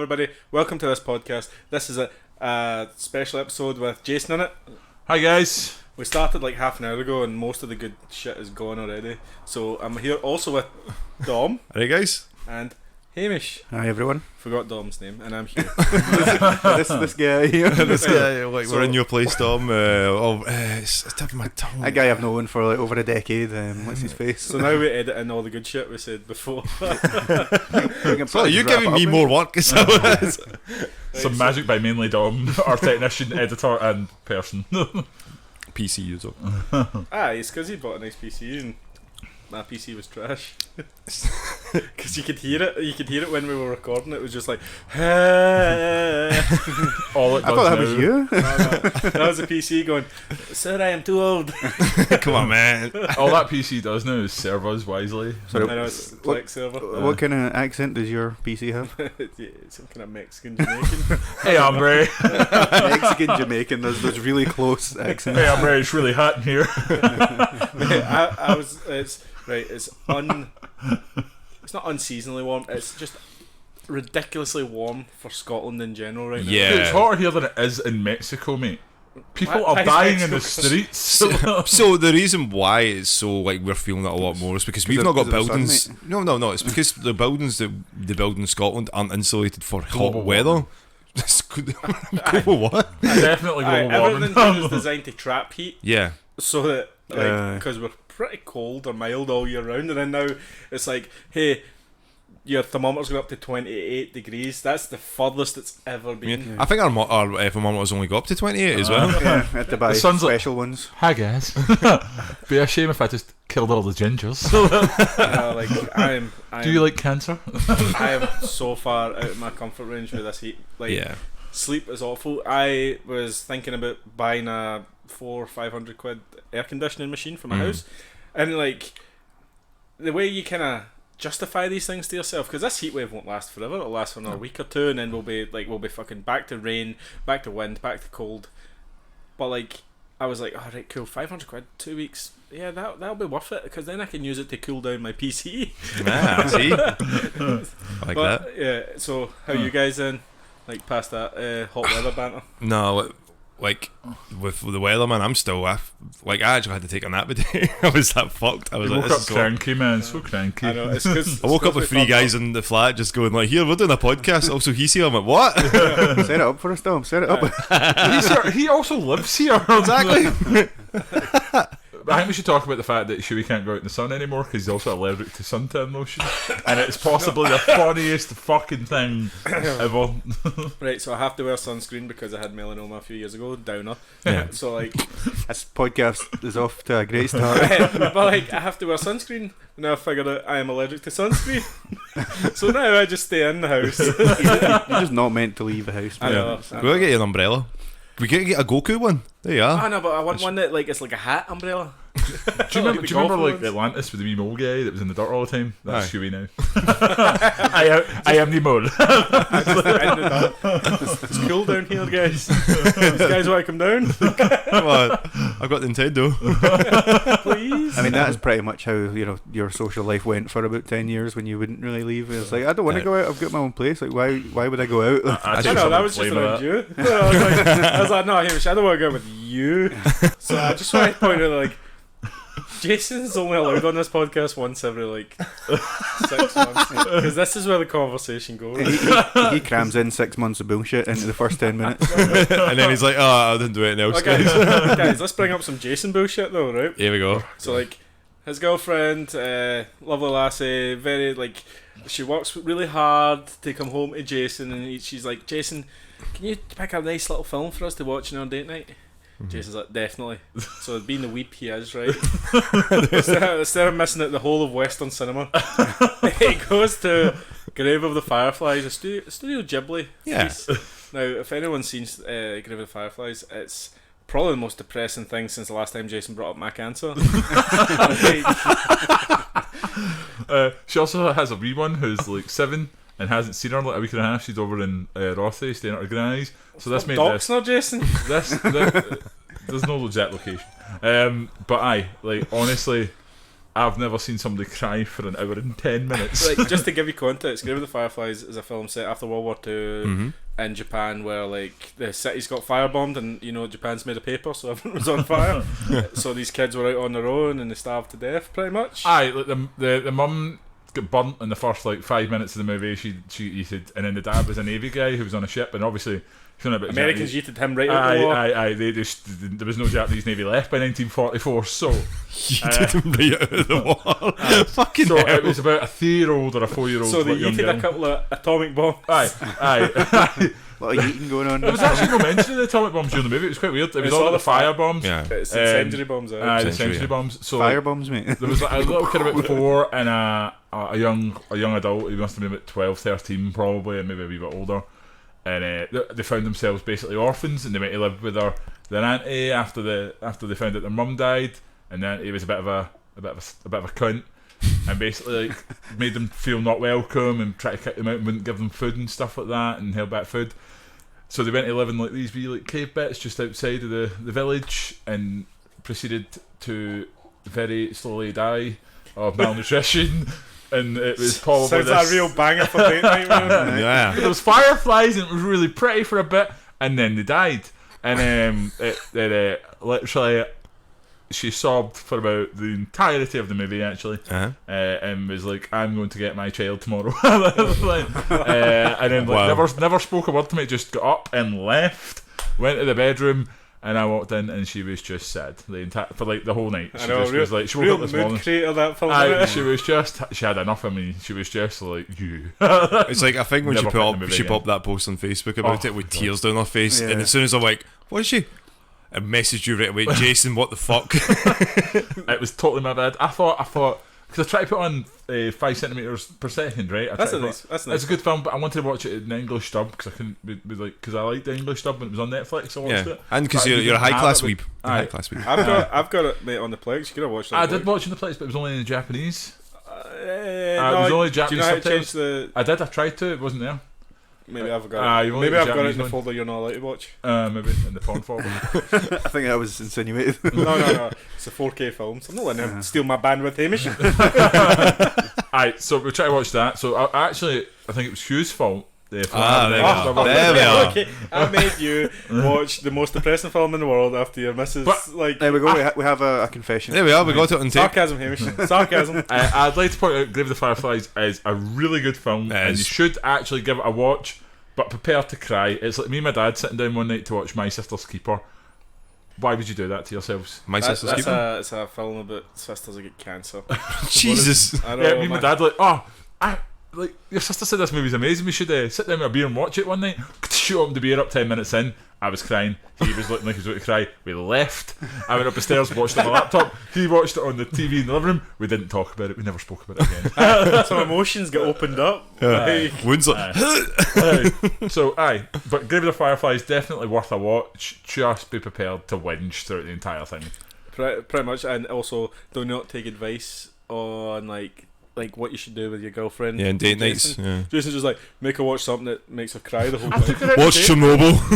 everybody. Welcome to this podcast. This is a special episode with Jason in it. Hi guys. We started like half an hour ago and most of the good shit is gone already. So I'm here also with Dom. Hey guys. And Hamish. Hi everyone. Forgot Dom's name, and I'm Hugh. this guy here. This guy, like, we're in your place, Dom. It's tip of my tongue. That guy I've known for like over a decade. What's his face? So now we edit in all the good shit we said before. So you're giving me more work. So Some magic by mainly Dom, our technician, editor, and person. PC user. It's because he bought a nice PC and my PC was trash. Because you could hear it when we were recording. It was just like All it does I thought that now, was you. no. That was the PC going, "Sir, I am too old." Come on, man. all that PC does now is serve us wisely. I know it's Flex server. What kind of accent does your PC have? Yeah, some kind of Mexican Jamaican. Hey hombre. Mexican Jamaican. There's really close accents. Hey hombre, it's really hot in here. It's not unseasonably warm. It's just ridiculously warm for Scotland in general right now. Yeah. It's hotter here than it is in Mexico, mate. People Why are is dying in Mexico the streets. So the reason why it's so like we're feeling it a lot more is because we've not got because of the sun, buildings. No. It's because the buildings that they build in Scotland aren't insulated for Global hot weather. Global what? Definitely global Everything warming. here is designed to trap heat, Yeah. so that because we're pretty cold or mild all year round, and then now it's like, hey, your thermometer's going up to 28 degrees. That's the furthest it's ever been. I think our thermometer's only got up to 28 as well. Yeah, I had to buy The sun's like- special ones. Hi guys. Be a shame if I just killed all the gingers. I'm Do you like cancer? I am so far out of my comfort range with this heat. Like, Yeah. sleep is awful. I was thinking about buying a 400-500 quid air conditioning machine for my house, and like the way you kind of justify these things to yourself, because this heat wave won't last forever. It'll last for another week or two, and then we'll be fucking back to rain, back to wind, back to cold. But like, I was like, all right, cool, 500 quid, 2 weeks. Yeah, that'll be worth it, because then I can use it to cool down my PC. Ah, see? I like But that. yeah, so how you guys in? Like past that hot weather banter? No, like with the weather, man, I'm still I actually had to take a nap today. I was that fucked. I was You like, woke this up is so... cranky, man. So cranky. I know, it's because I woke up with 3 guys in the flat just going like, here, we're doing a podcast. Also, he's here. I'm like, what? Set it up for us, Dom. Set it up. He's here, he also lives here. Exactly. I think we should talk about the fact that Hughie can't go out in the sun anymore because he's also allergic to suntan lotion, and it's possibly the funniest fucking thing ever. right, so I have to wear sunscreen because I had melanoma a few years ago, downer. Yeah. So like, This podcast is off to a great start. but like I have to wear sunscreen. Now I figured out I am allergic to sunscreen. So now I just stay in the house. You're just not meant to leave the house. I man. know. We gotta get you an umbrella. We gotta get a Goku one. There you are. Oh no, but I want one that like it's like a hat umbrella. Do you remember like Atlantis with the wee mole guy that was in the dirt all the time? That's Aye. Hughie now. I am the mole. It's cool down here, guys. These guys want to come down, Come on. I've got Nintendo. please. I mean, that's pretty much how your social life went for about 10 years when you wouldn't really leave. It's like, I don't want to go out. I've got my own place. Like, why would I go out? I know, that was just around you. I was like, no, Hamish, I don't want to go with you. So I just want to point out, like, Jason's only allowed on this podcast once every, like, 6 months. Because this is where the conversation goes. He crams in 6 months of bullshit into the first 10 minutes. And then he's like, oh, I didn't do anything else, Okay, guys. guys, let's bring up some Jason bullshit, though, right? Here we go. So, like, his girlfriend, lovely lassie, very, like, she works really hard to come home to Jason, and she's like, Jason, can you pick a nice little film for us to watch on our date night? Jason's like, definitely. So being the weep he is, right? instead of missing out the whole of Western cinema, he goes to Grave of the Fireflies, a Studio Ghibli Yeah. piece. Now, if anyone's seen Grave of the Fireflies, it's probably the most depressing thing since the last time Jason brought up my cancer. She also has a wee one who's like 7 and hasn't seen her in like a week and a half. She's over in Rothay staying at her granny's. So this made this. Doxner, Jason. There's no exact location. But aye, like honestly, I've never seen somebody cry for an hour and 10 minutes. Like, just to give you context, Grave of the Fireflies is a film set after World War II in Japan, where like the city's got firebombed, and you know Japan's made of paper, so everything was on fire. So these kids were out on their own, and they starved to death, pretty much. Aye, like the mum got burnt in the first like 5 minutes of the movie. She said, and then the dad was a Navy guy who was on a ship, and obviously Americans yeeted him right out the war. Aye. There was no Japanese Navy left by 1944, so yeeted him right out of the war. Fucking so hell. it was about a 3-year-old or a 4-year-old. So they young yeeted girl. a couple of atomic bombs. Aye. A lot of eating going on. There was actually no mention of the atomic bombs during the movie. It was quite weird. It was all the fire bombs. Yeah. It's the incendiary bombs. Aye, the incendiary bombs. So Fire bombs, mate. there was like a little kid about 4 and a young adult. He must have been about 12, 13 probably, and maybe a wee bit older. And they found themselves basically orphans, and they went to live with their auntie after they found out their mum died, and then he was a bit of a cunt, and basically like made them feel not welcome and tried to kick them out and wouldn't give them food and stuff like that, and held back food. So they went to live in like these wee like cave bits just outside of the village, and proceeded to very slowly die of malnutrition. And it was probably sounds like a real banger for date night, man. Yeah. There was fireflies, and it was really pretty for a bit, and then they died. And literally, she sobbed for about the entirety of the movie, actually, and was like, "I'm going to get my child tomorrow." And then never spoke a word to me. Just got up and left, went to the bedroom. And I walked in, and she was just sad for like the whole night. She was like, she woke up this morning. Creator, that film. She had enough of me. She was just like, you. It's like, I think when Never she put the movie she again. popped that post on Facebook about it with God. tears down her face, Yeah. and as soon as I'm like, what is she? I messaged you right away, Jason, what the fuck? It was totally my bad. I thought, because I tried to put on 5 centimeters per second, right? That's nice. It's a good film, but I wanted to watch it in the English dub because I couldn't because I liked the English dub when it was on Netflix. I watched it, And because But I you're a didn't high class have it weeb. Aye. I've got it, mate, on the Plex. You could have watched that. I did watch in the place, but it was only in Japanese. It was only do you Japanese know how to change subtitles. the? I did. I tried to. It wasn't there. Maybe I've got it. you've only Maybe I've got it Japanese in the one. folder you're not allowed to watch. Maybe in the porn folder. I think that was insinuated. No. It's a 4K film. So I'm not letting him steal my bandwidth, Hamish. Alright, so we tried to watch that. So I think it was Hugh's fault. There we are. Okay, I made you watch the most depressing film in the world after your missus. But- There we go. We have a confession. There we are, we got it on tape. Sarcasm, Hamish. Sarcasm. I'd like to point out Grave of the Fireflies is a really good film, It and is. you should actually give it a watch, but prepare to cry. It's like me and my dad sitting down one night to watch My Sister's Keeper. Why would you do that to yourselves? My sister's keeping. It's a film about sisters who get cancer. Jesus. I know, Yeah, me and my dad like, your sister said this movie's amazing. We should sit down with a beer and watch it one night. Opened the beer up 10 minutes in. I was crying. He was looking like he was about to cry. We left. I went up the stairs, watched it on my laptop. He watched it on the TV in the living room. We didn't talk about it. We never spoke about it again. Some emotions get opened up. Like, Wounds like, But Grave of the Fireflies definitely worth a watch. Just be prepared to whinge throughout the entire thing. pretty much, and also do not take advice on like what you should do with your girlfriend. yeah, and date nights. Jason. Yeah. Jason's just like, make her watch something that makes her cry the whole I time. took her out Watch to date. Chernobyl.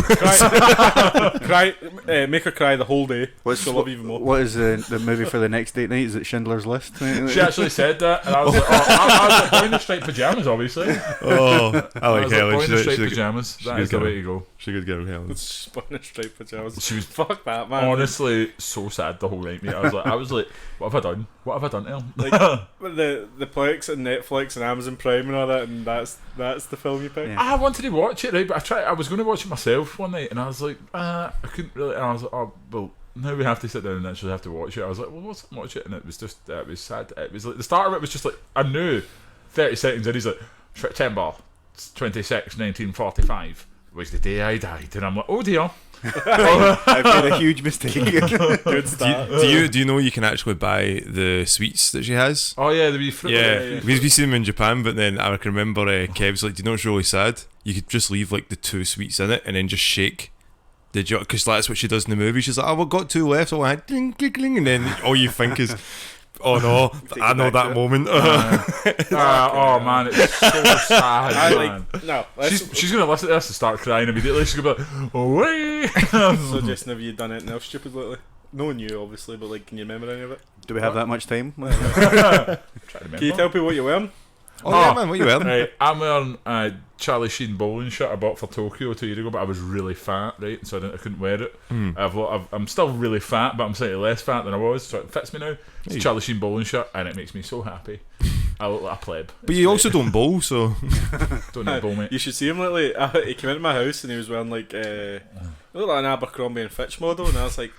Make her cry the whole day. She'll love you even more. What is the movie for the next date night? Is it Schindler's List? She actually said that, and I was like, I was like, boy in the striped pajamas, obviously. Oh, I I like was like, Helen. boy in the She's striped a pajamas. That good is the girl. way to go. good girl, Helen. It's Spanish striped pajamas. She was Fuck that, man. honestly so sad the whole night, mate. I was like, what have I done? What have I done to him? Like, the Plex and Netflix and Amazon Prime and all that, and that's the film you picked. Yeah. I wanted to watch it, right? But I was going to watch it myself one night, and I was like, I couldn't really. And I was like, oh, well, now we have to sit down and actually have to watch it. I was like, well, let's watch it, and it was just, it was sad. It was like the start of it was just like I knew 30 seconds, and he's like, September 26, 1945 was the day I died, and I'm like, oh dear. I've made a huge mistake. Good start. Do you know you can actually buy the sweets that she has? Oh yeah, the wee fruit. Yeah, we see them in Japan, but then I can remember Kev's like, do you know what's really sad? You could just leave like the 2 sweets in it and then just shake the jar, because that's what she does in the movie. She's like, oh, we've got 2 left. So I went, ding, ding, ding, and then all you think is, oh no, I know that moment. Oh man, it's so sad. I man. like no. She's gonna listen to this and start crying immediately. She's gonna be like, away. So Jason, have you done anything else stupid lately? knowing you obviously, but like, can you remember any of it? Do we have that much time? Try to remember. Can you tell people what you're wearing? Oh, yeah, man, what you wearing? Right, I'm wearing a Charlie Sheen bowling shirt I bought for Tokyo 2 years ago, but I was really fat, right? So I couldn't wear it. I'm still really fat, but I'm slightly less fat than I was, so it fits me now. It's a Charlie Sheen bowling shirt, and it makes me so happy. I look like a pleb. But you also don't bowl, so Don't need to bowl, mate. You should see him lately. He came into my house and he was wearing like he looked like an Abercrombie and Fitch model, and I was like,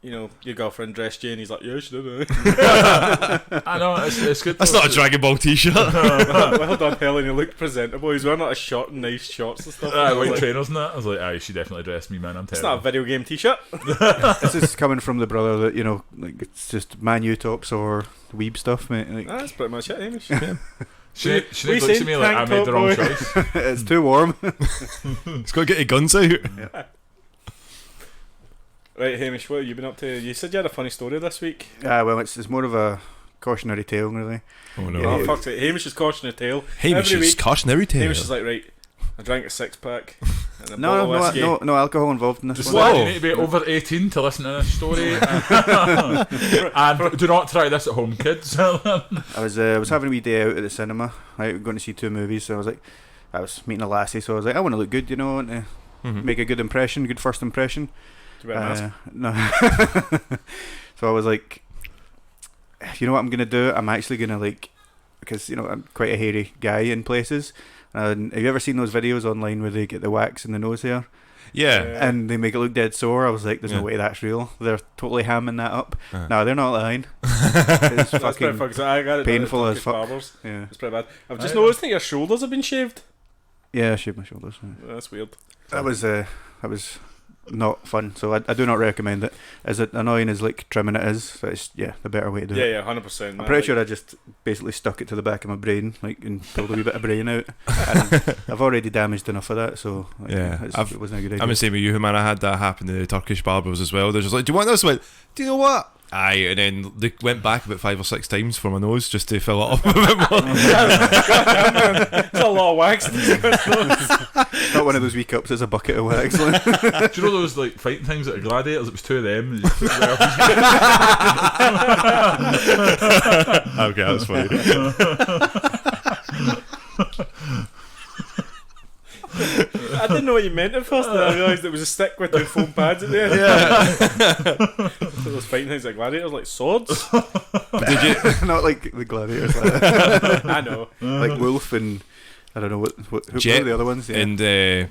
you know, your girlfriend dressed you, and he's like, yeah, she did. I know, it's good. that's not a Dragon Ball t-shirt. Well done, Helen. He looked presentable. He's wearing like a shirt and nice shorts and stuff. White Like, trainers and that. I was like, aye, she definitely dressed me, man. I'm it's not a terrible. video game t-shirt. This is coming from the brother that, you know, like it's just Man U tops or weeb stuff, mate. Like, That's pretty much it, Hamish. She we looks at seen me like I tank made the top wrong boy. choice. it's too warm. It's got to get your guns out. Right, Hamish, what have you been up to? You said you had a funny story this week. Well, it's more of a cautionary tale, really. Oh no. Oh, fuck's sake. Hamish is cautionary tale. Hamish Every is week, cautionary tale. Hamish is like, right, I drank a 6-pack and a No, bottle of whiskey. no alcohol involved in this Just one. like, you need to be over 18 to listen to this story. And do not try this at home, kids. I was having a wee day out at the cinema, right, going to see 2 movies. So I was meeting a lassie, so I was like, I want to look good, you know, and make a good impression, good first impression. Do you wear a mask? No. So I was like, you know what I'm gonna do? I'm actually gonna because you know I'm quite a hairy guy in places. And have you ever seen those videos online where they get the wax in the nose hair Yeah. and they make it look dead sore? I was like, there's Yeah. no way that's real. They're totally hamming that up. Uh-huh. No, they're not lying. That's It's pretty fucking fucking. I got it painful done at as Turkish fuck. Barbers. yeah. It's pretty bad. I've just noticed that your shoulders have been shaved. Yeah, I shaved my shoulders. Yeah. That's weird. That was not fun. So I do not recommend it. As annoying as like trimming it is, it's the better way to do it. Yeah, 100%. I'm pretty sure I just basically stuck it to the back of my brain, and pulled a wee bit of brain out. And I've already damaged enough of that, so Yeah, it wasn't a good idea. I'm the same with you, man. I had that happen to the Turkish barbers as well. They're just like, do you want this? I went, do you know what? Aye, and then they went back about 5 or 6 times for my nose just to fill it up a bit more. It's a lot of wax. Not one of those wee cups, it's a bucket of wax. Do you know those like fighting things that are gladiators? It was 2 of them. And you just put it there. Okay, that's funny. I didn't know what you meant at first, and I realised it was a stick with 2 foam pads in there. Yeah. So those fighting things like gladiators, like swords. Did you? Not like the gladiators, like, I know. like Wolf and I don't know who Jet were the other ones. Yeah. And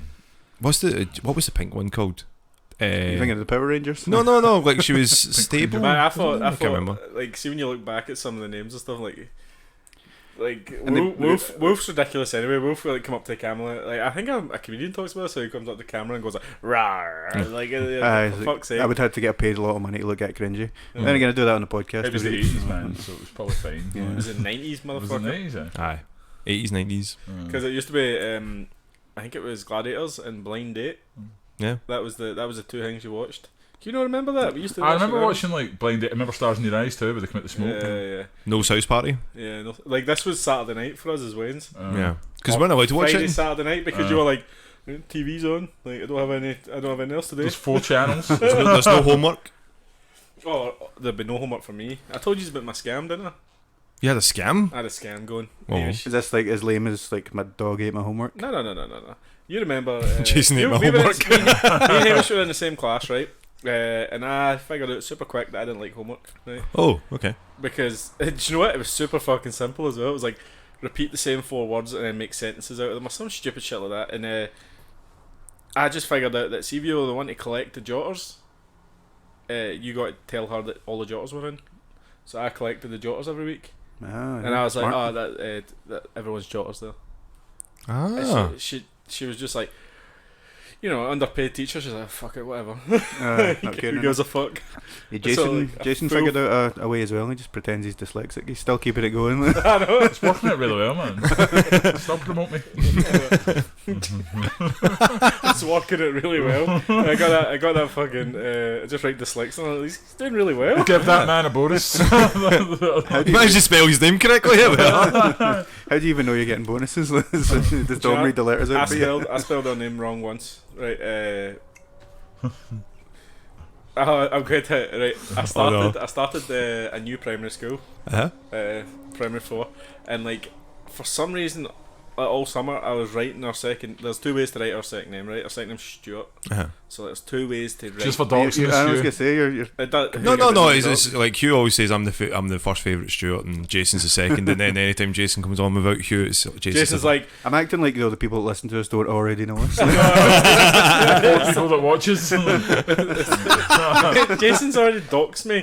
what was the pink one called? You thinking of the Power Rangers? No. Like she was stable. Man, I thought, can't remember. like, see when you look back at some of the names and stuff, like And Wolf's ridiculous anyway. Wolf will like come up to the camera, like I think a comedian talks about it, so he comes up to the camera and goes like rawr, like for fuck's sake. I would have to get paid a lot of money to look at cringy. Yeah. Then again, I do that on the podcast. It was the 80s, man, so it was probably fine. Yeah. It was the 90s, Was it motherfucker. 90s? Aye, 80s, 90s. Because it used to be, I think it was Gladiators and Blind Date. Yeah. That was the 2 things you watched. Do you not remember that? We used to. I watch remember it, watching like Blind Date. I remember Stars in Your Eyes too, where they come out the smoke. Yeah. No's house party. Yeah, no, like this was Saturday night for us as Wayne's. Yeah, because we weren't allowed to watch Friday, it. Saturday night because you were like, TV's on. Like I don't have anything else to do. There's 4 channels. There's no homework. Oh, there'd be no homework for me. I told you about my scam, didn't I? You had a scam. I had a scam going. Oh. Hamish. Is this like as lame as like my dog ate my homework? No. You remember? Jason ate my we were in- homework. Me and Hamish were in the same class, right? And I figured out super quick that I didn't like homework, right? Oh, okay. Because do you know what? It was super fucking simple as well. It was like repeat the same 4 words and then make sentences out of them or some stupid shit like that. And I just figured out that see if you were the one to collect the jotters, you got to tell her that all the jotters were in. So I collected the jotters every week, and I was like, Smart. that everyone's jotters there. Ah. And she was just like, you know, underpaid teacher. She's like, fuck it, whatever. Not Who caring gives a fuck? Yeah, So, Jason full- figured out a way as well. He just pretends he's dyslexic. He's still keeping it going. I know. It's working out really well, man. Stop promote me. It's working it really well. I got that fucking just right dyslexia. And he's doing really well. Give that man a bonus. You managed to spell his name correctly. How do you even know you're getting bonuses? Does Dom read the letters out for you? I spelled her name wrong once. Right. I'm going to right. I started a new primary school, Uh-huh. primary 4, and like for some reason, like, all summer I was writing our second. There's 2 ways to write our second name, right? Our second name's Stuart. Uh-huh. So there's 2 ways to write. Just for I doxing was us, gonna you. say you're No. It's like Hugh always says I'm the first favourite Stuart, and Jason's the second. And then anytime Jason comes on without Hugh, it's Jason's like, I'm acting like the people that listen to us don't already know us. People that watches. Jason's already doxed me.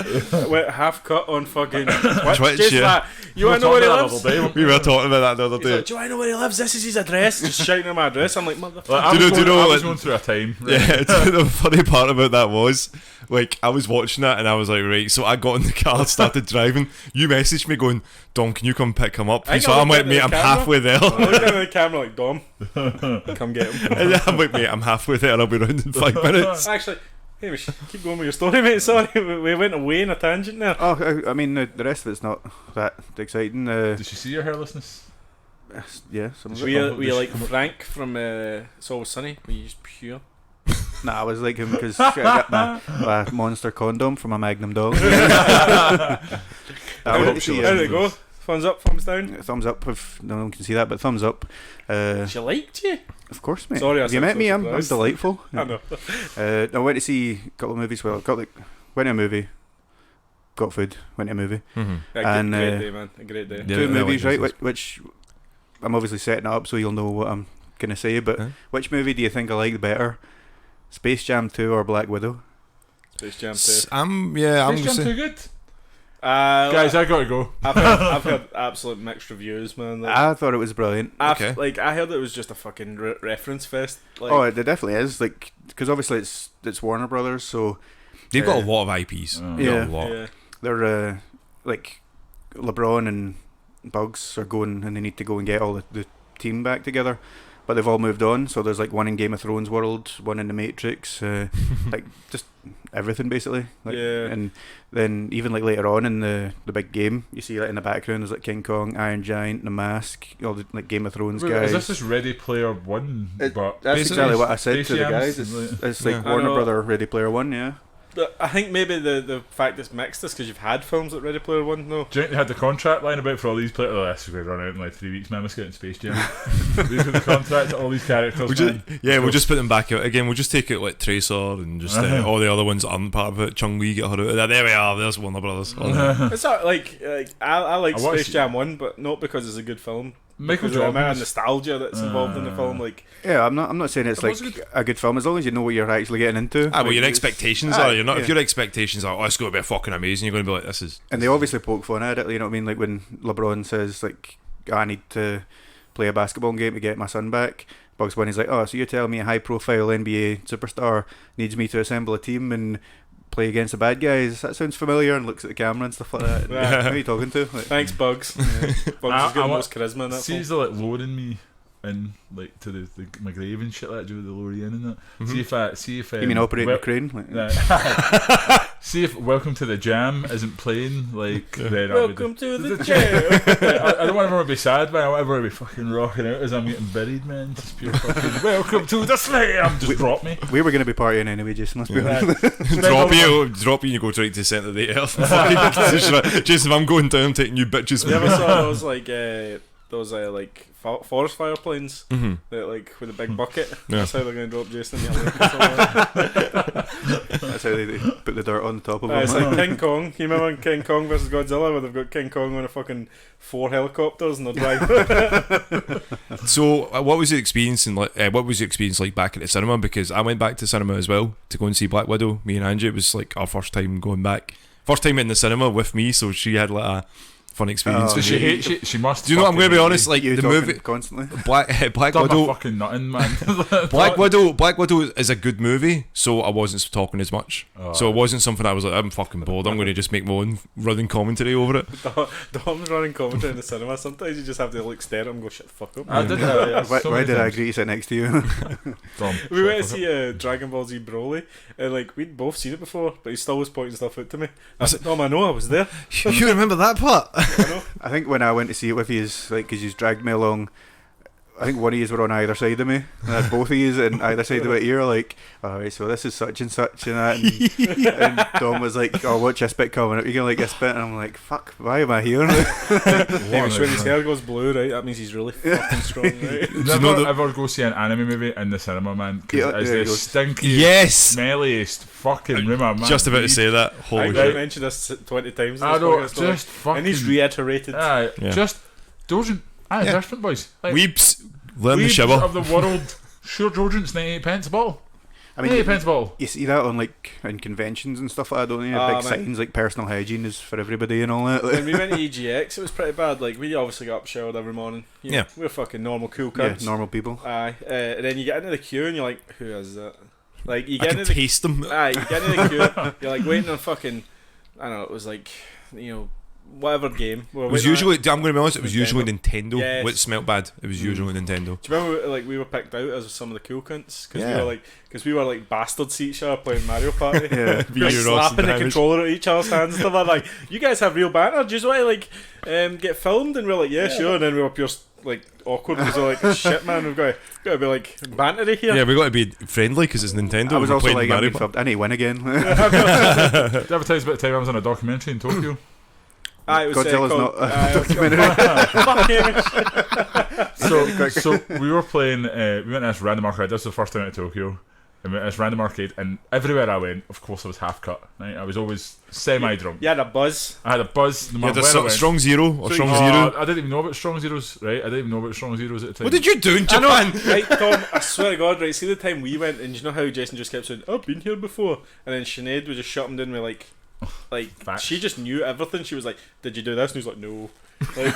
Went half cut on fucking Twitch. Twitch, Jason's yeah. like, you wanna know where he lives? we were talking about that the other He's day. like, do I know where he lives? This is his address. Just shouting out my address. I'm like, motherfucker. Like, Do you know, I was like- going through a time. Right? Yeah, the funny part about that was, like, I was watching that and I was like, right, so I got in the car, started driving. You messaged me going, Dom, can you come pick him up? I So got I'm like, looked at mate, the I'm camera. halfway there. I looked at the camera like, Dom, come get him. And then I'm like, mate, I'm halfway there and I'll be round in 5 minutes. Actually, Hamish, keep going with your story, mate. Sorry, we went away in a tangent there. Oh, I mean the rest of it's not that exciting. Did you see your hairlessness? Yeah, some of it. We like Frank from It's Always Sunny. We used pure. Nah, I was like him because I got my monster condom from a Magnum dog. How went to did see, it go? Thumbs up, thumbs down. Thumbs up if no one can see that, but thumbs up. She liked you. Of course, mate. Sorry, I Have you said met so me? I'm surprised. delightful. I know. I went to see a couple of movies. Well, went to a movie. Got food. Went to a movie. Mm-hmm. A great And, day, man. A great day. Yeah, Two I like movies, right? movies. Which I'm obviously setting it up so you'll know what I'm gonna say. But Huh? which movie do you think I liked better? Space Jam 2 or Black Widow? Space Jam 2. I'm Space gonna Jam say, too good. Guys, Guys, I gotta go. I've heard absolute mixed reviews, man. Like, I thought it was brilliant. I heard it was just a fucking reference fest. Like, Oh, it definitely is. Like, because obviously it's Warner Brothers, so they've got a lot of IPs. Oh. They've got Yeah. a lot. yeah. they're like LeBron and Bugs are going and they need to go and get all the team back together, but they've all moved on. So there's like one in Game of Thrones world, one in the Matrix, like just everything basically. Like, Yeah. And then even like later on in the big game, you see like in the background there's like King Kong, Iron Giant, The Mask, all the like Game of Thrones Wait, guys. is this just Ready Player One? But That's Basically, exactly what I said Space to the Jams, guys. It's like Yeah. I Warner know. Brother Ready Player One, yeah. But I think maybe the fact it's mixed is because you've had films like Ready Player One, no? do you think they had the contract line about for all these players? Oh, this is going to run out in like 3 weeks, man. Let's get in Space Jam. These are the contract to all these characters. We'll just put them back out again. We'll just take it like Tracer and just all the other ones that aren't part of it. Chung-Li, get her out of there. There we are. There's Warner Brothers. It's not like I like I watched Space Jam 1, but not because it's a good film. Michael Because of the amount of Jordan. nostalgia that's involved in the film. Like, Yeah, I'm not saying it's It like was good. a good film as long as you know what you're actually getting into. Well, Like, your it's- expectations Aye, are. You're not. If yeah. your expectations are, oh, it's going to be fucking amazing. You're going to be like, this is. And they obviously poke fun at it, you know what I mean? Like when LeBron says, like, I need to play a basketball game to get my son back. Bugs Bunny's like, oh, so you're telling me a high-profile NBA superstar needs me to assemble a team and play against the bad guys? That sounds familiar, and looks at the camera and stuff like that. Yeah. Who are you talking to? Like, thanks, Bugs. Bugs has got the most charisma in that See, film. he's like lowering me in like to my grave and shit like that. Do the lower you in and that. See if you mean operating the crane? Like, see if Welcome to the Jam isn't playing. Like then I would- Welcome to the jam. I don't want everyone to be sad, man. I want everyone to be fucking rocking out as I'm getting buried, man. Just pure fucking welcome to the slam. Just drop me. we were going to be partying anyway, Jason, let's be honest. drop you and you go straight to the centre of the earth. Jason, if I'm going down, I'm taking you bitches. You ever saw those like forest fire planes Mhm. that like with a big bucket? Yeah. That's how they're going to drop Jason in the lake. That's how they put the dirt on the top of It's him. like King Kong. You remember King Kong versus Godzilla, where they've got King Kong on a fucking 4 helicopters and they're driving. So, what was your experience like back at the cinema? Because I went back to cinema as well to go and see Black Widow. Me and Angie, it was like our first time going back, first time in the cinema with me. So she had like a fun experience. Oh, So she hates. She must. Do you know what I'm going to be fucking honest? Like You the talking movie constantly. Black done my Widow. fucking nutting, man. Black Widow is a good movie, so I wasn't talking as much. Oh. So it wasn't something I was like, I'm fucking bored. I'm going to just make my own running commentary over it. Dom's running commentary in the cinema. Sometimes you just have to like stare at him and go, shut the fuck up. I did Yeah, that. yeah. Why, So why many did I times. agree to sit next to you? Dumb. We went to see Dragon Ball Z Broly, and like we'd both seen it before, but he still was pointing stuff out to me. I said, Dom, I know I was there. You remember that part? I think when I went to see it with you, like, because you dragged me along I think one of yous were on either side of me, and I had both of yous in either side of my ear, like, alright, so this is such and such and that, and Dom was like, oh, watch this bit coming up, you're gonna like this bit, and I'm like, fuck, why am I here? Hamish, when his hair goes blue, right, that means he's really fucking strong, right? Never ever go see an anime movie in the cinema, man, because it's the stinky, smelliest fucking room, man. Just about to say that. Holy shit. I mentioned this 20 times in I this know, podcast, just fucking... And he's reiterated. Just, deodorant, different, boys. Like, Weeps, learn the Weeps shiver. of the world, sure, deodorant's 98 pence a bottle. I mean, 98 pence a bottle. You see that on like in conventions and stuff like that, don't you? Big signs like personal hygiene is for everybody and all that. When we went to EGX, it was pretty bad. Like, we obviously got up showered every morning. We're fucking normal cool cunts. Yeah, normal people. Aye, and then you get into the queue and you're like, who is that? Like, you I get can into the taste them. Aye, you get into the queue. You're like waiting on fucking, I don't know. It was like, whatever game. It was usually, I'm going to be honest, it was Nintendo. usually Nintendo. Yes. Which smelt bad. It was usually Nintendo. Do you remember, like, we were picked out as some of the cool cunts because we were like bastards to each other playing Mario Party. Just slapping the controller at each other's hands and stuff. I'm like, you guys have real banter. Do you just want to like get filmed? And we're like, yeah, sure. And then we were pure like awkward because we're like, shit, man, we've got to be like bantery here. Yeah, we got to be friendly because it's Nintendo. I was also like, Mario I need to win again. Did I ever tell you about the time I was on a documentary in Tokyo? It was Godzilla's not a documentary. So we were playing. We went to this random arcade. This was the first time I went to Tokyo. And we went to this random arcade, and everywhere I went, of course, I was half cut. Right? I was always semi-drunk. You had a buzz. I had a buzz. No matter you had where I went. Strong Zero or Strong Zero. I didn't even know about Strong Zeros. Right? I didn't even know about Strong Zeros at the time. What did you do in Japan? Right, Tom, I swear to God, right, see the time we went, and you know how Jason just kept saying, I've been here before, and then Sinead would just shut him down with like she just knew everything. She was like, did you do this? And he was like, no. Like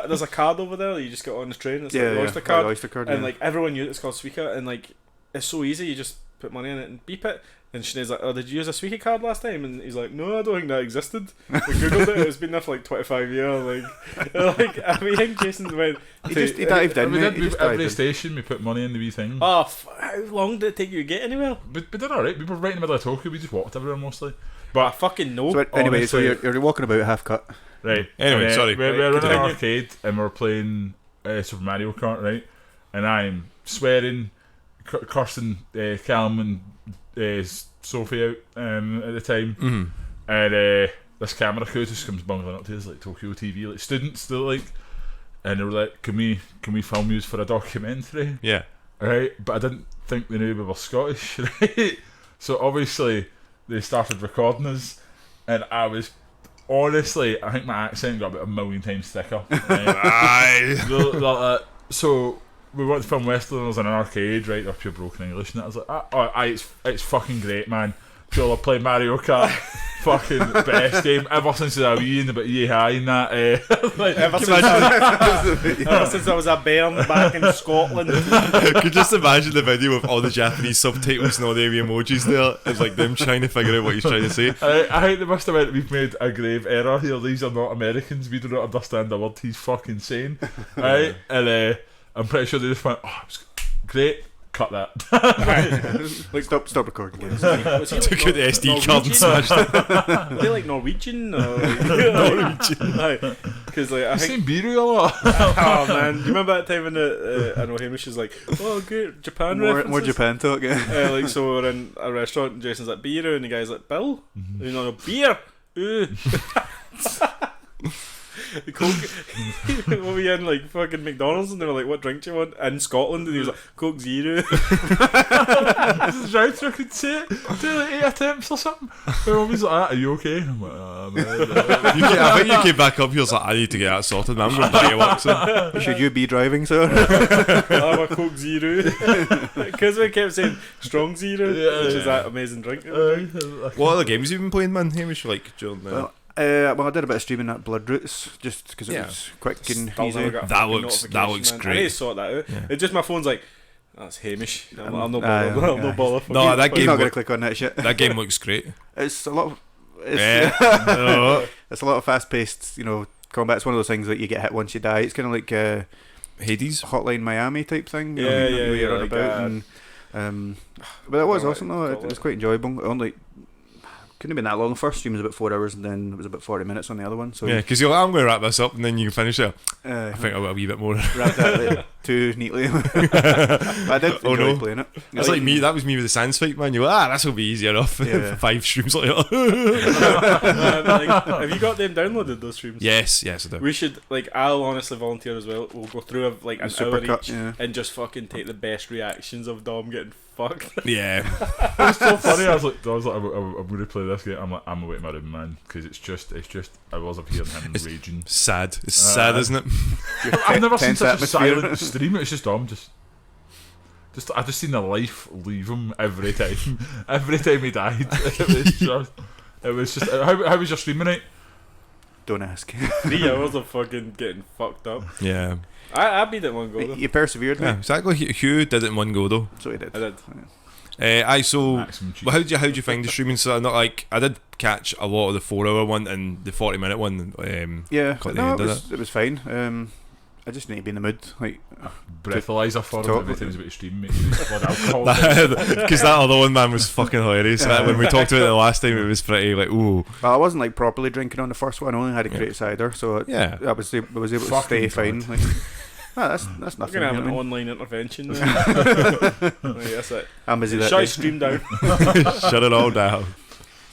there's a card over there that you just get on the train. It's like the Oyster card, and like everyone knew it's called Suica, and like it's so easy. You just put money in it and beep it. And Sinead's like, oh, did you use a Suica card last time? And he's like, no, I don't think that existed. We googled it. It's been there for like 25 years. Like I mean, Jason went. He dived in. Every station we put money in the wee thing. Oh, how long did it take you to get anywhere? We did alright. We were right in the middle of Tokyo. We just walked everywhere mostly. But I fucking know. So anyway, honestly, so you're walking about half cut. Right. Anyway, sorry. We're in an arcade and we're playing Super Mario Kart, right? And I'm swearing, cursing Callum and Sophie out at the time, and this camera crew just comes bungling up to us like Tokyo TV, like students, they're like, and they were like, "Can we film you for a documentary?" Yeah. Right, but I didn't think they knew we were Scottish, right? So obviously they started recording us, and I was. Honestly, I think my accent got about 1 million times thicker. Right? So we went to film Westerners in an arcade, right? They're pure broken English, and I was like, it's fucking great, man. Pure play Mario Kart, fucking best game ever since I was in about year high and that. Like, ever since I was a bairn back in Scotland. I could just imagine the video with all the Japanese subtitles and all the emojis there. It's like them trying to figure out what he's trying to say. I think they must have went, we've made a grave error here. These are not Americans. We do not understand a word he's fucking saying. Right? And I'm pretty sure they just went, oh, it was great. Cut that. Like stop recording. Took out the SD card and smashed it. Are they like Norwegian? Or Norwegian. Because like I think Biru a lot. Oh man, do you remember that time when I know Hamish is like, oh great Japan references? More Japan talk. Yeah. Like so we're in a restaurant and Jason's like Biru and the guy's like Bill. You know, beer. Ooh. The Coke. What were you in, like fucking McDonald's, and they were like, "What drink do you want?" In Scotland, and he was like, "Coke Zero." Right, so I could say it. Do like 8 attempts or something. They're always like, "Are you okay?" I'm like, man. I think you came back up. He was like, "I need to get that sorted, man. I'm going back to work soon." Should you be driving, sir? I'm a Coke Zero. Because we kept saying Strong Zero, which is that amazing drink. What other games have you been playing, man? Hamish, like during the... Well, I did a bit of streaming at Blood Roots just because it was quick and easy. That looks great. I need to sort that out. It's just my phone's like, that's Hamish. I'll no bother. No, that game. I'm not going to click on that shit. That game looks great. It's a lot of. It's a lot of fast-paced, combat. It's one of those things that you get hit once you die. It's kind of like Hades, Hotline Miami type thing. You're on about. And, but it was awesome though. It was quite enjoyable. Only couldn't have been that long. The first stream was about 4 hours, and then it was about 40 minutes on the other one. So Yeah, because you're like, I'm going to wrap this up, and then you can finish it. I I think I'll a wee bit more. wrapped that like, too neatly. But I did enjoy playing it. It's like me. That was me with the Sans fight, man. You're like, this will be easy enough. Yeah. 5 streams later. Have you got them downloaded, those streams? Yes, I do. We should, I'll honestly volunteer as well. We'll go through an hour Supercut, each yeah. and just fucking take the best reactions of Dom getting fucked. Yeah. It was so funny. I was like, I'm going to play this game. I'm away in my room, man, because it's just. I was up here and him raging. Sad. It's sad, isn't it? I've never seen Tense such a atmosphere. silent stream. It's just Dom I just seen the life leave him every time. Every time he died, it was just. How was your streaming night? Don't ask. 3 hours of fucking getting fucked up. Yeah. I beat it in one go though. You persevered, Yeah, mate. exactly. Hugh did it in one go though. So he did. I did. So Maximum cheese. well, how do you find the streaming? So not like I did catch a lot of the 4 hour one and the 40-minute one. Yeah, Caught the no, end of it was fine. I just need to be in the mood. Like, Breathalyzer for him Talk- every time he's about to stream. Make sure he's blood alcohol. Because that other one, man, was fucking hilarious. When we talked about it the last time, it was pretty like, ooh, well, I wasn't like properly drinking on the first one. I only had a crate cider, so yeah. I was able to Fucking stay fine. God. Like, that's We're nothing. gonna have you an know what online intervention now. Right, that's it. I'm busy that Shut day. stream down. Shut it all down.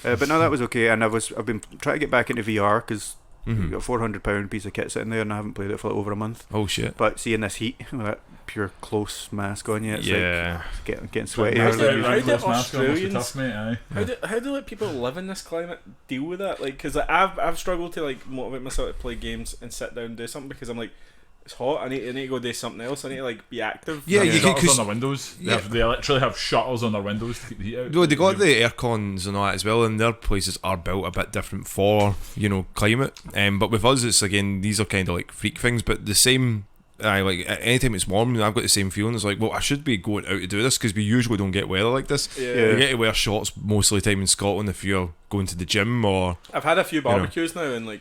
But no, that was okay. And I've been trying to get back into VR because Mhm. we've got a £400 piece of kit sitting there, and I haven't played it for like over a month. Oh shit. But seeing this heat with that pure close mask on you, it's Yeah. like getting sweaty. How's Right, it- right, how do close mask on, must be Australians- tough, mate, aye. How do people live in this climate deal with that? Like, because I've struggled to motivate myself to play games and sit down and do something because I'm like, it's hot. I need to go do something else. I need to be active. Yeah, you can- Shutters 'cause- on their windows. Yeah. They literally have shutters on their windows to keep the heat out. No, they got the air cons and all that as well, and their places are built a bit different for climate. But with us, it's again these are kind of like freak things, but the same. Anytime it's warm, I've got the same feeling. It's like, well, I should be going out to do this because we usually don't get weather like this. Yeah. You get to wear shorts most of the time in Scotland if you're going to the gym or I've had a few barbecues now, and Or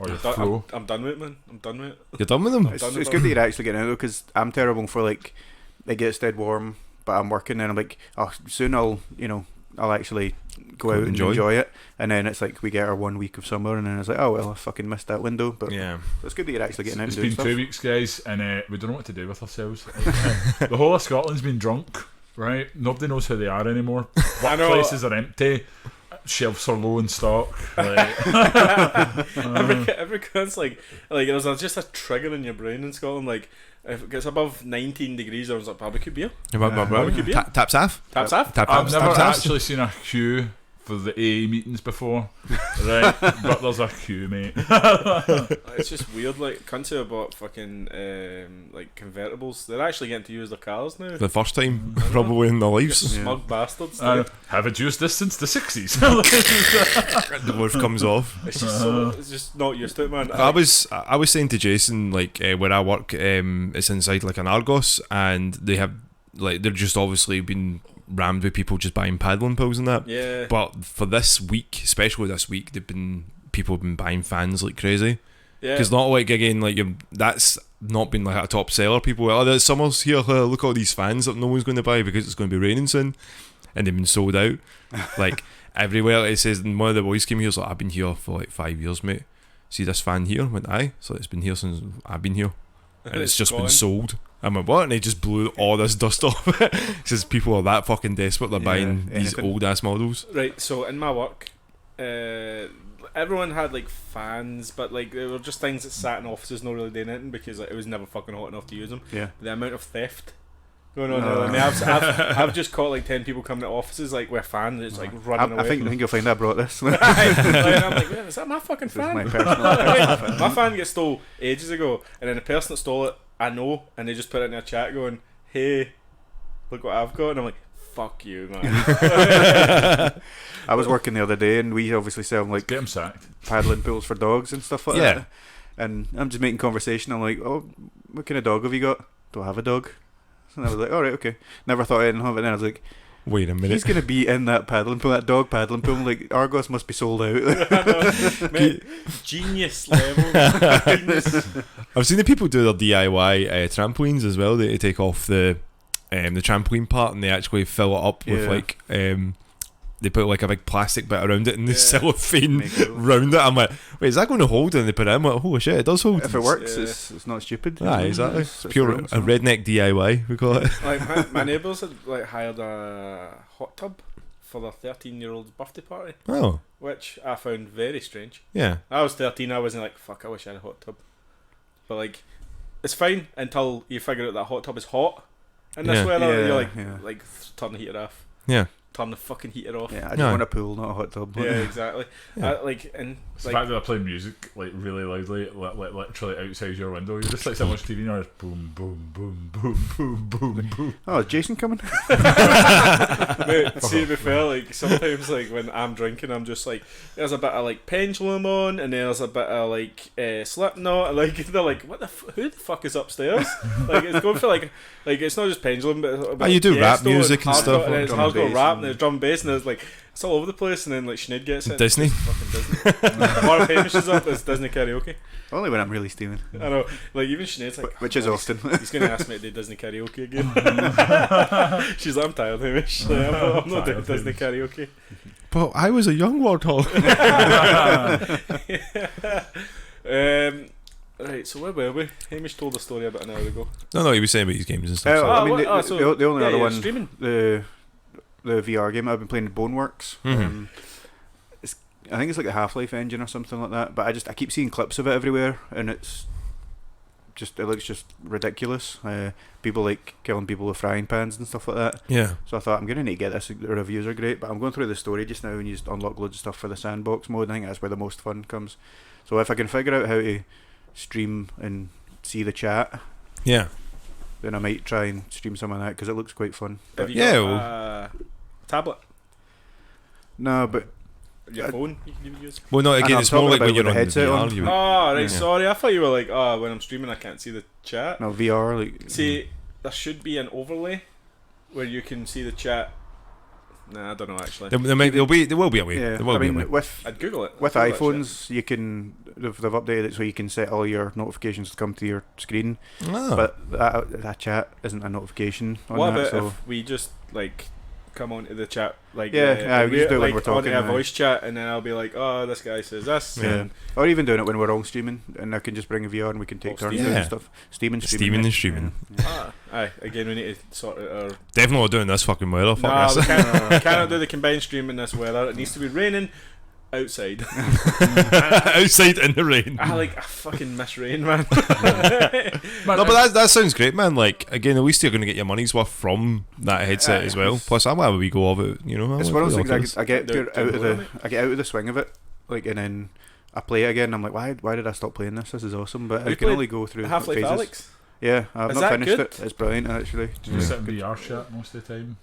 your I'm done, throw. I'm done with it, man. I'm done with it. you're done with them. I've It's, done it's it good that all. you're actually getting out though, because I'm terrible for it gets dead warm, but I'm working, and I'm like, oh, soon I'll actually go out and enjoy it, and then it's like we get our 1 week of summer, and then it's like, oh well, I fucking missed that window. But Yeah. it's good that you're actually getting out It's and doing been stuff. 2 weeks, guys, and we don't know what to do with ourselves. The whole of Scotland's been drunk, right? Nobody knows who they are anymore. I know. Workplaces are empty. Shelves are low in stock. Everyone's there's just a trigger in your brain in Scotland. If it gets above 19 degrees, I was like, barbecue beer. Barbecue beer. Taps off. Taps off. I've never actually seen a queue for the AA meetings before, right? But there's a queue, mate. It's just weird. Cunts who have bought fucking convertibles, they're actually getting to use their cars now. For the first time, probably in their lives. Smug bastards. Haven't used this since the 60s. The roof comes off. It's just not used to it, man. I was saying to Jason, where I work, it's inside an Argos, and they have they're just obviously been rammed with people just buying paddling pills and that. Yeah. But for this week, especially this week, people have been buying fans like crazy. Yeah. Because not that's not been a top seller. People are, oh, summer's here, look at all these fans that no one's going to buy because it's going to be raining soon, and they've been sold out everywhere. It says, and one of the boys came here, so I've been here for 5 years, mate. See this fan here? I went, aye. So it's been here since I've been here, and it's just been sold. I went, what? And he just blew all this dust off. He says people are that fucking desperate they're buying these anything. old ass models. Right, so in my work, everyone had fans, but they were just things that sat in offices not really doing anything because it was never fucking hot enough to use them. Yeah. The amount of theft going on there. I mean, I've just caught 10 people coming to offices with a fan that's running away. I think you'll find I brought this. And I'm like, is that my fucking This is fan? my personal My fan got stole ages ago, and then the person that stole it, I know, and they just put it in their chat going, hey, look what I've got, and I'm like, fuck you, man. I was working the other day, and we obviously sell Get him sacked. paddling pools for dogs and stuff like Yeah. that. And I'm just making conversation. I'm like, oh, what kind of dog have you got? Do I have a dog? And I was like, all right, okay. Never thought anything of it. And then I was like, Wait a minute. he's gonna be in that paddling pool, that dog paddling pool. Argos must be sold out. Mate, genius level. Genius. I've seen the people do their DIY trampolines as well. They take off the trampoline part and they actually fill it up with they put like a big plastic bit around it and they Yeah. cellophane Make it- round it. I'm like, wait, is that going to hold? And they put it in, I'm like, oh shit, it does hold. If it works, Yeah. it's not stupid. Aye, exactly. It's Pure real, a so. redneck DIY, we call it. Like my neighbours had like hired a hot tub for their 13-year-old's birthday party, Oh, which I found very strange. yeah. I was 13, I wasn't like, fuck, I wish I had a hot tub. But like, it's fine until you figure out that hot tub is hot in this Yeah. weather. Yeah, You're like, yeah. turn the heater off. Yeah. Turn the fucking heater off. Yeah, I just No. want a pool, not a hot tub. Yeah, exactly. Yeah. And It's the like, fact that they're playing music like really loudly, literally outside your window. You're just like sitting watching TV and you're just boom, boom, boom, boom, boom, boom, boom. Oh, is Jason coming? mate, see, to be fair, like sometimes like when I'm drinking, I'm just like, there's a bit of like Pendulum on, and there's a bit of like Slipknot, and like they're like, what the who the fuck is upstairs? Like it's going for like it's not just Pendulum, but you do rap Tiesto music and hardcore, stuff, and it's drum and hardcore bass rap, and- and there's drum and bass, and there's like it's all over the place, and then like Sinead gets it, Disney. it's fucking Disney. Or if Hamish is up, it's Disney karaoke. Only when I'm really steaming, I know, like even Sinead's like, which is "Oh, often. He's going to ask me to do Disney karaoke again. She's like, I'm tired, Hamish. Like, I'm not doing Tired, Disney Hamish. karaoke. But I was a young warthog. Right, so where were we? Hamish told a story about an hour ago. No, he was saying about his games and stuff. Oh, so- I mean, what- the only other one, streaming. the VR game I've been playing, Boneworks. Mhm. I think it's like the Half-Life engine or something like that. But I keep seeing clips of it everywhere, and it looks just ridiculous. People like killing people with frying pans and stuff like that. Yeah. So I thought I'm gonna need to get this. The reviews are great, but I'm going through the story just now, and you just unlock loads of stuff for the sandbox mode. I think that's where the most fun comes. So if I can figure out how to stream and see the chat, Yeah. then I might try and stream some of that because it looks quite fun. Have you Yeah, got well- a tablet? No, but Your phone you can use? Well, no, I again, know, it's I'm more talking like when about you're with on the the headset VR. on. You, Oh, right, Yeah. sorry. I thought you were like, when I'm streaming I can't see the chat. no VR like. See, there should be an overlay where you can see the chat. Nah, I don't know actually. there will be a way. Yeah, There will I be a mean way. with I'd Google it. with I'd Google that iPhones you can they've updated it so you can set all your notifications to come to your screen, Ah. but that chat isn't a notification shit. on What that. about So if we just like come onto the chat like Yeah, we just do it when like, we're talking, onto a aye. voice chat, and then I'll be like, oh, this guy says this. yeah. and Or even doing it when we're all streaming, and I can just bring a VR and we can take Oh, turns steaming. doing Yeah. stuff. Steaming Steaming and streaming. Yeah. Aye, again, we need to sort out our. Definitely not doing this fucking weather. No, Fuck we this. can't, cannot do the combined stream in this weather. It needs to be raining outside. Outside in the rain. I fucking miss rain, man. No, but that sounds great, man. Like, again, at least you're going to get your money's worth from that headset Aye. as well. Plus, I'm glad we go of it, you know. It's one of those things I get Do- out do of more, the mate. I get out of the swing of it, like, and then I play it again. And I'm like, why did I stop playing this? This is awesome, but Have I you can played only go through Half-Life phases. Alex. Yeah, I've Is not that finished good? it. It's brilliant, actually. Do you sit in VR chat most of the time?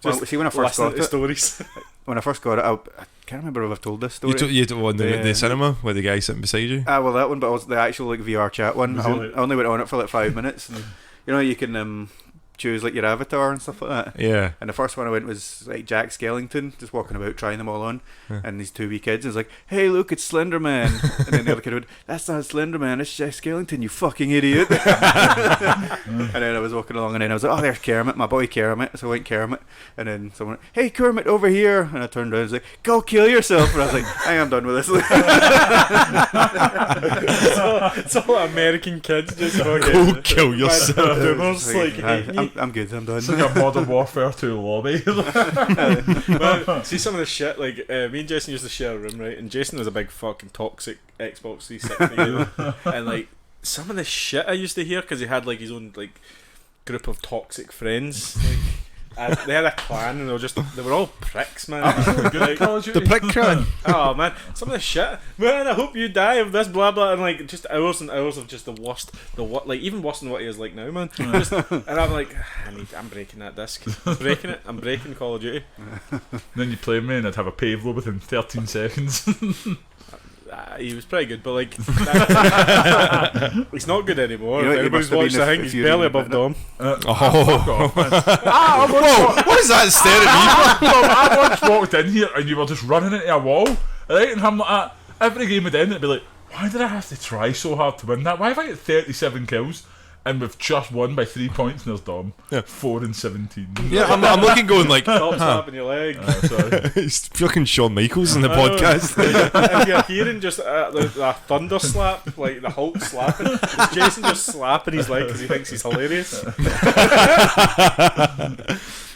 Well, Just see, when I first Listen got to it, stories. when I first got it, I can't remember if I've told this story. You took on the Yeah. cinema with the guy sitting beside you. Well, that one, but also the actual like VR chat one. Was I it on- like- I only went on it for like 5 minutes. And, you know, you can choose like your avatar and stuff like that. Yeah. And the first one I went was like Jack Skellington, just walking about trying them all on, Yeah. and these two wee kids. And it's like, "Hey, look, it's Slender Man." And then the other kid would, "That's not Slender Man, it's Jack Skellington, you fucking idiot." And then I was walking along, and then I was like, "Oh, there's Kermit, my boy Kermit." So I went Kermit, and then someone went, "Hey, Kermit, over here." And I turned around and was like, "Go kill yourself." And I was like, "I am done with this." It's all American kids just fucking. Go kill yourself. Boomers, like, hating you. I'm good, I'm done. It's like a Modern Warfare 2 lobby. Man, see some of the shit, like me and Jason used to share a room, right? And Jason was a big fucking toxic Xbox 360 gamer. And like some of the shit I used to hear because he had like his own like group of toxic friends. Like, they had a clan and they were all pricks, man. Like, The prick cran. oh man, some of the shit, man. I hope you die of this, blah blah, and like just hours and hours of just the worst, like even worse than what he is like now, man. Just, and I'm like, I'm breaking that disc, I'm breaking Call of Duty. Then you play me and I'd have a pave within 13 seconds. He was pretty good, but like he's not good anymore. You know If what, you anybody's must have watched, been I think if he's you barely didn't above admit Dom. Oh. I Whoa, what is that staring at me? I once walked in here and you were just running into a wall, right? And I'm like, every game we'd end, it'd be like, why did I have to try so hard to win that? Why have I got 37 kills? and we've just won by 3 points, and there's Dom. Yeah. 4-17. Yeah, I'm looking going like, Stop slapping your leg. Sorry. it's fucking Shawn Michaels in the I know. podcast. If you're hearing just the thunder slap, like the Hulk slapping, it's Jason just slapping his leg because he thinks he's hilarious.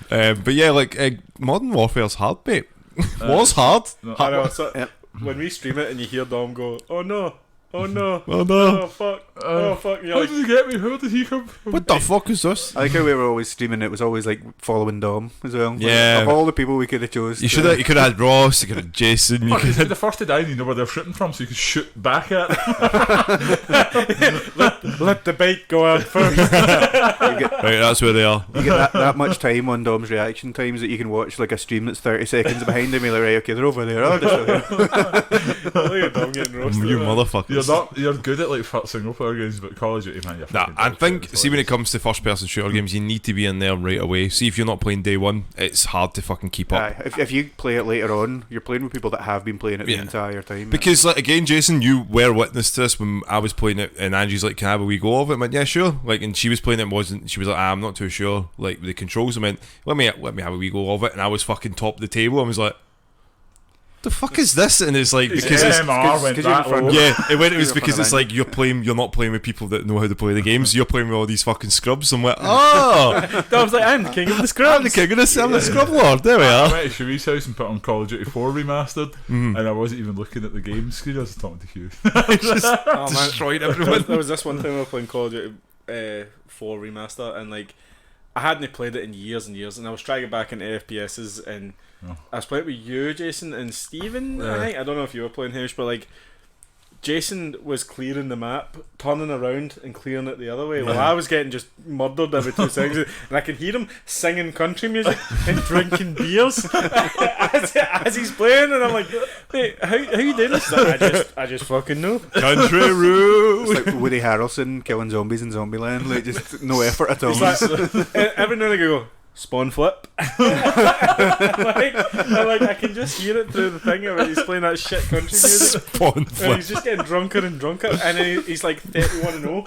But yeah, like Modern Warfare's hard, mate. Was hard. No. I know. So when we stream it and you hear Dom go, "Oh no, oh no, Oh no. oh fuck, oh fuck," and you're How like, did he get me? Where did he come from? What the fuck is this? I like how we were always streaming. It was always like following Dom as well. Like, Yeah. of all the people we could have chose. You should have. You could have had Ross. You could have Jason. You Fuck, could he's have. the first to die, and you know where they're shooting from, so you can shoot back at them. let the bait go out first. Right, that's where they are. You get that much time on Dom's reaction times that you can watch like a stream that's 30 seconds behind him. You're like, right, okay, they're over there. Oh, just over there. Look at Dom getting roasted. You man. motherfuckers. You're good at like single player games, but Call of Duty, man, you're Nah, fucking I dog think, shit. see, when it comes to first person shooter games, you need to be in there right away. See, if you're not playing day one, it's hard to fucking keep up. Aye, if you play it later on, you're playing with people that have been playing it the Yeah. entire time. Because, like, again, Jason, you were witness to this when I was playing it, and Angie's like, "Can I have a wee go of it?" I went, "Yeah, sure." Like, and she was playing it, and wasn't. She was like, "I'm not too sure." Like the controls, I went, "Let me have a wee go of it," and I was fucking top of the table. I was like, "The fuck is this?" And it's like because it's. MR went 'cause you're in that front low. of- Yeah, it was You're because fucking it's like you're not playing with people that know how to play the games. You're playing with all these fucking scrubs. I'm like, oh, Dom's like, "I'm the king of the I'm scrubs." the king of this. I'm the scrub lord. There we I are. went to Cherie's house and put on Call of Duty 4 remastered, Mhm. and I wasn't even looking at the game screen. I was talking to Hugh. Just Oh, man. destroyed There everyone. was this one time we were playing Call of Duty 4 remaster, and like I hadn't played it in years and years, and I was trying to get back into FPSs, and Oh. I was playing with you, Jason, and Steven, Yeah. I think. I don't know if you were playing Hamish, but like Jason was clearing the map, turning around and clearing it the other way, while I was getting just murdered every 2 seconds, and I could hear him singing country music and drinking beers as he's playing, and I'm like, "Wait, how you doing this?" I just fucking know. Country It's road. like Woody Harrelson killing zombies in Zombieland. Like, just no effort at all. It's like, every now and again I go, "Spawn flip." like I can just hear it through the thing when he's playing that shit country music. Spawn And flip. he's just getting drunker and drunker, and then he's like 31 and 0.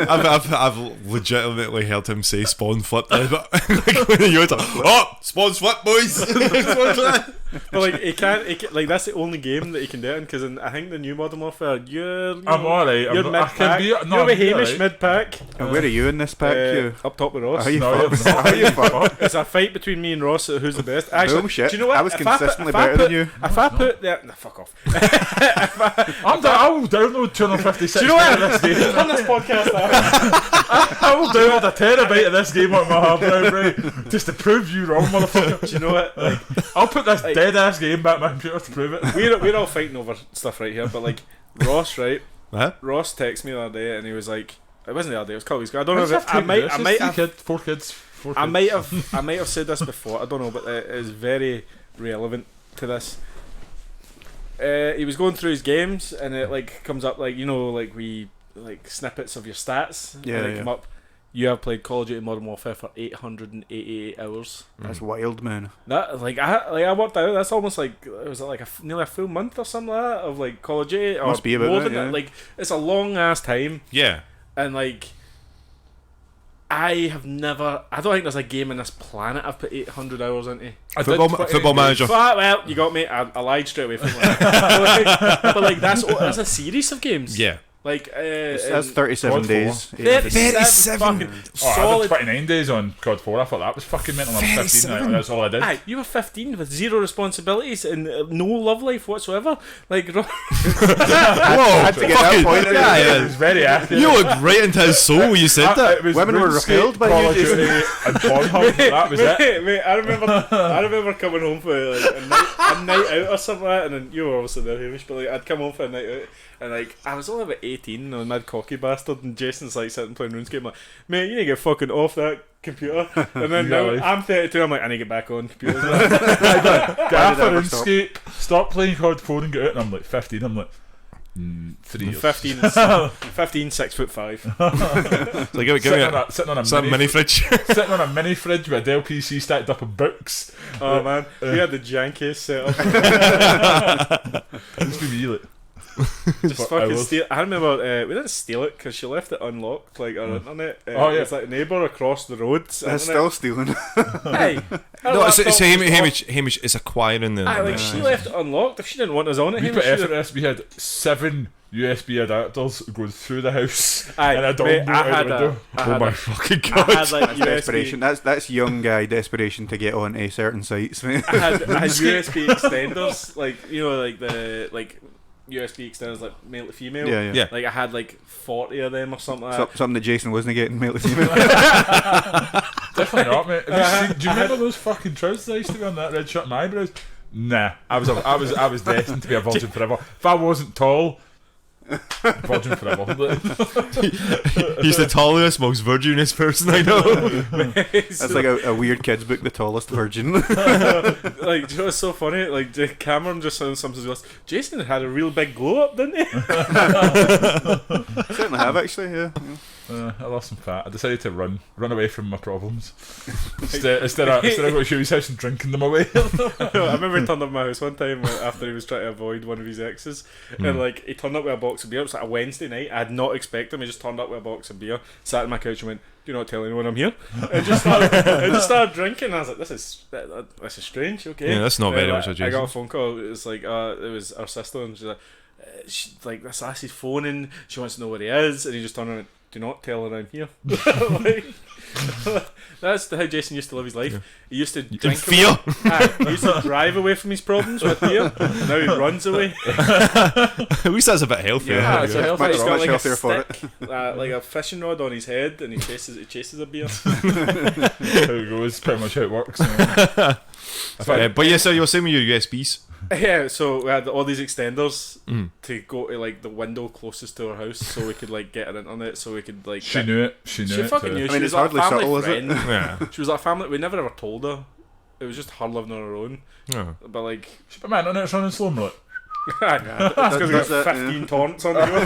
I've legitimately heard him say spawn flip. But like when you're like, oh, spawn flip, boys. Spawn flip. But like he can't, like that's the only game that he can do it in, because I think the new Modern Warfare, you're I'm alright. You're I mid can pack. be. You're No, with I'm Hamish alright. mid pack. And where are you in this pack, Hugh? Up top with Ross. Are you No, fucked? you're not. Are you fucked? It's a fight between me and Ross. Who's the best? Actually, Bullshit. do you know what? I was If I consistently put- if I better put- than you. If I put that, nah, fuck off. I will download 256 Do you know what? of this game. Turn this podcast off. I will download a terabyte of this game on my hard drive, right? Just to prove you wrong, motherfucker. Do you know what? Like, I'll put this Like- dead ass game back in my computer to prove it. we're all fighting over stuff right here, but like Ross, right? Huh? Ross texted me the other day, and he was like, "It wasn't the other day. It was a couple weeks ago. I don't know Let's if have I two might, this. I It's might three have, kids, four kids. I might have said this before. I don't know, but it is very relevant to this. He was going through his games, and it like comes up like, you know, like we like snippets of your stats. Yeah, and it yeah. come up. You have played Call of Duty Modern Warfare for 888 hours. That's wild, man. That I worked out. That's almost like, was it like nearly a full month or something like that of like Call of Duty, or Must be about more that, than yeah. that. Like it's a long ass time, Yeah. and like I don't think there's a game in this planet I've put 800 hours into. Football manager. Well, you got me. I lied straight away from that. but like that's a series of games. Yeah. Like That's 37 God, days. 37 fucking Oh, I did solid. 29 days on COD 4. I thought that was fucking mental. I'm 15 now. That's all I did. Aye, you were 15 with zero responsibilities and no love life whatsoever. Like, Whoa. had to get that point in. Yeah, It was very accurate. You looked right into his soul when you said that. It was Women were RuneScape, repelled by Call you, of Duty, and Pornhub. That was it. Mate, I remember coming home for like a night out or something like that, and then you were obviously there, Hamish, but like I'd come home for a night out, and like I was only about 18, and I was a mad cocky bastard, and Jason's like sitting playing RuneScape. I'm like, "Mate, you need to get fucking off that computer." And then now Really? I'm 32, I'm like, "I need to get back on computers." Gaffer ever and stop? Skate. Stop playing COD 4 and get out. And I'm like 15. I'm like 3 years. 15, 6'5". Like, give me Sitting on a some mini fridge. sitting on a mini fridge with a Dell PC stacked up with books. Oh man, we had the jankiest setup. Used to be like Just For fucking hours. steal. I remember we didn't steal it because she left it unlocked, like our internet. Oh, yeah. It's like a neighbour across the road. That's still stealing. Hey, No, it's Hamish is acquiring the. Like she left it unlocked. If she didn't want us on it, We put Hamish, effort into this. We had 7 USB adapters going through the house Aye, and a mate, dongle I out had the a- window. I Oh had my a- fucking I god! had like That's USB. desperation. That's young guy desperation to get onto certain sites, mate. I had USB extenders, like like the USB extenders, like male to female. Yeah. Yeah. Like I had like 40 of them or something like that. Something that Jason wasn't getting, male to female. Definitely not, mate. Have you seen, do you remember those fucking trousers I used to wear on that red shirt and my eyebrows? Nah, I was destined to be a virgin forever. If I wasn't tall, virgin forever. He's the tallest, most virginest person I know. That's like a weird kids book, The Tallest Virgin. Like, do you know what's so funny? Like, Cameron just sometimes goes, Jason had a real big glow up, didn't he? Certainly have, actually, yeah. I lost some fat. I decided to run away from my problems. Instead of going to Hugh's house and drinking them away. I remember he turned up at my house one time after he was trying to avoid one of his exes, and like he turned up with a box of beer. It was like a Wednesday night. I had not expected him. He just turned up with a box of beer, sat on my couch, and went, "Do not tell anyone I'm here." And just started drinking. I was like, "This is strange." Okay, Yeah, that's not very Then, much of I got a Jason. phone call. It was like it was our sister, and she's like, this lassie's phoning. She wants to know where he is, and he just turned around and went, "Do not tell her I'm here." Like, that's how Jason used to live his life. Yeah. He used to In drink fear. He used to drive away from his problems with beer. And now he runs away. At least that's a bit healthier. Yeah, it's a healthy He's got much like a healthier for stick, like a fishing rod on his head, and he chases a beer. How it goes, pretty much how it works. But yeah, so you were saying with your USBs. Yeah, so we had all these extenders to go to like the window closest to our house, so we could like get an internet, so we could like. She knew it. She knew She it. fucking too. knew. I She mean, was it's like a hardly family subtle, is it? friend. Yeah. She was like a family. We never ever told her. It was just her living on her own. Yeah. But like, She put my internet's running slow. I'm like, that's because we got That's it, 15 taunts on the go.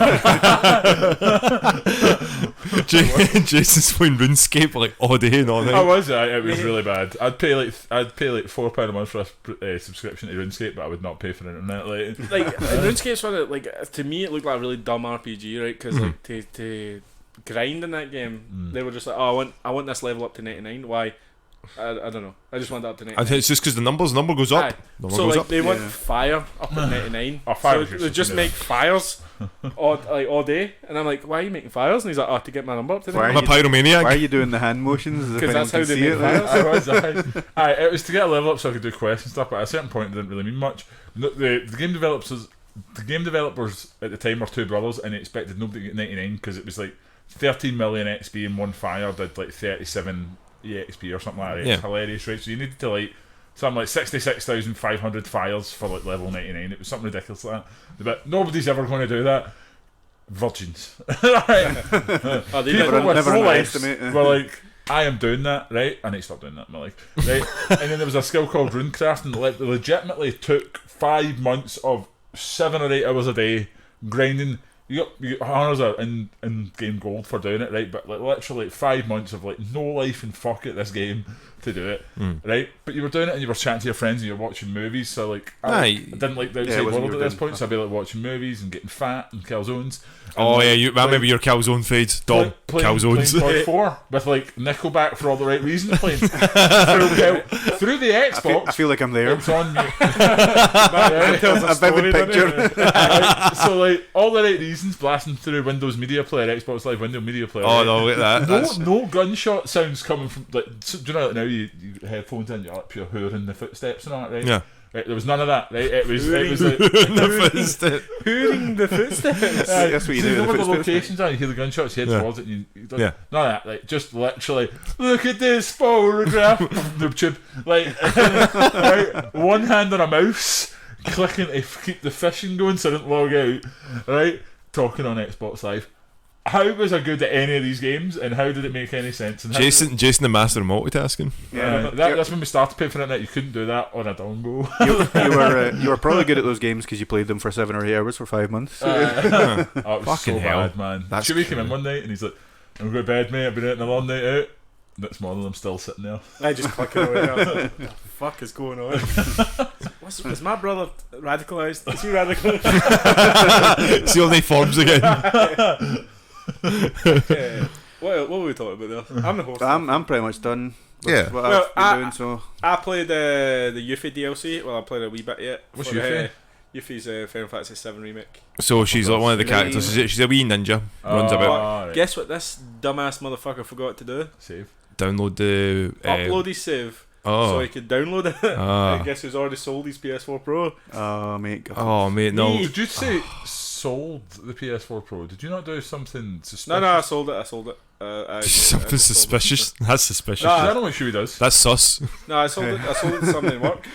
Jason's playing RuneScape like all day and all night. I was. It was really bad. I'd pay like £4 a month for a subscription to RuneScape, but I would not pay for internet. Like, RuneScape's one of, like, to me it looked like a really dumb RPG, right? Because like to grind in that game, they were just like, oh, I want this level up to 99. Why? I don't know. I just want that up to 99. I think it's just because the number goes up. Aye. Number So goes like up. they want Yeah. fire up at 99. Oh, fire so was they just just something make fires all day, and I'm like, why are you making fires? And he's like, oh, to get my number up to Why 99. I'm a pyromaniac. Why are you doing the hand motions? as if Because that's how anyone they can make see it? fires. it was to get a level up so I could do quests and stuff, but at a certain point it didn't really mean much. The game developers at the time were two brothers, and they expected nobody to get 99 because it was like 13 million XP and one fire did like 37 EXP or something like that. Yeah. It's hilarious, right? So you needed to like something like 66,500 fires for like level 99. It was something ridiculous like that. But nobody's ever going to do that. Virgins. Right? Oh, they People did. with never full lives underestimate. were like, I am doing that, right? I need to stop doing that in my life, right? And then there was a skill called runecrafting that legitimately took 5 months of 7 or 8 hours a day grinding. You got honours in game gold for doing it, right? But like literally 5 months of like no life and fuck it this game to do it, right? But you were doing it and you were chatting to your friends and you were watching movies. So like I didn't like the outside wasn't world your at this doing. point, so I'd be like watching movies and getting fat and calzones. Oh yeah, I remember your calzone fade. Dom calzones. Playing 4 with like Nickelback for all the right reasons playing through the Xbox. I feel like I'm there. It's on mute. A vivid picture. So like all the right reasons blasting through Windows Media Player, Xbox Live Window Media Player. Oh right? no, look at that. That's, No gunshot sounds coming from like. So, do you know like now you headphones in, you're like pure hearing the footsteps and all that, right? yeah. Right, there was none of that. Right, it was like The footstep. Hearing the footsteps. That's what you so do know with where the the footsteps. locations are. You hear the gunshots, you head Yeah. towards it, and you don't, Yeah. none of that. Like just literally, look at this photograph. The tube, like right, one hand on a mouse, clicking to keep the fishing going so I didn't log out. Right, talking on Xbox Live. How was I good at any of these games, and how did it make any sense? And how Jason, the master of multitasking. Yeah, that's when we started paying for internet. You couldn't do that on a dongle. you were probably good at those games because you played them for 7 or 8 hours for 5 months. Oh, it was Fucking so hell. bad, man. That's Chewie came in cool. one night and he's like, I'm going to bed, mate. I've been out on a long night out. next morning I'm still sitting there. I just clicking away. I was like, what the fuck is going on? Is my brother radicalised? Is he radicalised? See all the forms again. What were we talking about there? I'm the host. I'm pretty much done. With Yeah. what Well, I've been doing. So I played the Yuffie DLC. Well, I played a wee bit yet. What's for, Yuffie? Yuffie's Final Fantasy 7 remake. So she's like one of the characters. She's a wee ninja. Runs about. Right. Guess what this dumbass motherfucker forgot to do? Save. Download the. Upload his save so he could download it. I guess who's already sold his PS4 Pro. oh mate, God. Oh mate, no. Me. Did you say sold the PS4 Pro? Did you not do something suspicious? No, I sold it. Something suspicious. That's suspicious. No, I don't know what Hugh does. That's sus. No, I sold it to something in work.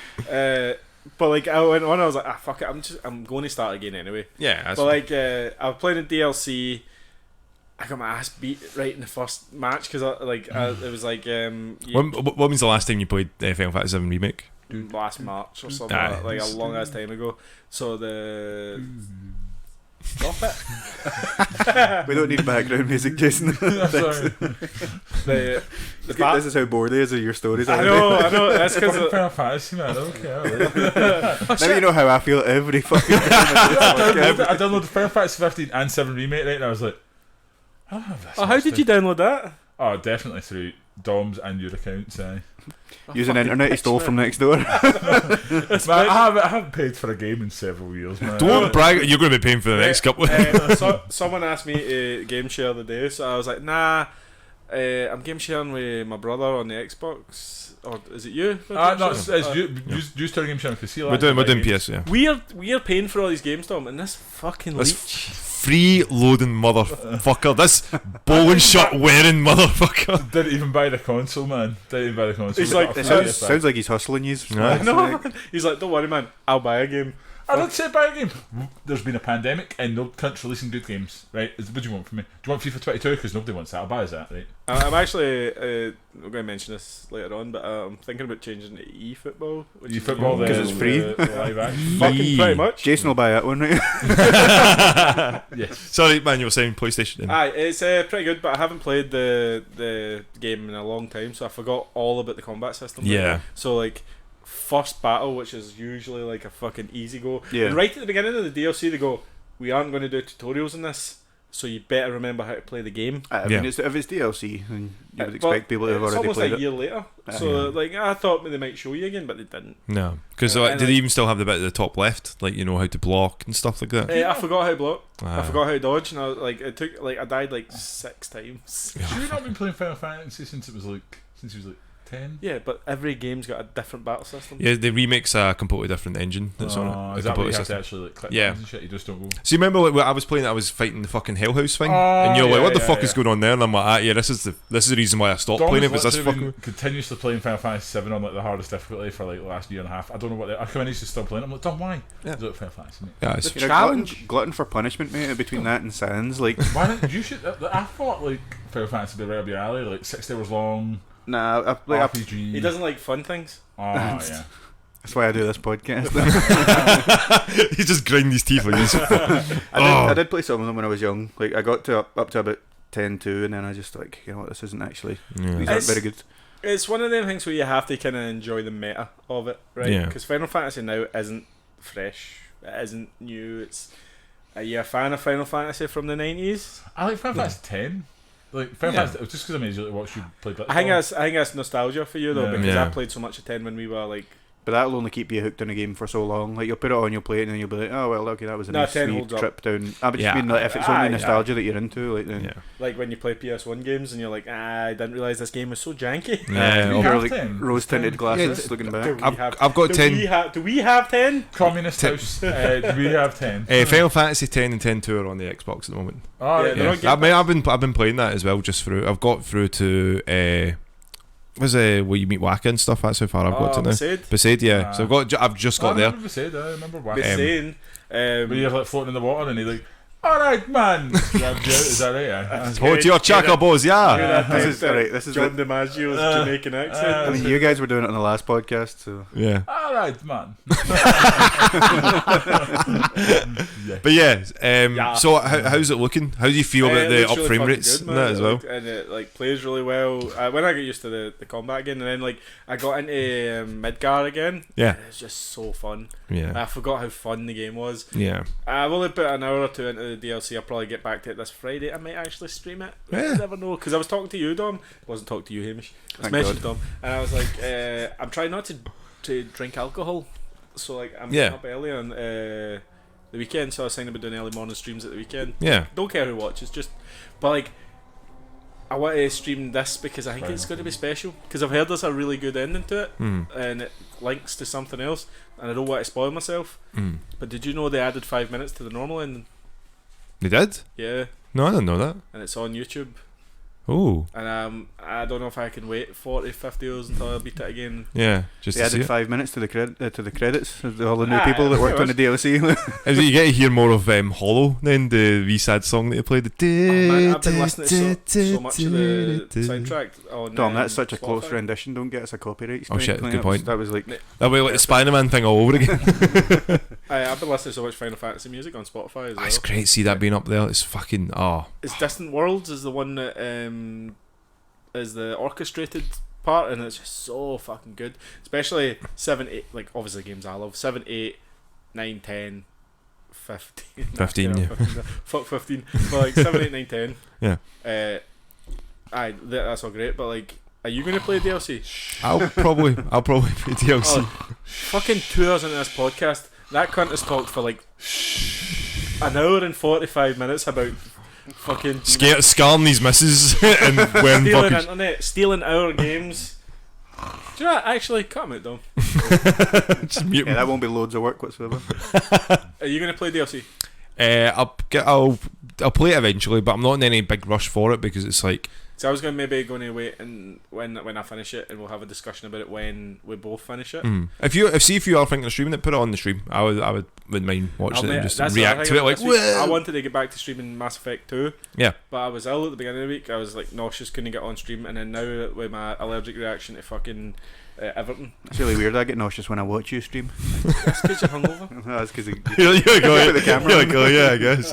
But like I went on, I was like, fuck it, I'm going to start again anyway. Yeah. That's But like I was playing in DLC. I got my ass beat right in the first match because it was like what means the last time you played Final Fantasy 7 Remake? last March or something like a long ass time ago. So stop it. We don't need background music, Jason. Sorry. This is how bored he is of your stories. I know. That's because Final Fantasy, man. Okay. Now you know how I feel every fucking time. I downloaded Final Fantasy 15 and 7 remake, right? And I was like, I don't have this. how did you download that? Oh, definitely through Dom's and your accounts. Using internet he stole from next door. Man, I haven't paid for a game in several years, man. Don't brag. You're going to be paying for the next couple. Someone asked me to game share the day, so I was like, nah. I'm game sharing with my brother on the Xbox, or is it you? No, it's you start game sharing because We're doing PS. Yeah. We're paying for all these games, Tom, and this fucking This leech. free loading motherfucker. This bowling shot wearing motherfucker. Didn't even buy the console, man. Didn't even buy the console. He's like, It sounds like he's hustling you. Right. No, he's like, don't worry, man. I'll buy a game. I didn't say buy a game. There's been a pandemic and no country's releasing good games, right? What do you want from me? Do you want FIFA 22? Because nobody wants that. I'll buy that, right? I'm actually I'm going to mention this later on, but I'm thinking about changing to eFootball. eFootball, because it's free. Live action. Fucking pretty much. Jason will buy that one, right? Yes. Sorry, man. You were saying PlayStation. Then. Aye, it's pretty good, but I haven't played the game in a long time, so I forgot all about the combat system. Yeah. So like, first battle, which is usually like a fucking easy go. Yeah. And right at the beginning of the DLC, they go, "We aren't going to do tutorials in this, so you better remember how to play the game." I mean, if it's DLC, then you would expect people to have it's already almost played a it. year later. So like, I thought they might show you again, but they didn't. No, because and did they even still have the bit at the top left, like how to block and stuff like that? I forgot how to block. I Ah. forgot how to dodge, and I died like 6 times. Have you not been playing Final Fantasy since he was like 10? Yeah, but every game's got a different battle system. Yeah, the remake's a completely different engine that's on it. Is A that what completely you have to system. actually like click Yeah. buttons and shit? You just don't go. So you remember when I was playing it, I was fighting the fucking Hell House thing, Oh, and you're like, yeah, "What the yeah, fuck yeah. is going on there?" And I'm like, "Yeah, this is the reason why I stopped playing it. Was this fucking?" Continuously playing Final Fantasy 7 on like the hardest difficulty for like the last year and a half. I don't know what I come in, he's just still playing. I'm like, Tom, why? Yeah. Do it Final Fantasy, mate. Yeah, it's You're a Challenge. glutton for punishment, mate. Between that and Sans, like, Why didn't you should? I thought like Final Fantasy would be right up your alley, like 6 hours long. nah, RPG. He doesn't like fun things. Oh yeah. that's why I do this podcast. he just grind his teeth like this. I did play some of them when I was young. Like, I got to up to about 10-2, and then I just like, you know what, this isn't actually. These Yeah. aren't It's- very good. It's one of them things where you have to kind of enjoy the meta of it, right? Yeah. Because Final Fantasy now isn't fresh. It isn't new. Are you a fan of Final Fantasy from the 90s? I like Final Fantasy 10. Like Final Yeah. Fantasy, just because I usually watch you play. I think that's nostalgia for you though, Yeah. because Yeah. I played so much of 10 when we were like. But that'll only keep you hooked on a game for so long. Like, you'll put it on, you'll play it, and then you'll be like, oh well, okay, that was a No, nice 10 wee holds up. trip down. I just Yeah. mean, like, if it's Aye, only aye. nostalgia that you're into, like, then Yeah. Like when you play PS1 games and you're like, I didn't realise this game was so janky. Yeah. we oh, have you're like 10. rose tinted glasses Yeah, looking Do back. we I've got 10. Do we have 10? Communist 10. house. Do we have 10? Final Fantasy 10 and 10-2 are on the Xbox at the moment. Oh, Yeah, they're Yeah. on Game I've been playing that as well, just through. I've got through to where you meet Waka and stuff. That's how far I've got to now. Besaid, yeah. So I've just got I there. remember Besaid, I remember why. Saying, But you're like floating in the water and he like Alright, man. Is that right? Yeah. Hold your chocobos, yeah. This is alright. This is John DiMaggio's Jamaican accent. I mean, you guys were doing it on the last podcast, so Yeah. Alright, man. But yeah, so how's it looking? How do you feel about the It looks up really frame fucking rates good, and man. that as well? And it like plays really well. When I got used to the combat again, and then like I got into Midgar again. Yeah. It's just so fun. Yeah. I forgot how fun the game was. Yeah. I've only put an hour or two into the DLC. I'll probably get back to it this Friday. I might actually stream it. Yeah. I never know, because I was talking to you, Dom. I wasn't talking to you, Hamish. I was Thank messaging Dom, and I was like, I'm trying not to drink alcohol, so like I'm Yeah. getting up early on the weekend. So I was thinking about doing early morning streams at the weekend. Yeah. Don't care who watches, but like I want to stream this because I think it's going to be special, because I've heard there's a really good ending to it, and it links to something else, and I don't want to spoil myself. But did you know they added 5 minutes to the normal ending? They did? Yeah, No, I didn't know that. and it's on YouTube. Oh. And I don't know if I can wait 40, 50 hours until I beat it again. Yeah. Just they to see added it. 5 minutes to the credits. All the new Ah, people that yeah, worked on the DLC. Is it you get to hear more of Hollow then, the wee sad song that you played? Oh, man, I've been listening to so much of the soundtrack on Dom, that's such a close Spotify. rendition. Don't get us a copyright. Oh, shit, strike. good point. That was like That way, like the Spider-Man thing all over again. I've been listening to so much Final Fantasy music on Spotify as well. It's great to see that being up there. It's fucking, It's Distant Worlds is the one that is the orchestrated part, and it's just so fucking good. Especially 7, 8, like obviously games I love. 7, 8, 9, 10, 15. 15, yeah. Fuck 15. But like 7, 8, 9, 10. Yeah. That's all great, but like, are you going to play DLC? I'll probably play DLC. Oh, fucking 2 hours into this podcast, that cunt has talked for like an hour and 45 minutes about fucking Scarring these misses and when stealing fucking internet, stealing our games. Do you know what? Actually, cut him out, Dom. just mute yeah, that won't be loads of work whatsoever. Are you going to play DLC? I'll play it eventually, but I'm not in any big rush for it because it's like. So I was going to wait and when I finish it, and we'll have a discussion about it when we both finish it. If you are thinking of streaming it, put it on the stream. I wouldn't mind watching it and just That's the react other to it thing like. this week. I Whoa! wanted to get back to streaming Mass Effect 2. Yeah. But I was ill at the beginning of the week. I was like nauseous, couldn't get on stream, and then now with my allergic reaction to fucking everything. It's really weird. I get nauseous when I watch you stream. That's because you're hungover. That's because You're like, oh, Put the camera you're on. like, oh, yeah, I guess.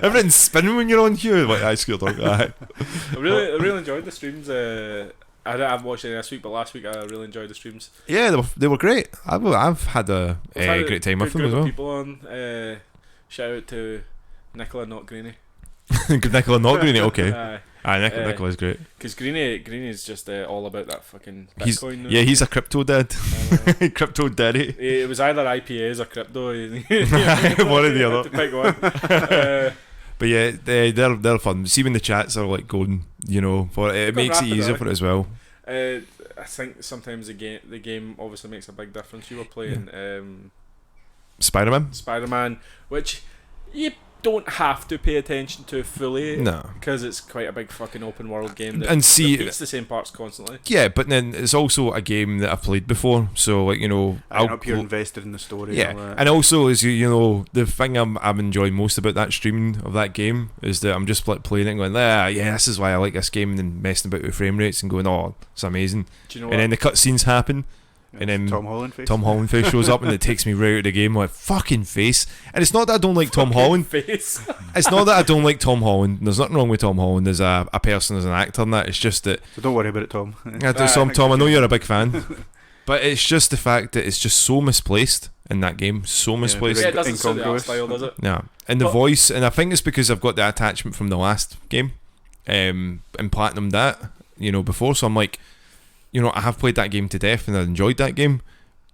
Everything's spinning when you're on here. Like, I scared dog. Aye. I really enjoyed the streams. I haven't watched any this week, but last week I really enjoyed the streams. Yeah, they were great. I've had a great time with them as well. People on. Shout out to Nicola, not Greenie. Nicola, not Greenie. Okay. Aye, Nicola's great. because Greenie's just all about that fucking He's Bitcoin. he's a crypto dad. Crypto daddy. It was either IPAs or crypto. One or the other. To pick one. But yeah, they're fun. See when the chats are like going, for it makes it rapid, easier aye. for it as well. I think sometimes the game obviously makes a big difference. You were playing Spider-Man. Spider-Man, which you don't have to pay attention to fully, No. because it's quite a big fucking open world game that And see, repeats the same parts constantly. yeah, but then it's also a game that I've played before, so like I hope you're invested in the story. yeah, And all that. and also is the thing I'm enjoying most about that streaming of that game is that I'm just like playing it and going, yeah, this is why I like this game, and then messing about with frame rates and going, oh, it's amazing. Do you know And then the cutscenes happen, and then Tom Holland face. Tom Holland face shows up and it takes me right out of the game. I'm like, fucking face. And it's not that I don't like Tom Holland. Face. It's not that I don't like Tom Holland. There's nothing wrong with Tom Holland as a person, as an actor and that. It's just that So don't worry about it, Tom. Tom, I know you're a big fan, but it's just the fact that it's just so misplaced in that game. So misplaced. Yeah, it doesn't suit the art Incongruous. style, does it? Yeah, and the But- voice, and I think it's because I've got the attachment from the last game, and platinumed that, before. So I'm like, I have played that game to death, and I enjoyed that game.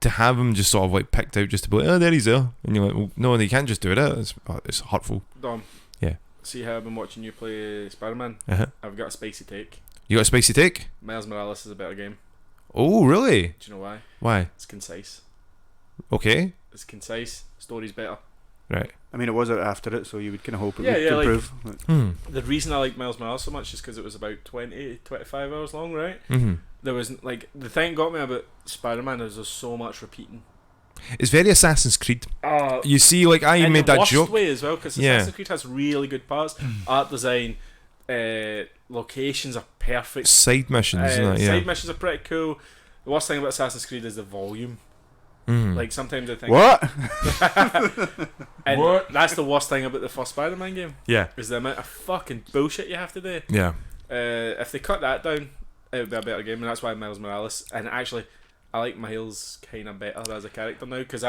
To have him just sort of like picked out just to be like, oh, there he's there, and you're like, well, no, they can't just do that. It's hurtful. Dom. Yeah. See how I've been watching you play Spider-Man? Uh-huh. I've got a spicy take. You got a spicy take? Miles Morales is a better game. Oh, really? Do you know why? Why? It's concise. Okay. It's concise. Story's better. Right. I mean, it was out after it, so you would kind of hope it Yeah, would yeah, like- improve. The reason I like Miles Morales so much is because it was about 20, 25 hours long, right? Mm-hmm. There was, like, the thing got me about Spider-Man is there's so much repeating. It's very Assassin's Creed. Oh, You see, like I in made the that worst joke. way as well, because Yeah. Assassin's Creed has really good parts. Art design, locations are perfect. Side missions, isn't it? Yeah. Side missions are pretty cool. The worst thing about Assassin's Creed is the volume. Mhm. Like sometimes I think What? and What? that's the worst thing about the first Spider-Man game Yeah. is the amount of fucking bullshit you have to do. Yeah. If they cut that down, it would be a better game, and that's why Miles Morales. And actually, I like Miles kind of better as a character now because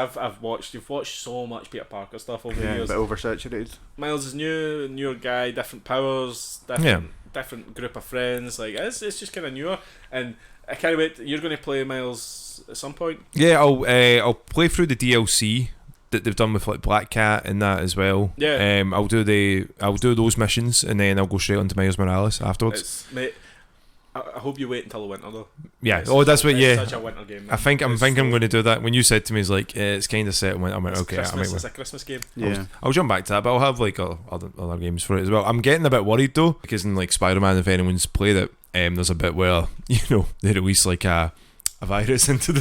you've watched so much Peter Parker stuff over the Yeah, a years. bit oversaturated. Miles is newer guy, different powers, different group of friends. Like it's just kind of newer, and I can't wait. You're going to play Miles at some point. Yeah, I'll play through the DLC that they've done with like Black Cat and that as well. Yeah. I'll do those missions and then I'll go straight onto Miles Morales afterwards. Mate, I hope you wait until the winter though. Yeah. It's that's what. it's Yeah. Such a winter game. I think I'm It's going to do that. When you said to me, it's like it's kind of set. I went, It's okay, I Christmas, might. it's a Christmas game. Yeah. I'll jump back to that, but I'll have like other games for it as well. I'm getting a bit worried though because in like Spider-Man, if anyone's played it, there's a bit where they release like a virus into the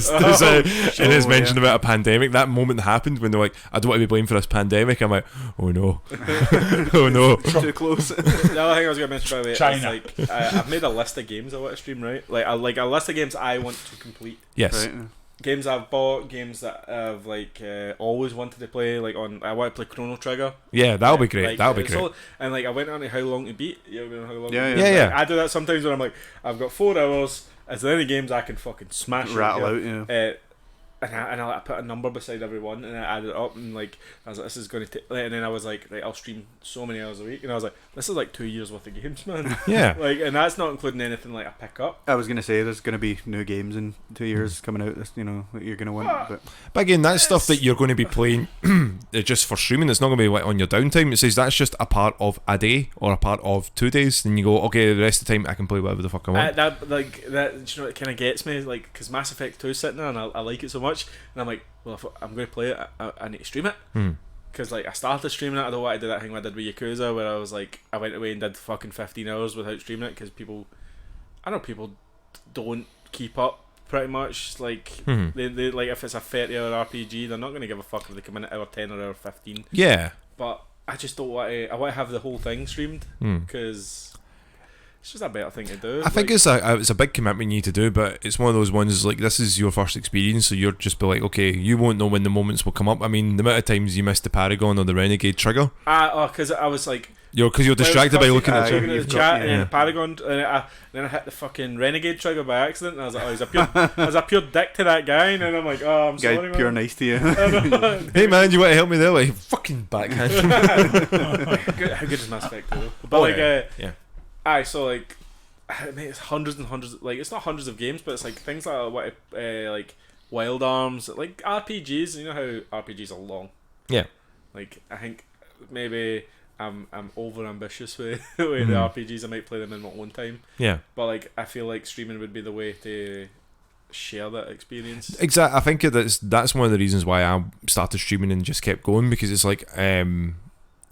and it's mentioned about a pandemic. That moment happened when they're like, I don't want to be blamed for this pandemic. I'm like, oh no, oh no. Too close. The other thing I was going to mention about it is China. like I've made a list of games I want to stream. Right, like a list of games I want to complete. Yes. Right. Games I've bought, games that I've like always wanted to play. Like I want to play Chrono Trigger. Yeah, that'll be great. Like, That'll be it's great. all- and like I went on to How Long to Beat. You know how long? Yeah, to Beat? yeah. Like, I do that sometimes when I'm like, I've got 4 hours. Is there any games I can fucking smash? Rattle out out, here? yeah. And I put a number beside every one, and I added it up, and like I was like, this is going to take. And then I was like, right, I'll stream so many hours a week, and I was like, this is like 2 years worth of games, man. Yeah. Like, and that's not including anything like I pick up. I was gonna say there's gonna be new games in 2 years coming out. That you're gonna want. But But again, that's stuff that you're going to be playing just for streaming. It's not going to be like on your downtime. It says that's just a part of a day or a part of 2 days. Then you go, okay, the rest of the time I can play whatever the fuck I want. That you know, it kind of gets me, like, because Mass Effect 2 is sitting there, and I like it so much, and I'm like, well, if I'm going to play it, I need to stream it. Because like I started streaming it, I don't want to do that thing I did with Yakuza, where I was like, I went away and did fucking 15 hours without streaming it, because people don't keep up pretty much. Like they like, if it's a 30-hour RPG, they're not going to give a fuck if they come in at hour 10 or hour 15. Yeah. But I just don't want to. I want to have the whole thing streamed because it's just a better thing to do. I think it's a big commitment you need to do, but it's one of those ones like this is your first experience, so you're just be like, okay, you won't know when the moments will come up. I mean, the amount of times you missed the Paragon or the Renegade trigger, because I was like, you're distracted by looking at looking it. at the chat and the Paragon, and then I hit the fucking Renegade trigger by accident, and I was like, oh, I was a pure dick to that guy, and then I'm like, oh, I'm guy sorry, pure man. nice to you. Hey man, you want to help me there? Like fucking backhand. How good is Mass Effect 2? But like, yeah. so like, I mean, it's hundreds and hundreds. Like, it's not hundreds of games, but it's like things like like Wild Arms, like RPGs. You know how RPGs are long. Yeah. Like, I think maybe I'm over ambitious with the RPGs. I might play them in my own time. Yeah. But like, I feel like streaming would be the way to share that experience. Exactly. I think that's one of the reasons why I started streaming and just kept going, because it's like I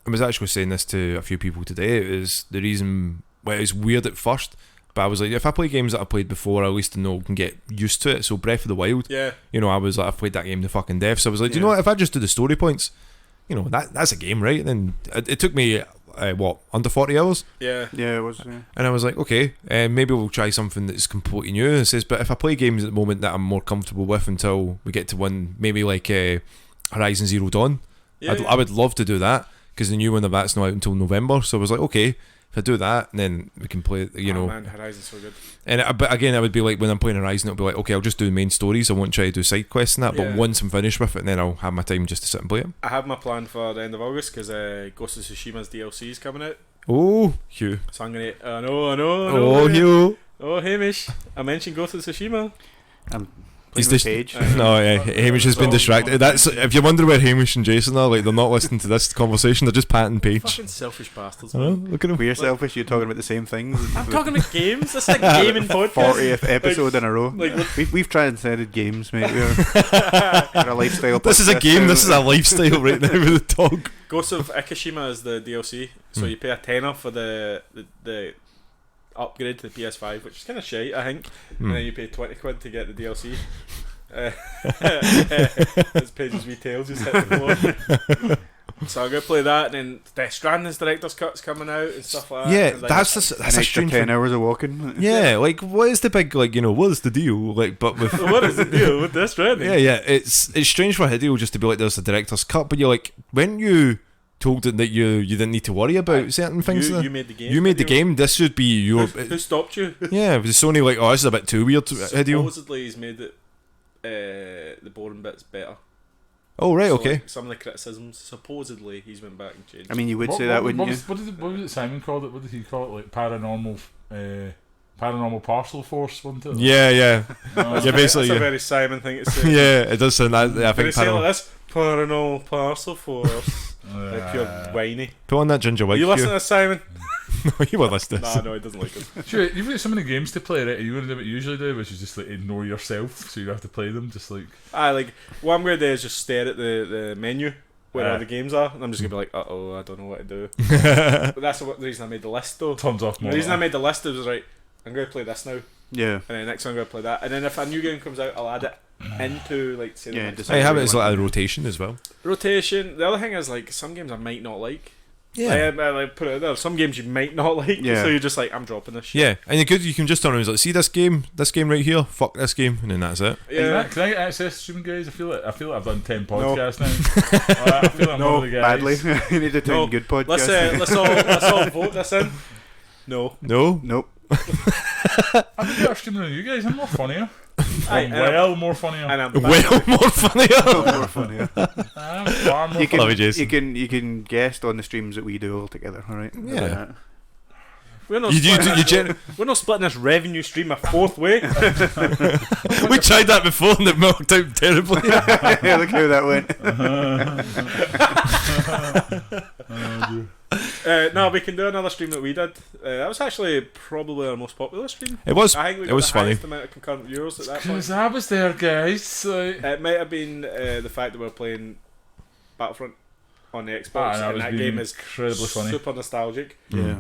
was actually saying this to a few people today. It was the reason. Well, it's weird at first, but I was like, if I play games that I played before, at least I know I can get used to it. So Breath of the Wild, Yeah. I was like, I've played that game to fucking death. So I was like, do you know what? If I just do the story points, that's a game, right? Then it took me under 40 hours. Yeah. Yeah, it was. Yeah. And I was like, okay, maybe we'll try something that's completely new. And it says, but if I play games at the moment that I'm more comfortable with until we get to one, maybe like Horizon Zero Dawn, I would love to do that, because the new one of that's not out until November. So I was like, okay, if I do that, then we can play, Oh man, Horizon's so good. And but again, I would be like, when I'm playing Horizon, it'll be like, okay, I'll just do the main stories. I won't try to do side quests and that. Yeah. But once I'm finished with it, then I'll have my time just to sit and play it. I have my plan for the end of August because Ghost of Tsushima's DLC is coming out. Oh, Hugh. So I'm gonna. I know. Oh, Hugh. Oh, Hamish. I mentioned Ghost of Tsushima. I'm He's playing with the Paige. No, yeah, Hamish has been distracted. That's if you wonder where Hamish and Jason are, like they're not listening to this conversation. They're just patting Paige. Fucking selfish bastards. Oh, Man. look at him. We're selfish. You're talking about the same things. I'm talking about games. This is a gaming podcast. 40th episode in a row. Like, We've transcended games, mate. We're a lifestyle. This is a podcast game. now. This is a lifestyle right now with the dog. Ghost of Ikishima is the DLC, so you pay a tenner for the upgrade to the PS5, which is kind of shite, I think. And then you pay 20 quid to get the DLC. As Paige's wee tail just hit the floor. So I'm gonna play that, and then Death Stranding's director's cut's coming out and stuff like that. Yeah, And, like, that's a strange 10 thing. hours of walking. Yeah, like what is the big what is the deal? Like, but with what is the deal with Death Stranding? yeah, it's strange for Hideo just to be like there's a director's cut, but you're like when you told it that you didn't need to worry about certain things. You made the game. You made the Hideo. game. This should be your. Who stopped you? Yeah, it was Sony like, oh, this is a bit too weird, Hideo. Supposedly he's made it the boring bits better. Oh right, So, okay. like, some of the criticisms, supposedly he's went back and changed. I mean, you would say that, wouldn't you? What was it Simon called it? What did he call it? Like paranormal parcel force, wasn't it? Yeah. that's, yeah, basically, that's a yeah. very Simon thing to say. Yeah, it does sound that. I Can think you say it like paranormal. this? Paranormal parcel force. Like you're whiny. Put on that ginger Are wig. you listening Hugh. to Simon? No, you were listening. No, he doesn't like us. Sure, you've got so many games to play, right? Are you going to do what you usually do, which is just like ignore yourself, so you have to play them, just like. Like what I'm gonna do is just stare at the menu where all Yeah. the games are, and I'm just gonna be like, I don't know what to do. But that's the reason I made the list though. Turns off The more. reason I made the list was right. I'm gonna play this now, Yeah. and then next one I'm gonna play that, and then if a new game comes out, I'll add it into like say the Yeah, next just- I have it as like a rotation as well. rotation. The other thing is like some games I might not like. Yeah. Like put it out there. Some games you might not like, Yeah. so you're just like, I'm dropping this shit. Yeah, and you can just turn around and like, see this game right here, fuck this game, and then that's it. Yeah. Can I get access to streaming, guys? I feel like I've done 10 podcasts now. I feel like I'm No, one of the guys. badly. You need to turn No, good podcast. Let's all vote this in. No. No. Nope. I'm better streaming than you guys. I'm more funnier. More funnier. And I'm Well, more funnier. More fun, yeah. I'm far more You funny. Love you, Jason. you can guest on the streams that we do all together, alright? Yeah. we're not You splitting gen- we're not splitting this revenue stream a fourth way. we tried that before and it worked out terribly. Yeah, look how that went. No, we can do another stream that we did. That was actually probably our most popular stream. It was. I think we got It was the funny. highest amount of concurrent viewers at that point. Because I was there, guys. Like, It might have been the fact that we were playing Battlefront on the Xbox, that and was that being game is incredibly funny. super nostalgic. Yeah.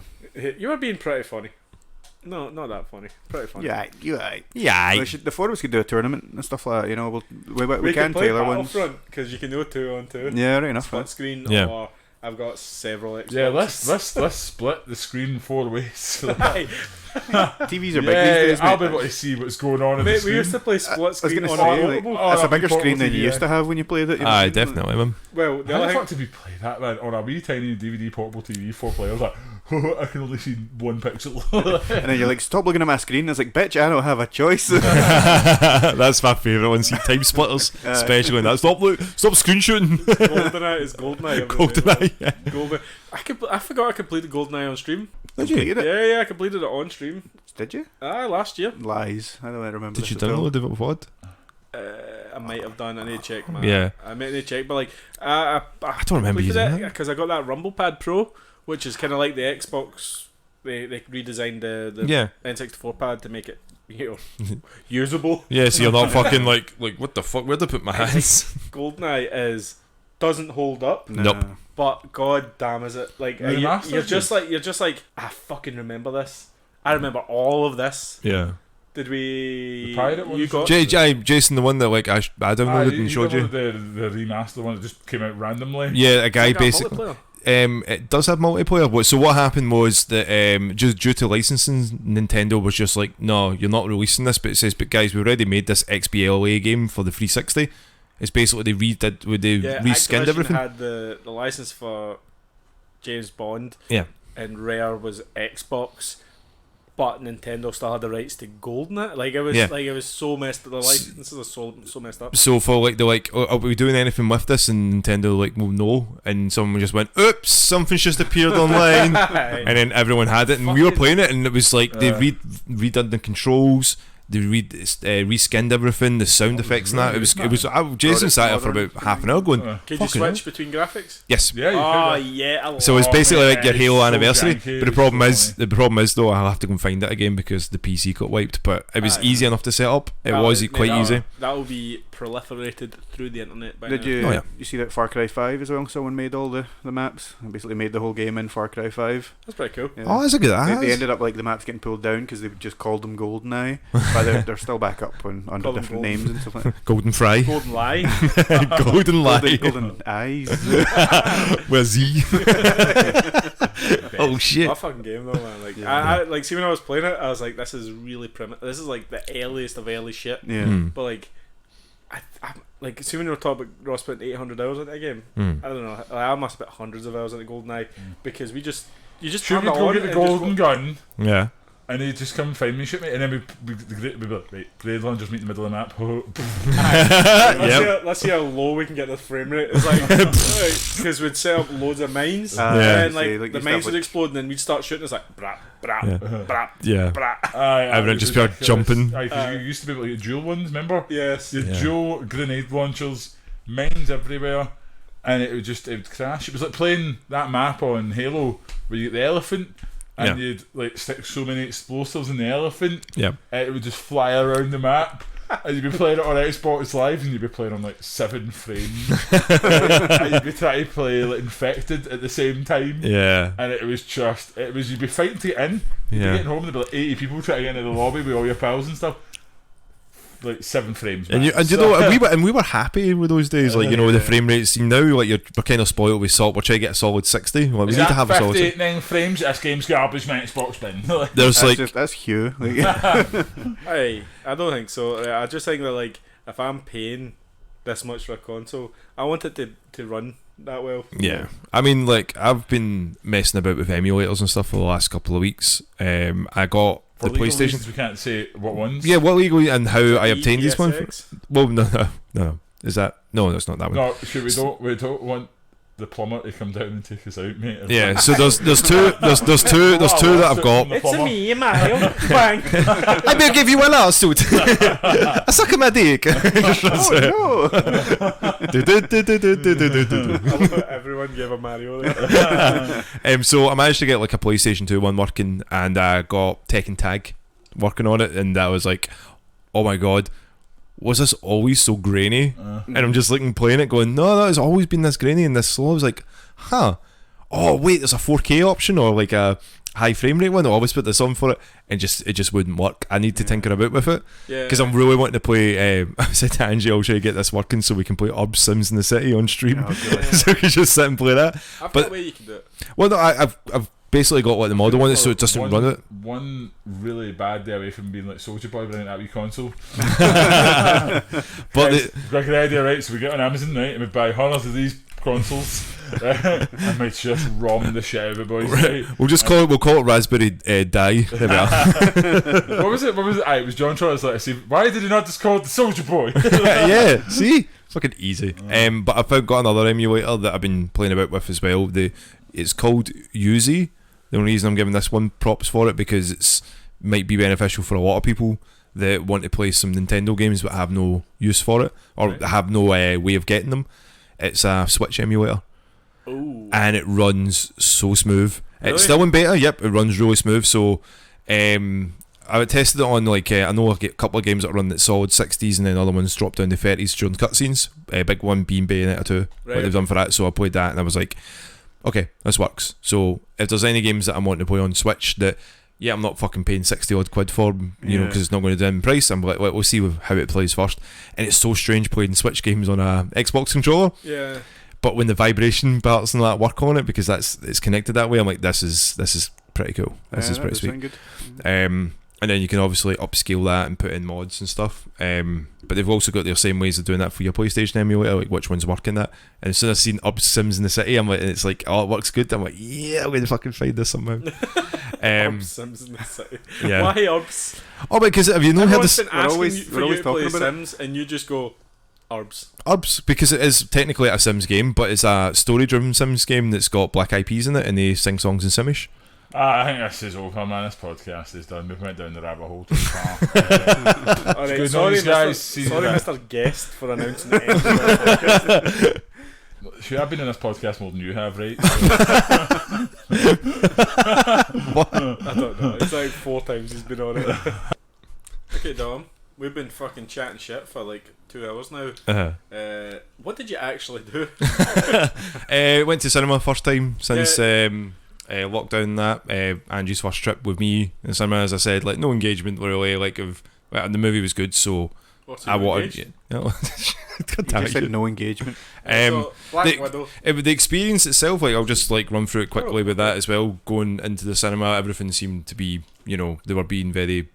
You were being pretty funny. No, not that funny. Pretty funny. Yeah, you right. Yeah. The four of us could do a tournament and stuff like that, you know. We we can can play tailor ones. Battlefront because you can do 2-on-2. Yeah, right enough. Split screen. Yeah. Or I've got several Xboxes. Yeah, let's split the screen 4 ways. Aye. TVs are big Yeah, these days, I'll mate. be able to see what's going on in the Mate, we screen. used to play split I was screen going to on say, a like, portable. that's a that'd be bigger screen than portable you TV, used to have when you played it. You know Aye, what I mean? definitely, man. Well, the How other the thing, fuck did we play that, man? On a wee tiny DVD portable TV, 4 players, like, I can only see 1 pixel. And then you're like, stop looking at my screen. It's like, bitch, I don't have a choice. That's my favourite one. See time splitters, especially when that. Stop screenshotting. GoldenEye is GoldenEye. GoldenEye. Yeah. Golden. I forgot I completed GoldenEye on stream. Did you? Completed it. Yeah, I completed it on stream. Did you? Last year. Lies. I don't remember. Did you this at all. download it? What? I might have done. I need to check. Man. Yeah. I might need to check, but like, I don't remember using it that. because I got that Rumble Pad Pro, which is kind of like the Xbox. They redesigned the Yeah. N64 pad to make it usable. Yeah. So you're not fucking like what the fuck? Where'd I put my hands? GoldenEye doesn't hold up, Nah. Nope. but god damn is it like The remastered you're just like I fucking remember this. I remember all of this. Yeah. Did we? The pirate ones? You got Jason, the one that like I downloaded and showed you. The remaster one that just came out randomly. Yeah, a guy Got basically. multiplayer? It does have multiplayer. So what happened was that just due to licensing, Nintendo was just like, no, you're not releasing this. But it says, but guys, we already made this XBLA game for the 360. It's basically they reskinned Activision everything. had the license for James Bond. Yeah. And Rare was Xbox. But Nintendo still had the rights to GoldenEye. Like it was so messed up. The licenses are so messed up. So for like they're like, oh, are we doing anything with this? And Nintendo like, well, no. And someone just went, oops, something's just appeared online. And then everyone had it, and we were playing it, and it was like they redone the controls. They reskinned everything, the sound effects and that. It was. Jason sat there for about half an hour going. Could you Fucking switch hell. between graphics? Yes. Yeah, you Oh could. yeah. So it's basically like your man, Halo it's so anniversary. janky, But the it's problem so is, funny. though, I'll have to go and find it again because the PC got wiped. But it was Aye. easy enough to set up. It was quite easy. That will be proliferated through the internet by Did now. you? Oh, yeah. You see that Far Cry 5 as well? Someone made all the maps and basically made the whole game in Far Cry 5. That's pretty cool. Yeah. Oh, that's a good. They ended up like the maps getting pulled down because they just called them GoldenEye. but they're still back up under Call them different golden. names and stuff like that. Golden Fry. Golden Lie. Golden Lie. Golden eyes. Where's he? Oh shit. What a fucking game though, man. Like, Yeah. I like, see when I was playing it, I was like, this is really primitive. This is like the earliest of early shit. Yeah. But like, I like, see when you were talking about Ross putting 800 hours into that game. I don't know. Like, I must have put hundreds of hours into GoldenEye because you just Should we turned it go on get the and just golden gun? Yeah. And he'd just come find me, shoot me, and then we'd be like, right, grade one, just meet in the middle of the map. Let's see how low we can get this frame rate. It's like, because we'd set up loads of mines, Yeah. and See, like the you mines start would explode, and then we'd start shooting. It's like, brap, brap, Yeah. brap, Yeah. brap. Everyone just start jumping. Because you used to be able to get dual ones, remember? Yes. You had Yeah. dual grenade launchers, mines everywhere, and it would crash. It was like playing that map on Halo where you get the elephant. And you'd like stick so many explosives in the elephant, Yeah. it would just fly around the map. And you'd be playing it on Xbox Live, and you'd be playing on like 7 frames. And you'd be trying to play like Infected at the same time. Yeah. And you'd be fighting to get in. You'd be Yeah. getting home, and there'd be like 80 people trying to get into the lobby with all your pals and stuff. Like 7 frames. And max. you know, we were happy with those days. Like, you know, the frame rates. Now, like, we're kind of spoiled with salt. We're trying to get a solid 60. Like, we Is need that to have a solid 60. 59 frames? This game's garbage, my Xbox bin. There's like, That's Hugh. Like, Hey, I don't think so. I just think that like if I'm paying this much for a console, I want it to run that well. yeah. I mean, like, I've been messing about with emulators and stuff for the last couple of weeks. I got For the legal PlayStation. reasons, we can't say what ones. Yeah, what legally and how I obtained this one. ESX? Well, no. Is that no? That's not that one. No, sure, we don't want the plumber to come down and take us out, mate. Yeah, so there's two that I've got. It's a me, Mario. Bang. I better give you a lawsuit. I suck at my dick. oh Everyone gave a Mario there. So I managed to get like a PlayStation 2 one working, and I got Tekken Tag working on it, and I was like, oh my god, was this always so grainy? And I'm just looking playing it going, no, it's always been this grainy and this slow. I was like, huh, oh wait, there's a 4K option or like a high frame rate one. I'll always put this on for it, and it just wouldn't work. I need to tinker about with it because I'm really wanting to play. I said to Angie, I'll try to get this working so we can play Urb Sims in the City on stream. So we can just sit and play that. I've But- got a way you can do it. Well, no, I've basically got like the model on it, so it doesn't run it. One really bad day away from being like Soulja Boy running that wee console. But Yes, we've got the idea, right? So we get on Amazon, right, and we buy hundreds of these consoles, and we just ROM the shit out of it, boys. Right? we'll call it Raspberry Die. There we are. What was it? It was John Trott's like, see, why did he not just call it the Soulja Boy? Yeah, see, fucking easy. But I've got another emulator that I've been playing about with as well. It's called Uzi. The only reason I'm giving this one props for it because it's might be beneficial for a lot of people that want to play some Nintendo games but have no use for it or have no way of getting them. It's a Switch emulator. Ooh. And it runs so smooth. Really? It's still in beta. Yep, it runs really smooth. So I tested it on like I know I get a couple of games that run at solid 60s and then other ones drop down to 30s during cutscenes. Big one being Bayonetta 2, what Right. they've done for that. So I played that and I was like, okay, this works. So if there's any games that I'm wanting to play on Switch that I'm not fucking paying 60 odd quid for, you know, because it's not going to do in price, I'm like, we'll see how it plays first. And it's so strange playing Switch games on a Xbox controller. Yeah. But when the vibration parts and that work on it, because it's connected that way, I'm like, this is pretty cool. This is pretty sweet. Good. And then you can obviously upscale that and put in mods and stuff. But they've also got their same ways of doing that for your PlayStation emulator, like which one's working that. And as soon as I've seen Urb Sims in the City, I'm like, and it's like, oh, it works good. I'm like, yeah, I'm gonna fucking find this somehow. Urb Sims in the City. Yeah. Why Urbs? Oh, because have you not had Everyone's this been asking always- you for we're you always to play talking about it. Sims, and you just go Urbs. Urbs? Because it is technically a Sims game, but it's a story-driven Sims game that's got Black Eyed Peas in it, and they sing songs in Simish. I think this is over, man. This podcast is done. We've went down the rabbit hole too far. All right, good sorry, noise, guys. See you Sorry, later. Mr. Guest, for announcing the end of the podcast. Sure, I've been in this podcast more than you have, right? I don't know. It's like 4 times he's been on it. Okay, Dom. We've been fucking chatting shit for like 2 hours now. What did you actually do? Went to cinema first time since lockdown. That Angie's first trip with me in cinema, as I said, like no engagement really, like of and the movie was good, so What's I wanted. God You damn just it. said no engagement. So, Black the- Widow. The experience itself, like I'll just like run through it quickly with that as well. Going into the cinema, everything seemed to be, they were being very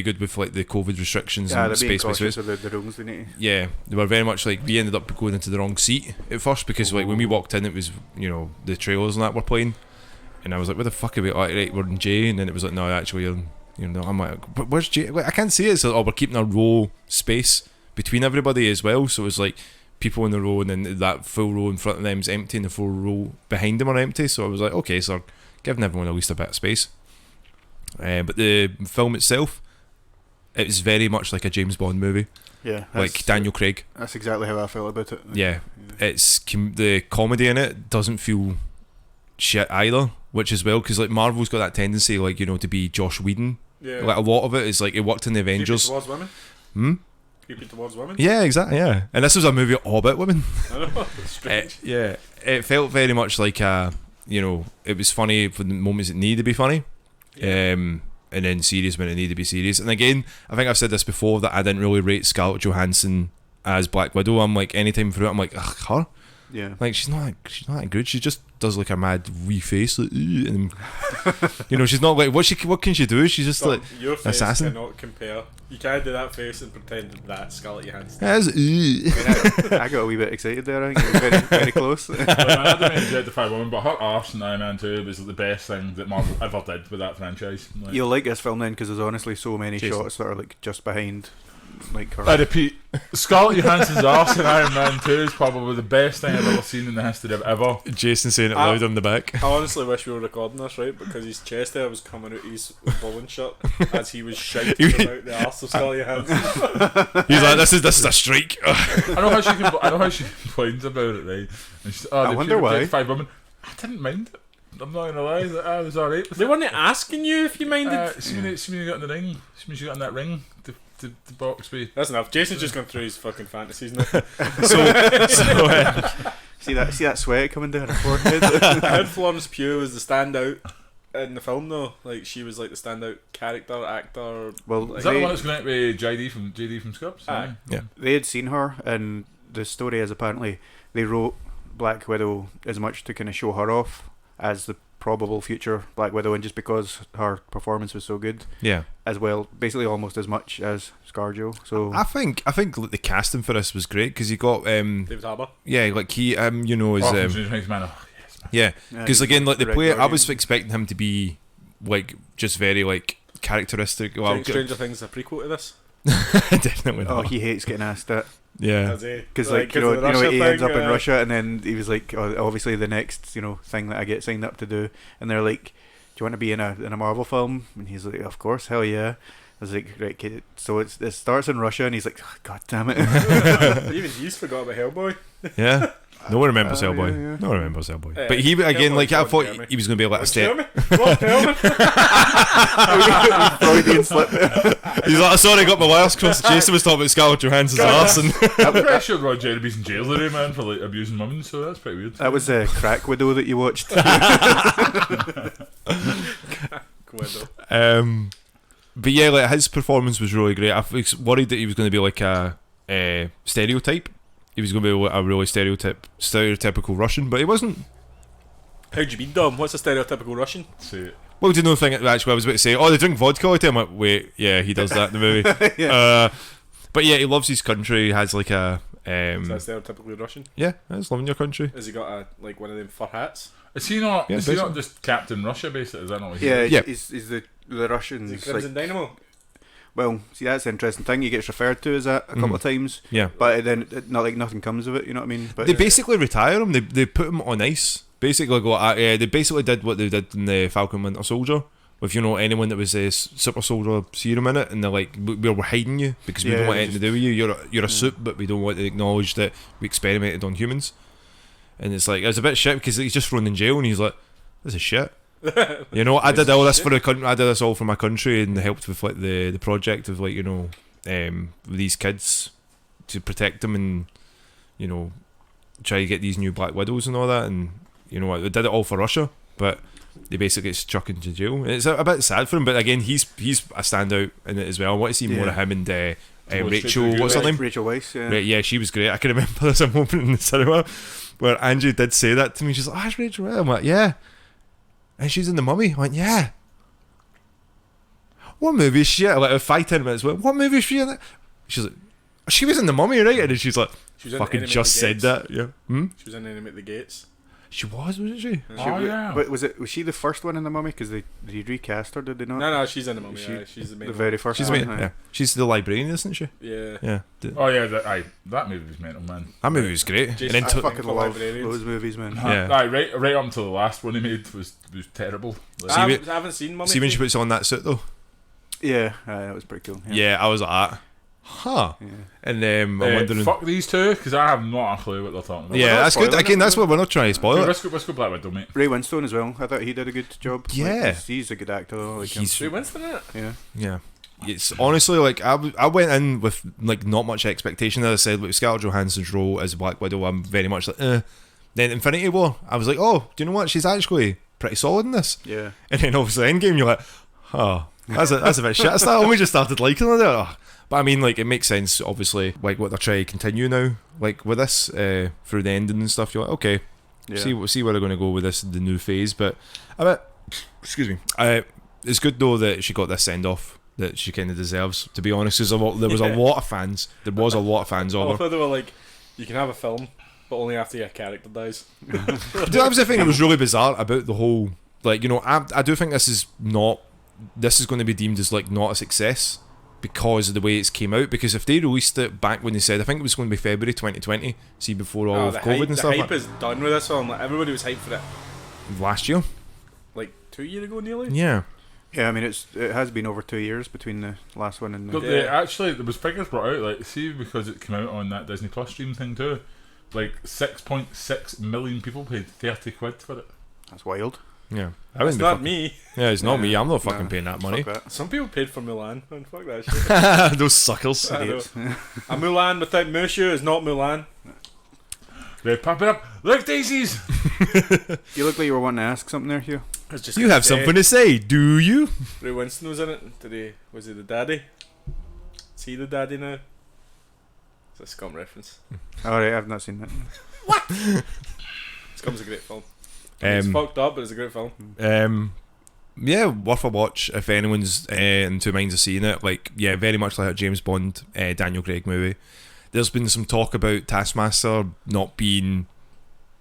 good with like the COVID restrictions Yeah, and they're being space. cautious of the rules they need. Yeah, they were very much like we ended up going into the wrong seat at first because like when we walked in, it was the trailers and that were playing, and I was like, "Where the fuck are we?" Like, right, we're in J, and then it was like, "No, actually, you're." I'm like, "But where's J?" Like, I can't see it. So we're keeping a row space between everybody as well. So it was like people in the row, and then that full row in front of them is empty, and the full row behind them are empty. So I was like, okay, so giving everyone at least a bit of space. But the film itself, it was very much like a James Bond movie, Yeah, like Daniel Craig. That's exactly how I felt about it. Yeah, it's the comedy in it doesn't feel shit either, which is well because like Marvel's got that tendency, like to be Josh Whedon. Yeah. Like a lot of it is like it worked in the Avengers. Creepy towards women. Hmm? Creepy towards women. Yeah, exactly. Yeah, and this was a movie all about women. I know. It's strange. Yeah, it felt very much like it was funny for the moments it needed to be funny, and then serious when it needed to be serious. And again, I think I've said this before that I didn't really rate Scarlett Johansson as Black Widow. I'm like anytime through it, I'm like, ugh, her. Yeah. Like she's not that good. She just does like a mad wee face, like, and she's not like what can she do? She's just Tom, like your face assassin. cannot compare. You can't do that face and pretend that's Scarlett Johansson. As I got a wee bit excited there. I think it was very, very close. Like, I didn't really Identify Woman, but her arse in Iron Man 2 was like, the best thing that Marvel ever did with that franchise. Like, You'll like this film then because there's honestly so many Jason. shots that are like just behind, like her. I repeat, Scarlett Johansson's arse in Iron Man 2 is probably the best thing I've ever seen in the history of ever. Jason saying it loud on the back. I honestly wish we were recording this, right? Because his chest hair was coming out his bowling shirt as he was shouting about the arse of Scarlett Johansson. He's like, this is a streak. I know how she complains about it, right? And she's, I wonder why. 5 women. I didn't mind it. I'm not gonna lie, I was alright. They weren't asking you if you minded. See when you got in the ring. See when you got in that ring. The box with. That's enough. Jason's just gone through his fucking fantasies now. See that sweat coming down her forehead. I heard Florence Pugh was the standout in the film though. Like she was like the standout character, actor. Well, like, Is that the one that's going out with JD from Scrubs? Aye. Yeah. they had seen her, and the story is apparently they wrote Black Widow as much to kind of show her off as the probable future Black Widow, and just because her performance was so good, Yeah, as well, basically almost as much as ScarJo. So I think like, the casting for this was great because you got David Harbour. like he is Man. yeah, because again like the Red player I Guardian. was expecting him to be like just very like characteristic. Well, Stranger Things is a prequel to this. definitely Oh, not. he hates getting asked that Yeah, Does he? because Like, you 'cause of the Russia he ends thing, up in Russia, and then he was like, oh, obviously the next thing that I get signed up to do, and they're like, do you want to be in a Marvel film? And he's like, of course, hell yeah. I was like, right, kid. So it starts in Russia, and he's like, oh, god damn it. Even he's forgot about Hellboy. yeah. No one remembers Yeah, Hellboy. yeah. No one remembers Hellboy. Yeah, But he again, Hellboy's like I Ron thought Jeremy. he was going to be like a step. Freudian slip. He's like, sorry, I got my wires crossed. Jason was talking about Scarlett Johansson's arse, and I'm pretty sure Ron Jeremy's in jail today, man, for like abusing women, so that's pretty weird. That was Crack Widow that you watched. but yeah, like his performance was really great. I was worried that he was going to be like a stereotype. He was going to be like a really stereotypical Russian, but he wasn't. How'd you be, Dom? What's a stereotypical Russian? So, Well, do you know the thing? Actually, I was about to say, oh, they drink vodka all the time. I'm like, wait, yeah, he does that in the movie. But yeah, he loves his country. He has like a Is that stereotypically Russian? yeah, it's loving your country. Has he got a like one of them fur hats? is he not? Yeah, is he not basically. just Captain Russia, basically? Is that not what he Yeah, is? Yeah. he's the Russians. Is he Crimson Dynamo? Well, see, that's the interesting thing. He gets referred to as that a couple of times, Yeah, but then not like nothing comes of it. You know what I mean? But they basically retire him. They put him on ice. Basically, they basically did what they did in the Falcon Winter Soldier. With anyone that was a super soldier serum in it, and they're like, we're hiding you because we Yeah, don't want they anything to do with you. You're a suit, but we don't want to acknowledge that we experimented on humans. And it's like it's a bit shit because he's just thrown in jail, and he's like, this is shit. I did all this for the country. I did this all for my country, and helped with like the project of like with these kids to protect them, and try to get these new Black Widows and all that, and I did it all for Russia. but they basically get struck into jail. It's a bit sad for him, but again, he's a standout in it as well. I want to see more of him and Rachel. What's her name? Rachel Weisz. Yeah. Right, yeah, she was great. I can remember there's a moment in the cinema where Angie did say that to me. She's like, "Ah, it's Rachel Weisz." I'm like, "Yeah," and she's in the Mummy. I went, "Yeah." What movie is she in? Like 5-10 minutes. What movie is she in? She's like, "She was in the Mummy, right?" And then she's like, She was in "Fucking Enemy just at the said Gates. that." Yeah. She was in Enemy at the Gates. She wasn't she? Yeah. But was she the first one in the Mummy? Because they recast her, did they not? No, she's in the Mummy. She- She's the main the one. very first She's one. me. Yeah. She's the librarian, isn't she? Yeah. Yeah. Oh yeah, that movie was mental, man. That movie was great. Jason And then I Statham. to- fucking for love librarians. those movies, man. Yeah. Right up until the last one he made was terrible. Like, See, I haven't seen Mummy. see when she 2. puts on that suit though. Yeah, that was pretty cool. Yeah, I was like, huh. Yeah. And I'm wondering. fuck these two, because I have not a clue what they're talking about. Yeah, not that's good. spoiling Again, it, that's though. what we're not trying to spoil it. Let's go Black Widow, mate. Ray Winstone as well. I thought he did a good job. Yeah. He's a good actor though. Like He's Ray Winston in it. yeah. Yeah. It's honestly like I went in with like not much expectation. As I said, like Scarlett Johansson's role as Black Widow, I'm very much like, eh. Then Infinity War, I was like, oh, do you know what? She's actually pretty solid in this. Yeah. And then obviously Endgame, you're like, oh, that's a bit shit. I only just started liking it. Oh. But I mean, like, it makes sense, obviously, like what they're trying to continue now, like with this through the ending and stuff. You're like, okay, Yeah. see where they're going to go with this, the new phase. But I bet, excuse me, it's good though that she got this send off that she kind of deserves. To be honest, there was a lot of fans. There was a lot of fans I of her. thought they were like, you can have a film, but only after your character dies. That was the thing that was really bizarre about the whole, like, you know, I do think this is going to be deemed as like not a success because of the way it's came out. Because if they released it back when they said, I think it was going to be February 2020, see, before all of the COVID hype, and stuff, The hype is done with this film. Like, everybody was hyped for it last year. like 2 years ago nearly. Yeah. Yeah, I mean it has been over 2 years between the last one and the But there was figures brought out, like, see, because it came out on that Disney Plus stream thing too, like 6.6 million people paid 30 quid for it. That's wild. Yeah. It's not me. Yeah, it's not Yeah. me. I'm not fucking No. paying that money. Fuck Some people paid for Mulan. Man, fuck that shit. Those suckers. I know. Idiots. A Mulan without Mushu is not Mulan. They pop it up, look daisies! You look like you were wanting to ask something there, Hugh. It's just You have something to say, do you? Ray Winston was in it. Was he the daddy? Is he the daddy now? It's a Scum reference. Alright, I've not seen that. Scum's a great film. It's fucked up, but it's a great film. Yeah, worth a watch if anyone's in two minds of seeing it. Like, yeah, very much like a James Bond, Daniel Craig movie. There's been some talk about Taskmaster not being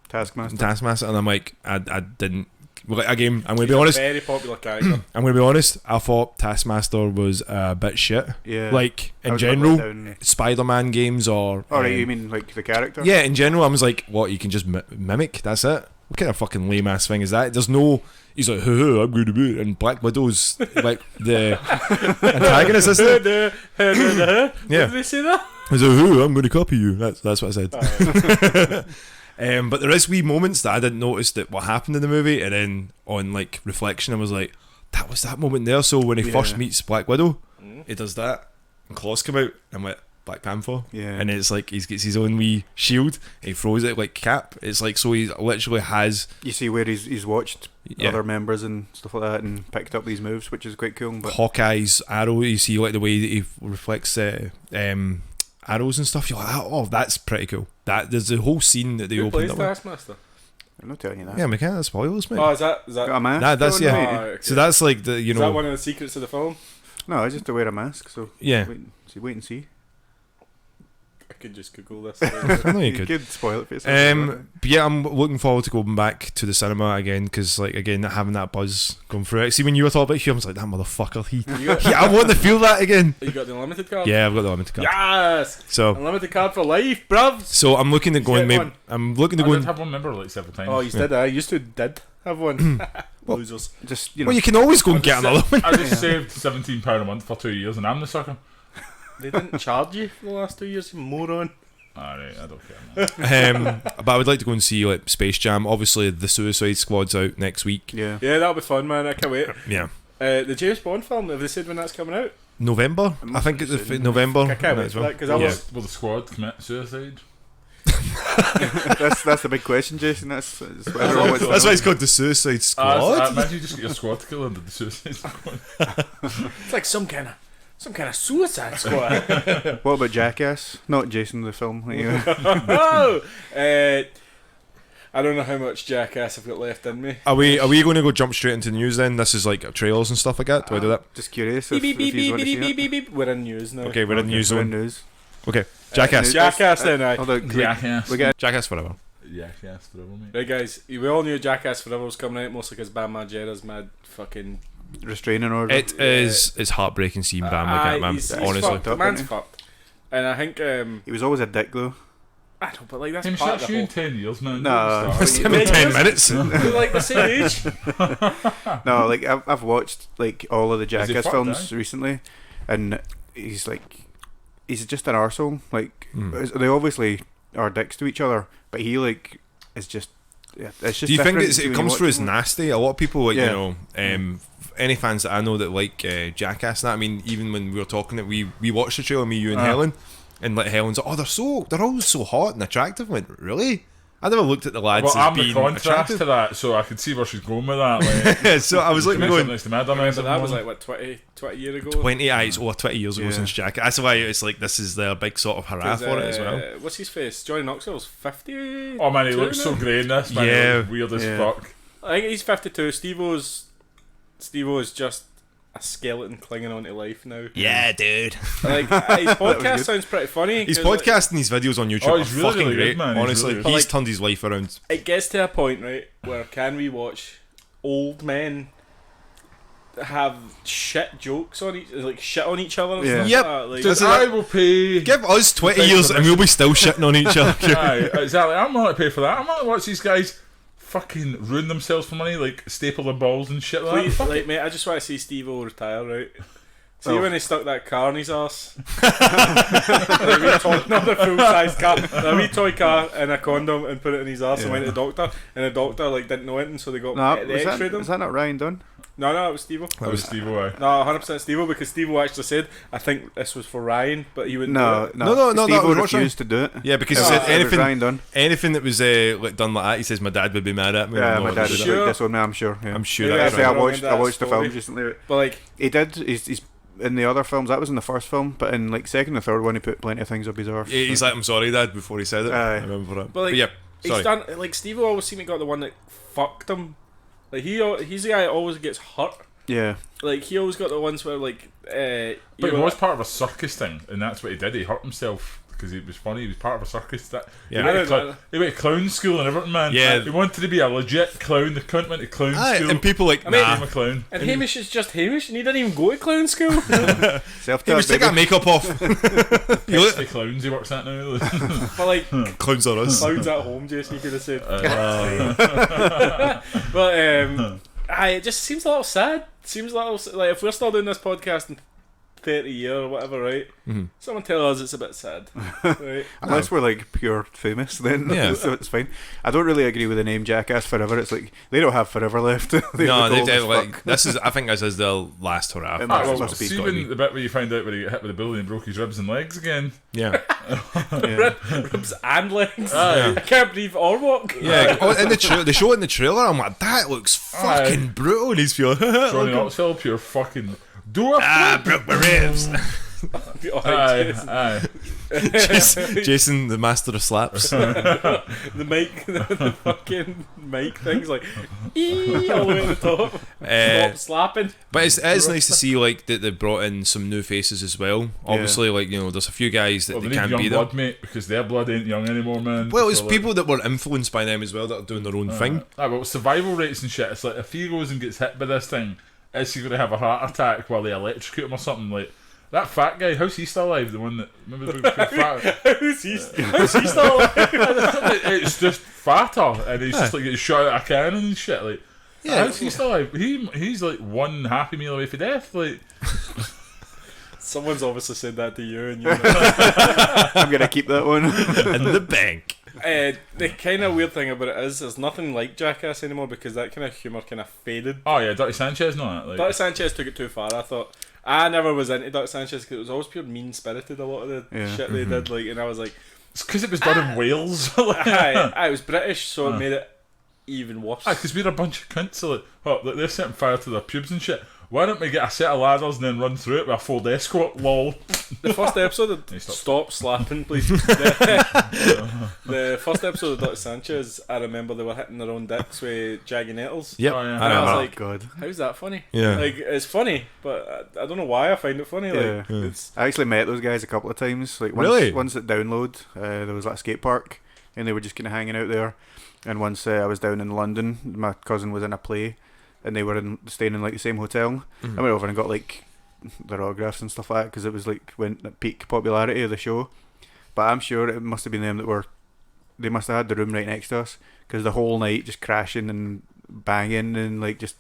Taskmaster. and I'm like, I didn't. Well, again, I'm going to be He's a honest. very popular character. I'm going to be honest. I thought Taskmaster was a bit shit. Yeah. Like I in was general, down. Spider-Man games or. Alright, you mean like the character? Yeah, in general, I was like, what? You can just mimic. That's it. What kind of fucking lame ass thing is that? There's no. He's like, I'm going to be it. And Black Widow's like the antagonist, isn't it? Yeah. Yeah. Did they say that? He's like, I'm going to copy you. That's what I said. But there is wee moments that I didn't notice that what happened in the movie, and then on like reflection, I was like, that was that moment there. So when he first meets Black Widow, he does that, and claws come out, and I'm like, Black Panther. Yeah. And it's like he gets his own wee shield, and he throws it like Cap. It's like, so he literally has. You see where he's watched Yeah. other members and stuff like that and picked up these moves, which is quite cool. But Hawkeye's arrow, you see like the way that he reflects arrows and stuff. You're like, oh, that's pretty cool. That there's a whole scene that they Who opened plays up with. Taskmaster? I'm not telling you that. Yeah, we can't spoilers, mate. Oh, is that Got a mask? Nah, that's on, yeah. mate? Oh, okay. So that's like the Is that one of the secrets of the film? No, I just to wear a mask. So yeah. wait and see. I could just Google this. I know you could. spoil it for yourself. But yeah, I'm looking forward to going back to the cinema again because, like, again, having that buzz going through it. See, when you were talking about Hugh, I was like, that motherfucker. I want to feel that again. You got the unlimited card? Yeah, I've got the limited card. Yes! So, Unlimited card for life, bruv! so I'm looking at going. get Maybe one. I'm looking to I go. did have one member like several times. Oh, you did. I used to have one. Losers. Just you know, Well, you can always go and get another one. I just saved £17 a month for 2 years, and I'm the sucker. They didn't charge you for the last 2 years, you moron. Alright, I don't care, man. But I would like to go and see like Space Jam. Obviously, the Suicide Squad's out next week. yeah. Yeah, that'll be fun, man. I can't wait. Yeah, The James Bond film, have they said when that's coming out? November. I think it's November. I can't wait as for well. that because I Yeah. was. Will the squad commit suicide? That's the big question, Jason. That's what everyone wants to That's why know. it's called the Suicide Squad. Imagine you just get your squad to kill under the Suicide Squad. It's like some kind of Suicide Squad. What about Jackass? Not Jason the film. Oh, I don't know how much Jackass I've got left in me. Are we going to go jump straight into the news then? This is like trailers and stuff like that. Do I do that? Just curious Beep, if beep, you beep, want to beep, see beep, it. beep, beep. We're in news now. Okay, we're in news We're in zone. news. Okay, Jackass. Jackass then, aye. Hold on, Jackass. we get Jackass forever. Jackass forever, mate. Right, guys, we all knew Jackass Forever was coming out, mostly because Bam Margera's mad fucking... restraining order. It is. It's heartbreaking seeing Bam like that, man. he's Honestly. fucked. The man's Isn't he? fucked. And I think... He was always a dick though. I don't, but like, that's Hamish, part that's of you the in whole... 10 years, man. No. Don't It's start. been 10 minutes. We're like the same age. No, like I've watched like all of the Is he Jackass fucked, films eh? recently, and he's just an arsehole. Like Mm. they obviously are dicks to each other, but he like is just. Yeah, it's just. Do you think different it when comes you through watch as them. nasty? A lot of people, like, Yeah. you know, any fans that I know that like Jackass and that, I mean, even when we were talking that we watched the trailer, me, you and Helen, and like Helen's like, oh, they're all so hot and attractive. I went, really? I never looked at the lads Well, as I'm the being contrast attractive. to that, so I could see where she's going with that. Like, So I was like, next going, next to me, I don't Remember, know that was like, what, 20 years ago? 20 eyes over 20 years ago Yeah. since Jackass. That's why it's like this is their big sort of hurrah for it as well. What's his face? Johnny Knoxville's 50. Oh man, he looks so grey in this, man. Yeah. He looks weird as Yeah. fuck. I think he's 52. Steve-O's just a skeleton clinging on to life now. Yeah, dude. Like, his podcast good. sounds pretty funny. His 'cause, like, podcast and his videos on YouTube Oh, are he's really, fucking really great. good, man. He's Honestly, really he's good. Like- turned his life around. it gets to a point, right, where can we watch old men have shit jokes on shit on each other and Yeah. stuff Yep. like that? Like, Just, I will pay. Give us 20 Thanks years for and we'll be still shitting on each other. Aye, exactly. I'm willing to pay for that. I'm willing to watch these guys fucking ruin themselves for money, like staple their balls and shit like please, that. like, mate, I just want to see Steve-O retire, right? See Oh. when he stuck that car in his arse? Like, we talked another full-size car, a wee toy car and a condom, and put it in his arse and went to the doctor, and the doctor like didn't know it, and so they got No, the X-rayed him. is that not Ryan Dunn? No, it was Steve-O. That was Steve O. No, 100% Steve-O, because Steve-O actually said, I think this was for Ryan, but he wouldn't do No, it. No, that Steve-O was Ryan. refused to do it. Yeah, because Oh, he said it It was Ryan Dunn. anything that was like done like that, he says my dad would be mad at me. Yeah, and my I'm dad not would sure. Sure. like this one. I'm sure. Yeah. I'm sure Maybe that's that's Actually, right. wrong I in that watched the story. films recently. But like, He did. He's in the other films. That was in the first film, but in like second and third one, he put plenty of things up his arse. He's like, I'm sorry, Dad, before he said it. Aye. I remember that. But, like, yeah, he's sorry. done, like, Steve-O always seemed to got the one that fucked him. Like, he's the guy that always gets hurt. Yeah. Like, he always got the ones where, like, But you it were- was part of a circus thing, and that's what he did. He hurt himself because he was funny. He was part of a circus. Yeah. He went to clown school and everything, man. Yeah. He wanted to be a legit clown. The cunt went to clown Aye, school. and people like, I mean- nah. became a clown. And Hamish is just Hamish, and he didn't even go to clown school. Self He was take that makake off. You It's look, the clowns he works at now. But, like, clowns are us. clowns at home, Jason, you could have said. Uh, But, it just seems a little sad. Seems a little, like, if we're still doing this podcast in 30 years or whatever, right? Mhm. Someone tell us it's a bit sad. Right? Unless we're like pure famous, then Yeah. so it's fine. I don't really agree with the name Jackass Forever. It's like they don't have forever left. They No, look old they as like fuck. this is. I think this is their last hurrah. It Ah, must well, be see gotta when be. the bit where you find out when he got hit with the bully and broke his ribs and legs again. Yeah, Yeah. Ribs and legs. Aye. I can't breathe or walk. yeah. Oh, in the show it in the trailer, I'm like, that looks fucking brutal. And he's feeling. Johnny Knoxville, pure fucking do a broke my ribs. Oh, Aye, Jason. aye. Jason, the master of slaps. The mic, the fucking mic thing's like, ee, all the way to the top. Stop slapping. But it is nice to see like that they brought in some new faces as well. Obviously, like, you know, there's a few guys that Well, they they need can't young be there. blood, mate, because their blood ain't young anymore, man. Well, it's So, people that were influenced by them as well that are doing their own thing. But survival rates and shit, it's like if he goes and gets hit by this thing, is he going to have a heart attack while they electrocute him or something? Like that fat guy, how's he still alive? The one that remember the big fat. How's he still alive? It's just fatter, and he's just like getting shot out of a cannon and shit. Like, Yeah. how's he still alive? He's like one Happy Meal away from death. Like, Someone's obviously said that to you, and you know. I'm gonna keep that one. In the bank. The kind of weird thing about it is there's nothing like Jackass anymore because that kind of humour kind of faded. oh yeah, Dirty Sanchez, not like. Dirty Sanchez took it too far. I thought I never was into Dirty Sanchez because it was always pure mean spirited. A lot of the Yeah. shit they did, like, and I was like, It's because it was done in Wales. I was British, so it made it even worse. Because we're a bunch of cunts. So like they're setting fire to their pubes and shit. Why don't we get a set of ladders and then run through it with a full death squat? Lol. The first episode stop slapping, please. The first episode of Dr. Sanchez, I remember they were hitting their own dicks with jagged nettles. Yep. Oh, yeah. And I was like, God. how's that funny? Yeah. Like, it's funny, but I don't know why I find it funny. Like, Yeah. it's I actually met those guys a couple of times. Like Really? Once at Download, there was like a skate park, and they were just kind of hanging out there. And once I was down in London, my cousin was in a play, and they were staying in like the same hotel. I went over and got like their autographs and stuff like that, because it was like when at peak popularity of the show. But I'm sure it must have been them they must have had the room right next to us, because the whole night just crashing and banging and like just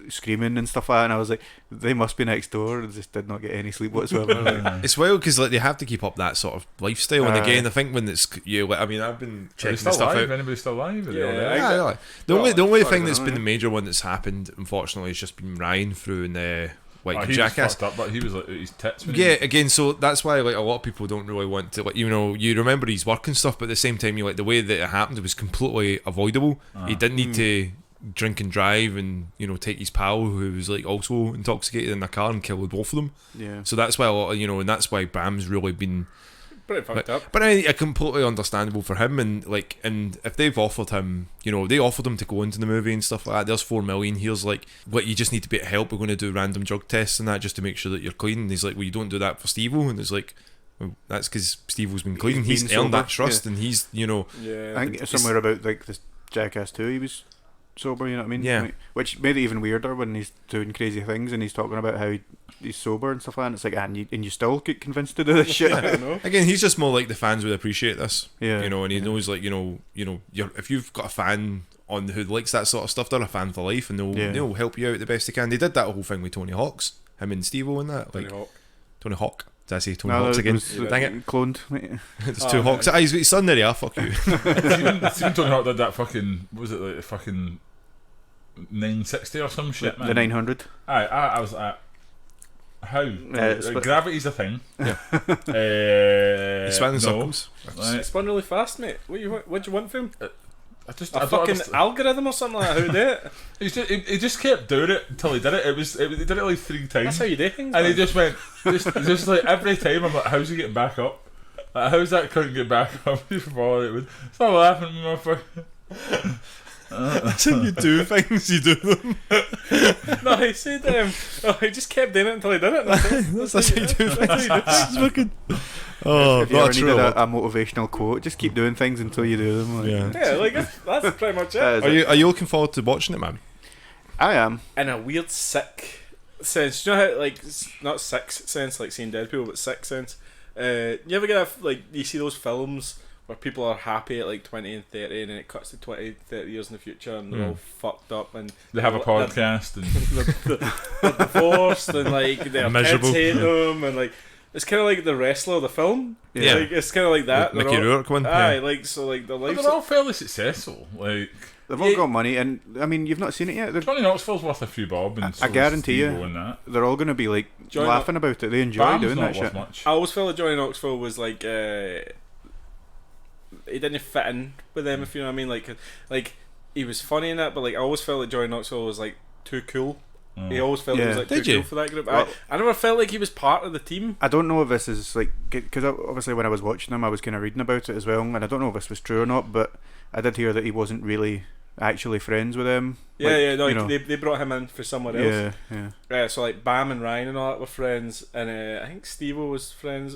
screaming and stuff like that. And I was like, they must be next door. I just did not get any sleep whatsoever. Like, It's wild because like they have to keep up that sort of lifestyle, and again, I think when it's like, I mean, I've been Are they checking still the stuff live? out. Anybody still live? Are they Yeah, all there? Yeah, the only sorry, thing that's no, been yeah. the major one that's happened, unfortunately, has just been Ryan through in the Oh, he was Jackass. fucked up, but he was like his tits. When Yeah, again, so that's why like a lot of people don't really want to, like, you know, you remember his work and stuff, but at the same time, you like the way that it happened, it was completely avoidable. He didn't need to drink and drive and, you know, take his pal who was like also intoxicated in the car and kill both of them. yeah. So that's why a lot of, you know, and that's why Bram's really been pretty fucked up. But I mean, completely understandable for him, and like, and if they've offered him, you know, they offered him to go into the movie and stuff like that. There's 4 million. Here's like, what, you just need a bit of help. We're going to do random drug tests and that just to make sure that you're clean. And he's like, well, you don't do that for Steve-O. And it's like, well, that's because Steve-O's been clean. He's He's been earned sober, that trust, and he's, you know, Yeah, I think it's somewhere about like this Jackass 2, he was sober, you know what I mean? Yeah. Like, which made it even weirder when he's doing crazy things and he's talking about how he's sober and stuff like that. And it's like, and you still get convinced to do this shit. I don't know. again, he's just more like the fans would appreciate this. Yeah. You know, and he knows, like, you know, if you've got a fan on who likes that sort of stuff, they're a fan for life, and they'll help you out the best they can. They did that whole thing with Tony Hawk's, him and Steve-O and that. Like, Tony Hawk. Did I say Tony Hawk's again? Dang it. Cloned. Mate. There's 2 Hawks. He's got his son there, yeah, fuck you. Steven Tony Hawk did that fucking, what was it, like the fucking 960 or some shit, man. The 900. I was like, how? Gravity's a thing. Yeah. He He's spinning circles. It spun really fast, mate. What do you want from him? I A don't fucking understand. algorithm or something like that? How to do it? He just kept doing it until he did it. He did it like 3 times. That's how you do things. And he man. just went, just like every time I'm like, how's he getting back up? Like, how's that couldn't get back up? Stop laughing, motherfucker. That's how you do things, you do them. No, he said he just kept doing it until he did it. That's how you do things. It's fucking... If Oh, you ever not needed true. a motivational quote, just keep doing things until you do them. Like. Yeah. Yeah, like that's pretty much That it. is Are you looking forward to watching it, man? I am. In a weird sick sense, you know how like not sick sense like seeing dead people, but sick sense. You ever get you see those films where people are happy at like 20 and 30 and then it cuts to 20, 30 years in the future and they're all fucked up and They have a podcast and they're divorced and like their Miserable. kids hate them and like it's kind of like the wrestler, the film. Yeah. Like, it's kind of like that. Like They're Mickey all- Rourke one. Aye, Yeah. like so, like their but lives. they're all fairly successful. Like They've all got money, and I mean, you've not seen it yet. Johnny Knoxville's worth a few bob, and I guarantee you. And that. They're all going to be like Johnny laughing about it. They enjoy Bam's doing not that worth shit. much. I always felt like Johnny Knoxville was like he didn't fit in with them, if you know what I mean. Like he was funny in that, but like I always felt like Johnny Knoxville was like too cool. He always felt he was Yeah. like Did too you? cool for that group. Well- I never felt like he was part of the team. I don't know if this is like, because obviously when I was watching them, I was kind of reading about it as well, and I don't know if this was true or not, but I did hear that he wasn't really actually friends with them. Yeah, Like, yeah, no, you know. they brought him in for somewhere else. Yeah. So like Bam and Ryan and all that were friends, and I think Steve-O was friends.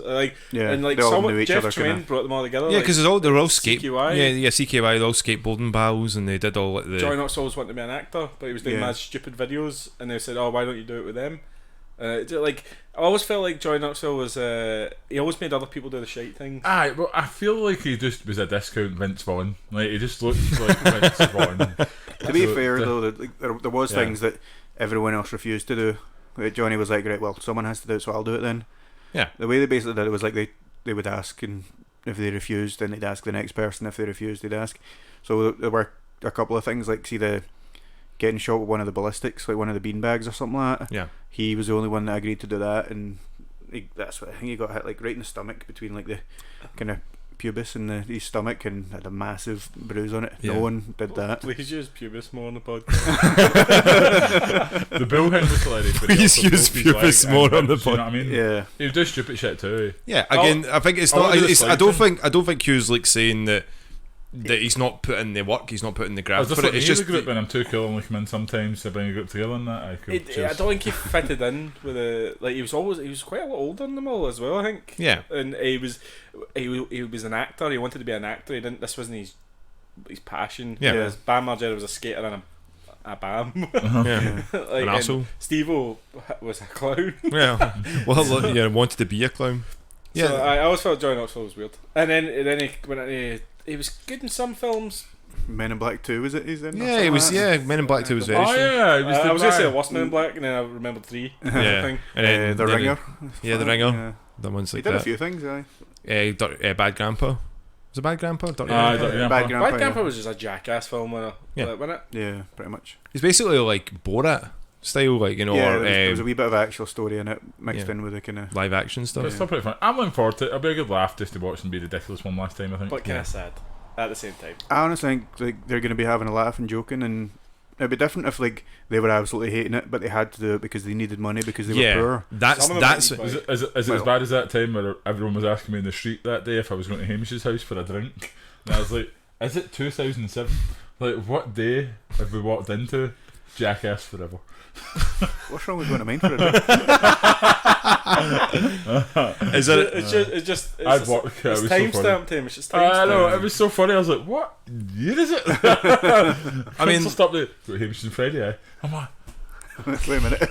Yeah, and like they all someone, knew each Jeff other, Twain kinda. brought them all together. Yeah, like, because they're all skate. CKY. Yeah, CKY. They're all skateboarding pals, and they did all like the. Johnny Knoxville always wanted to be an actor, but he was doing Yeah. mad stupid videos, and they said, "Oh, why don't you do it with them?" Like I always felt like Johnny Knoxville was he always made other people do the shite things. Aye, but I feel like he just was a discount Vince Vaughn. Like he just looked like Vince Vaughn. To be fair though, like, there was Yeah. things that everyone else refused to do. Like, Johnny was like, right, well, someone has to do it, so I'll do it then. Yeah. The way they basically did it was like they would ask, and if they refused, then they'd ask the next person. If they refused, they'd ask. So there were a couple of things, like see the getting shot with one of the ballistics, like one of the beanbags or something like that. Yeah. He was the only one that agreed to do that, and that's what I think he got hit like right in the stomach between like the kind of pubis in his stomach and had a massive bruise on it. Yeah. No one did that. Please use pubis more on the podcast. The bullhound was hilarious. but he Please also use broke his pubis leg more and on the ribs, you know what I mean? Yeah. He would do stupid shit too. Yeah, again, I think it's not. I'll do the It's, I slide don't thing. think. I don't think Hugh's like saying that he's not putting the work. He's not putting the I graft was just for it. like, It's here's just a group when I'm too cool and we come in sometimes to bring a group together and that. I don't think he fitted in with he was quite a lot older than them all as well, I think. Yeah. And he was an actor. He wanted to be an actor. This wasn't his passion. Yeah. Whereas Bam Margera was a skater and a bam. Yeah. Like, An asshole. Steve-O was a clown. Yeah. Well, look, yeah, wanted to be a clown. Yeah. So I always felt Johnny Knoxville was weird. And then he went into, he was good in some films. Men in Black 2, was it? He's in? or Yeah, he was. something like Yeah, Men in Black 2 was very. Oh strong. yeah, he was I was going to say the the worst Men in Black, and then I remembered 3. Yeah. Thing. And then The Ringer. Yeah, The Ringer. Yeah. The ones He like did a that. few things, aye. Bad Grandpa. Was it Bad Grandpa? Dirty Aye, Grandpa? Dirty Grandpa. Bad Grandpa. Bad Grandpa yeah. was just a jackass film, wasn't it? Yeah, pretty much. He's basically like Borat style, like, you know, Yeah, or there was a wee bit of actual story in it mixed yeah. in with the kind of. live action But stuff. it's still pretty fun. I'm looking forward to it. It'll be a good laugh just to watch and be ridiculous one last time, I think. But kind Yeah. of sad at the same time. I honestly think like they're going to be having a laugh and joking, and it'd be different if like they were absolutely hating it, but they had to do it because they needed money because they were poor. That's Some of them that's might be Is it as Well- bad as that time where everyone was asking me in the street that day if I was going to Hamish's house for a drink? And I was like, is it 2007? Like, what day have we walked into? Jackass forever. What's wrong with going to mine for a drink? is it. It's just I'd walk. It it's was so funny. timestamp time. It's just timestamp. I know, it was so funny. I was like, what year is it? I mean, so stop the Hamish and Friday. I'm like, Wait a minute.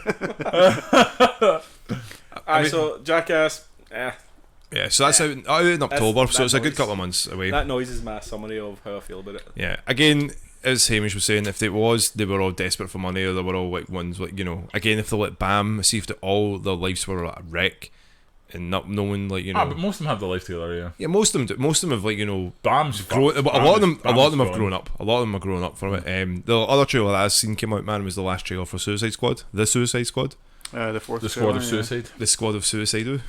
So Jackass. yeah. So that's out in October. So it's a good noise. couple of months away. That noise is my summary of how I feel about it. Yeah. Again, as Hamish was saying, if they were all desperate for money, or they were all like ones like, you know. Again, if they let Bam see if all their lives were a wreck, and not knowing, like, you know. but most of them have their life together. Yeah. Yeah, most of them do. Most of them have, like, you know, Bam's grown. A fucked. lot of them Bam's have gone. grown up. A lot of them are growing up from it. The other trailer that I've seen came out, man, was the last trailer for Suicide Squad. The Suicide Squad. The fourth. The Squad of trailer, yeah. Suicide. The Squad of Suicide. Is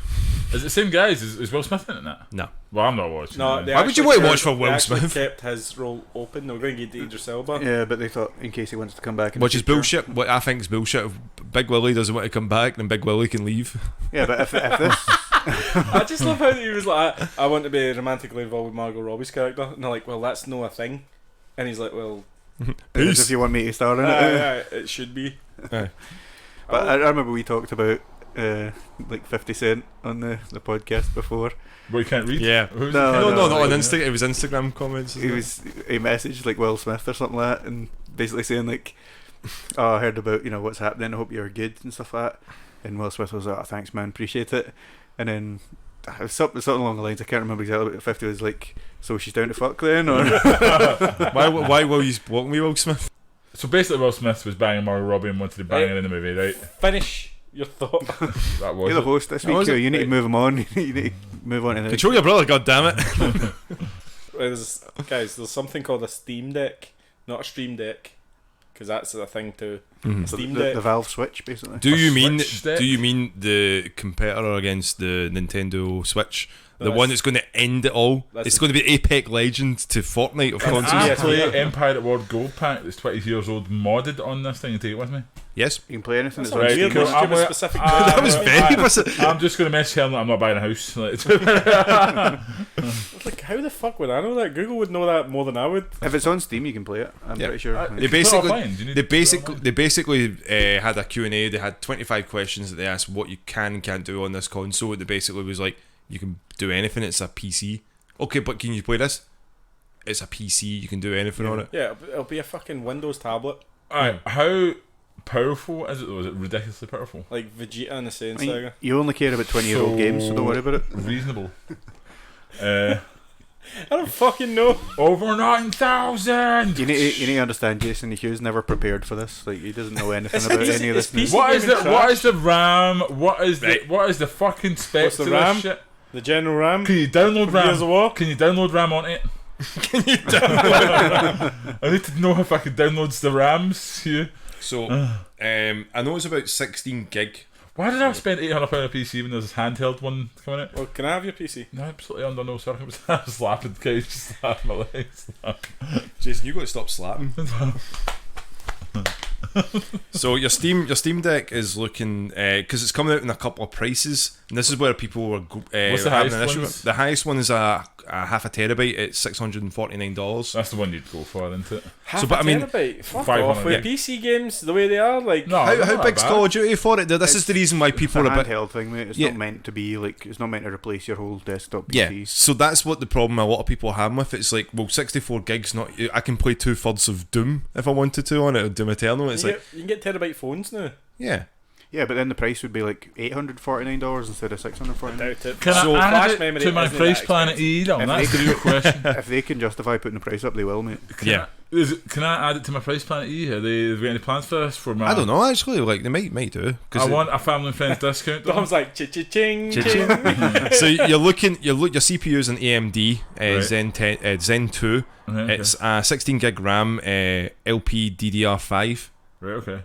it the same guys? Is Will Smith in it? Now? No. Well, I'm not watching. No, it. they Why would you actually want to watch kept- for Will they actually Smith? kept his role open. They were going to get Idris Elba. Yeah, but they thought in case he wants to come back. In Which the is future. bullshit. What I think is bullshit. If Big Willie doesn't want to come back, then Big Willie can leave. Yeah, but if this, I just love how he was like, I want to be romantically involved with Margot Robbie's character, and they're like, well, that's no a thing, and he's like, well, as if you want me to star in it. it should be. Aye. But I remember we talked about like 50 Cent on the podcast before. But you can't read. Yeah. Who's No, the- No, not on yeah. Instagram. It was Instagram comments. He messaged like Will Smith or something like that, and basically saying like, "Oh, I heard about what's happening. I hope you're good and stuff like that." And Will Smith was like, "Oh, thanks, man, appreciate it." And then it was something along the lines. I can't remember exactly. But 50 was like, "So she's down to fuck then?" Or Why will you walk me, Will Smith? So basically, Will Smith was banging Margot Robbie and wanted to bang her in the movie, right? Finish your thought. That was you're the it. host this Oh, week. is Hugh. it? You need to move him on. You need to move on to the Control your brother, goddammit. Guys, there's something called a Steam Deck, not a Stream Deck, because that's a thing too. Steam Deck. the Valve Switch, basically. Do you mean Switch stick? the competitor against the Nintendo Switch? The No, one that's- that's going to end it all? That's It's a- going to be Apex Legends to Fortnite of Can consoles. I Yeah, play yeah. Empire at War Gold Pack that's 20 years old modded on this thing and take it with me? Yes. You can play anything That's that's a on right, weird Steam. cool. one. I'm Give a like- specific. That was very specific. I'm just going to message him that I'm not buying a house. Like, Like, how the fuck would I know that? Google would know that more than I would. If it's on Steam, you can play it. I'm Yeah. pretty sure. Uh, They Put it basically, offline. Do you need they to put it basically, offline? they basically had a Q&A. They had 25 questions that they asked what you can and can't do on this console. They basically was like, you can do anything. It's a PC. Okay, but can you play this? It's a PC. You can do anything on it. Yeah, it'll be a fucking Windows tablet, Alright, how powerful is it though? Is it ridiculously powerful? like Vegeta in the Saiyan I mean, Saga. you only care about 20-year-old games, so don't worry about it. Reasonable. I don't fucking know. Over 9,000! You need to understand, Jason. Hugh's never prepared for this. Like he doesn't know anything about It's- any of it's this. PC. What is the gaming what is the RAM? What is Right. the fucking specs What's the of RAM? this shit? The General RAM. Can you download Gears of RAM? War. Can you download RAM on it? I need to know if I can download the RAMs here. So, I know it's about 16 gig. Why did I spend £800 on a PC when there's this handheld one coming out? Well, can I have your PC? No, absolutely under no circumstances. I'm slapping the couch, slapping my legs. Jason, you got to stop slapping. So your Steam Deck is looking because it's coming out in a couple of prices, and this is where people are What's the having highest an issue. ones? The highest one is a half a terabyte. It's $649. That's the one you'd go for, isn't it? Half So, but a I mean, terabyte? Fuck 500, off with yeah. PC games the way they are. Like, No, How not big's that Call bad. of Duty for it? This is the reason why It's people a are a bit. handheld thing, mate. It's Yeah. not meant to be like. It's not meant to replace your whole desktop Yeah, PC. so that's what the problem a lot of people are having with it. It's like, well, 64 gigs, not. I can play 2/3 of Doom if I wanted to on it, or Doom Eternal. It's like, you can get terabyte phones now. yeah. Yeah, but then the price would be like $849 instead of $649. Doubt it. Can So- I add Flash it memory to my isn't price that plan at expensive. EE? That's the real question. If they can justify putting the price up, they will, mate. Yeah. Can I add it to my price plan at EE? Have they got any plans for this? For my, I don't know, actually. Like, they might do. I want a family and friends discount. though. Dom's like ching. So you're looking, your CPU is an AMD Right. Zen 2. Okay, It's a 16 gig RAM, LP DDR5. right, okay.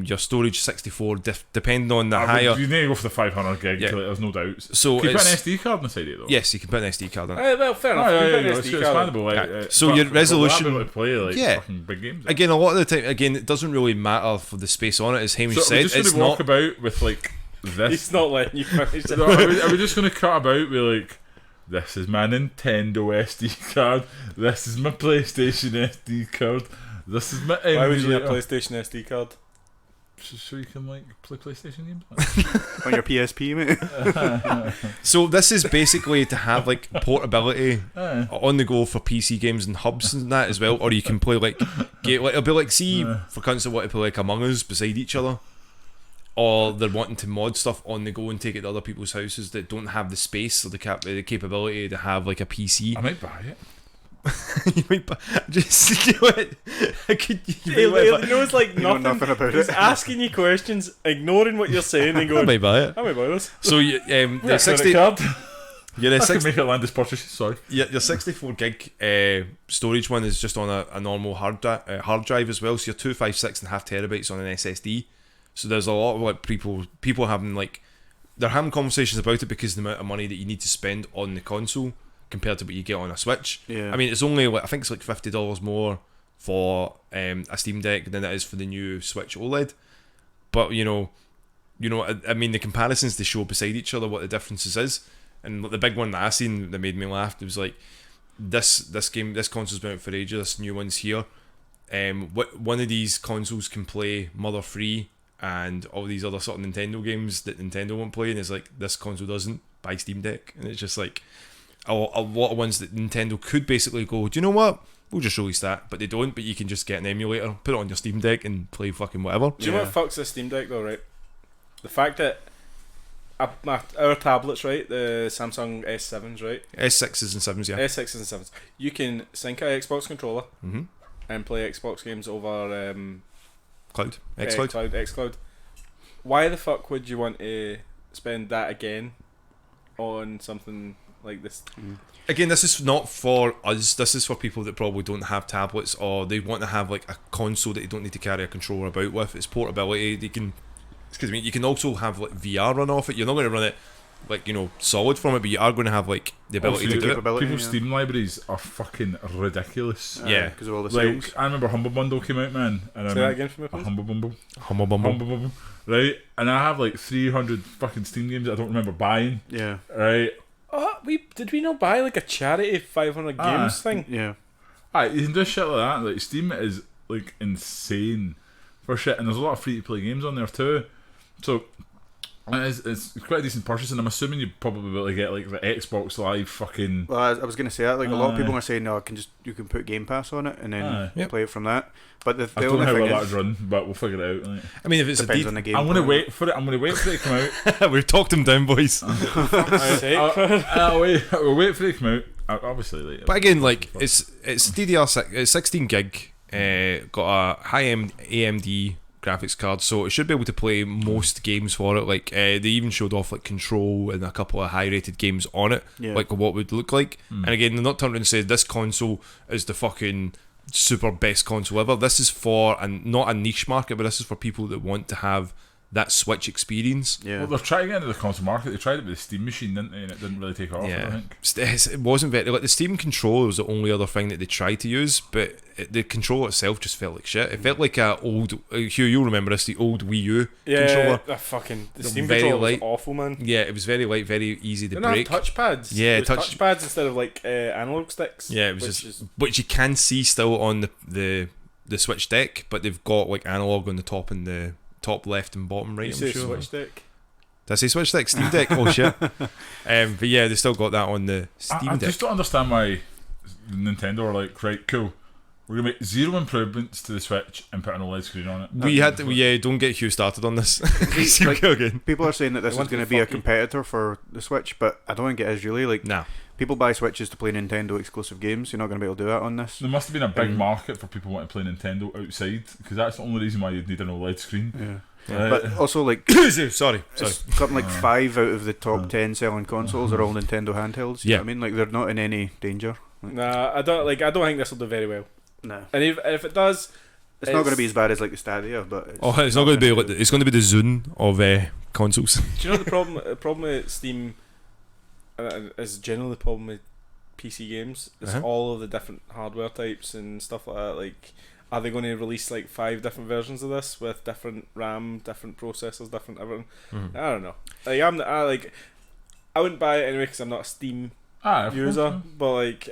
Your storage 64, depending on the higher. You need to go for the 500 gig. Yeah. There's no doubts. So Can you put an it's, SD card inside it though? yes, you can put an SD card in it. Well, fair enough. Oh, yeah, You yeah, put an it's SD card. expandable. Yeah. So your resolution- Able to play like Yeah. fucking big games. Again, a lot of the time, it doesn't really matter for the space on it. As Hamish So said, we're just it's going to walk not. about with like this. He's not letting you finish it. No, are we just going to cut about with like, this is my Nintendo SD card, this is my PlayStation SD card, this is my Why would you need a emulator. PlayStation SD card? So you can like play PlayStation games? On your PSP, mate. So this is basically to have like portability Aye. on the go for PC games and hubs and that as well, or you can play like it'll be like, see, for cunts that want to play like Among Us beside each other, or they're wanting to mod stuff on the go and take it to other people's houses that don't have the space or the capability to have like a PC. I might buy it. You might just you know what? He knows like You know nothing. nothing about He's it. asking you questions, ignoring what you're saying, and I going, might buy it. "I might buy this." So you, the 60, card. you're I a can 60, make a land purchase. Sorry. your 64 gig storage one is just on a normal hard drive as well. So your 256.5 terabytes on an SSD. So there's a lot of like people having like, they're having conversations about it because of the amount of money that you need to spend on the console compared to what you get on a Switch. Yeah. I mean, it's only like, I think it's like $50 more for a Steam Deck than it is for the new Switch OLED. But you know, I mean, the comparisons they show beside each other, what the differences is, and the big one that I seen that made me laugh, it was like this console's been out for ages. This new one's here. One of these consoles can play Mother Free and all these other sort of Nintendo games that Nintendo won't play, and it's like this console doesn't. Buy Steam Deck, and it's just like a lot of ones that Nintendo could basically go, do you know what? We'll just release that, but they don't. But you can just get an emulator, put it on your Steam Deck, and play fucking whatever. Do you know what fucks this Steam Deck though, right? The fact that our tablets, right, the Samsung S7s, right, S6s and 7s, yeah. S6s and 7s, you can sync a Xbox controller Mm-hmm. and play Xbox games over Cloud, xCloud. xCloud. Why the fuck would you want to spend that again on something like this? Again, this is not for us. This is for people that probably don't have tablets, or they want to have like a console that you don't need to carry a controller about with. It's portability. You can also have like VR run off it. You're not going to run it like, solid from it, but you are going to have like the ability Also, to do it. capability, People's yeah. Steam libraries are fucking ridiculous. Yeah. Because of all the sales. Like, I remember Humble Bundle came out, man. And Say that again for me, please. Humble Bundle. Humble bumble. Humble Bundle. Right? And I have like 300 fucking Steam games that I don't remember buying. Yeah. Right? Oh, did we not buy like a charity 500 games thing? Yeah. Aye, you can do shit like that. Like, Steam is like insane for shit, and there's a lot of free to play games on there too. So it's quite a decent purchase, and I'm assuming you probably be able to get like the Xbox Live fucking. Well, I was going to say that. Like a lot of people Aye. are saying, no, you can put Game Pass on it and then Aye. Yep. play it from that. But the I don't know only how well thing that'd is, run, but we'll figure it out. Like. I mean, if it's depends on the game. I'm gonna plan. wait for it. I'm gonna wait for it to come out. We've talked him down, boys. I'll wait. We'll wait for it to come out. Obviously, like, But again, like it's DDR6, it's 16 gig, got a high-end AMD graphics card, so it should be able to play most games for it. Like they even showed off like Control and a couple of high-rated games on it, Yeah. like what would look like. And again, they're not turning around and say this console is the fucking super best console ever. This is for not a niche market, but this is for people that want to have that Switch experience. Yeah. Well, they're trying to get into the console market. They tried it with the Steam machine, didn't they? And it didn't really take off, I think. It wasn't very like the Steam controller was the only other thing that they tried to use, but the controller itself just felt like shit. It felt like a old Hugh, you'll remember this, the old Wii U controller. The Steam controller was awful, man. Yeah, it was very light, very easy to Didn't break. have touchpads. Yeah, it was touchpads instead of like analog sticks. Yeah, it was which you can see still on the Switch deck, but they've got like analog on the top and the top left and bottom right. You I'm say sure. Switch deck. Did I say Switch deck? Steam deck? Oh shit. But yeah, they still got that on the Steam I deck. just don't understand why Nintendo are like, right, cool, we're gonna make zero improvements to the Switch and put an OLED screen on it. Don't get Hugh started on this. People are saying that this is going to be a competitor for the Switch, but I don't think it is really. Like, Nah. people buy Switches to play Nintendo exclusive games. You're not going to be able to do that on this. There must have been a big market for people wanting to play Nintendo outside, because that's the only reason why you'd need an OLED screen. Yeah. But also, like, sorry. something like 5 out of the top 10 selling consoles are all Nintendo handhelds. You know what I mean? Like, they're not in any danger. Nah, I don't think this will do very well. No. And if it does, it's not going to be as bad as like the Stadia, but it's not going to be like it's going to be the Zune of consoles. Do you know the problem? The problem with Steam is generally the problem with PC games. It's all of the different hardware types and stuff like that. Like, are they going to release like 5 different versions of this with different RAM, different processors, different everything? I don't know. Like, I wouldn't buy it anyway because I'm not a Steam user. But like,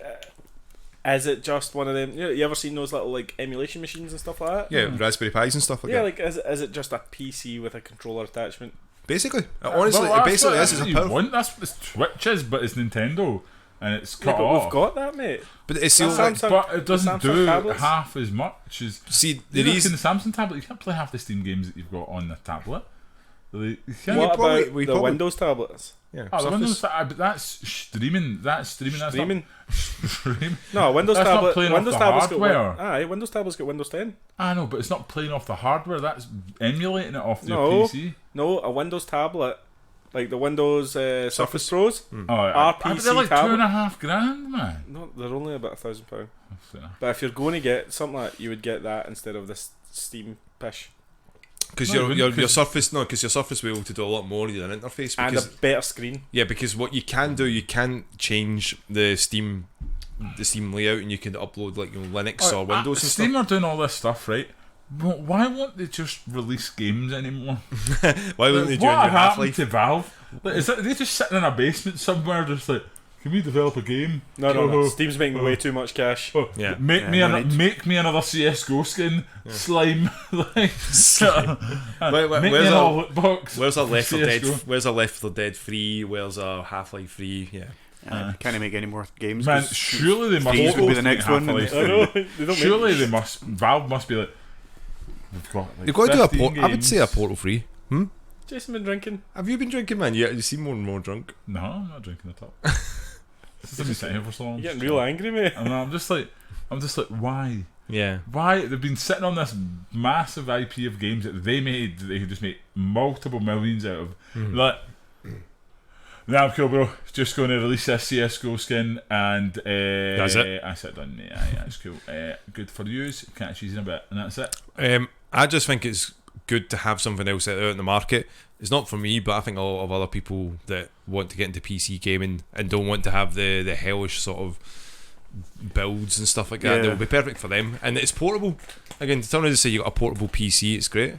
is it just one of them? You ever seen those little like emulation machines and stuff like that? Yeah, Raspberry Pis and stuff like that. Yeah, like is it just a PC with a controller attachment? Basically, honestly, well, basically that's this is what a you powerful. want. That's what Switch is, but it's Nintendo and it's cut But off. we've got that, mate. But it's That's still Samsung- but it doesn't Samsung do tablets? half as much as. see the You know, reason. in the Samsung tablet, you can't play half the Steam games that you've got on the tablet. You can't. What probably- about we the probably- Windows tablets? Yeah, Oh, the Surface. Windows, but that's streaming. That's streaming. That's Streaming? not streaming. No, Windows That's not tablet. playing off Windows the tablets hardware. Windows tablets got Windows 10. I know, but it's not playing off the hardware. That's emulating it off No. your PC. No, a Windows tablet, like the Windows Surface Pros. Oh, RPC they're like tablet. $2,500, man. No, they're only about £1,000. Fair enough. But if you're going to get something like that, you would get that instead of this Steam pish Because No, your because- Surface, because your Surface will be able to do a lot more than an interface. and a Because better screen. yeah, because what you can do, you can change the Steam layout, and you can upload like Linux or Windows and Steam are doing all this stuff, right? But why won't they just release games anymore? stuff. Why wouldn't they do a What new happened Half-Life? to Valve? Like, are they just sitting in a basement somewhere, just like, can we develop a game? No. Steam's making way too much cash. Yeah. Make me another CS:GO skin, slime, like make me where's an our- all box. Where's our Left 4 Dead? CS:GO. Where's our Left 4 Dead 3? Where's our Half-Life 3? Yeah. can't make any more games. Man, 'cause surely they must. These would be the next one. Half-Life I know. 3. They don't Surely make they must. Valve must be like. We've got like You've got to do a 15 I would games. say a Portal 3. Jason been drinking. Have you been drinking, man? Yeah, you seem more and more drunk. No, I'm not drinking at all. This has been sitting here for so long. You're getting real angry, mate. And I'm just like, why? Yeah. Why they've been sitting on this massive IP of games that they made that they could just make multiple millions out of. Like, now cool, bro. Just going to release this CS:GO skin and that's it. I sit done. Yeah, it's cool. Good for yous. Catch you in a bit, and that's it. I just think it's good to have something else out in the market. It's not for me, but I think a lot of other people that want to get into PC gaming and don't want to have the hellish sort of builds and stuff like that, Yeah. that will be perfect for them. And it's portable. Again, to turn around and say you got a portable PC, it's great.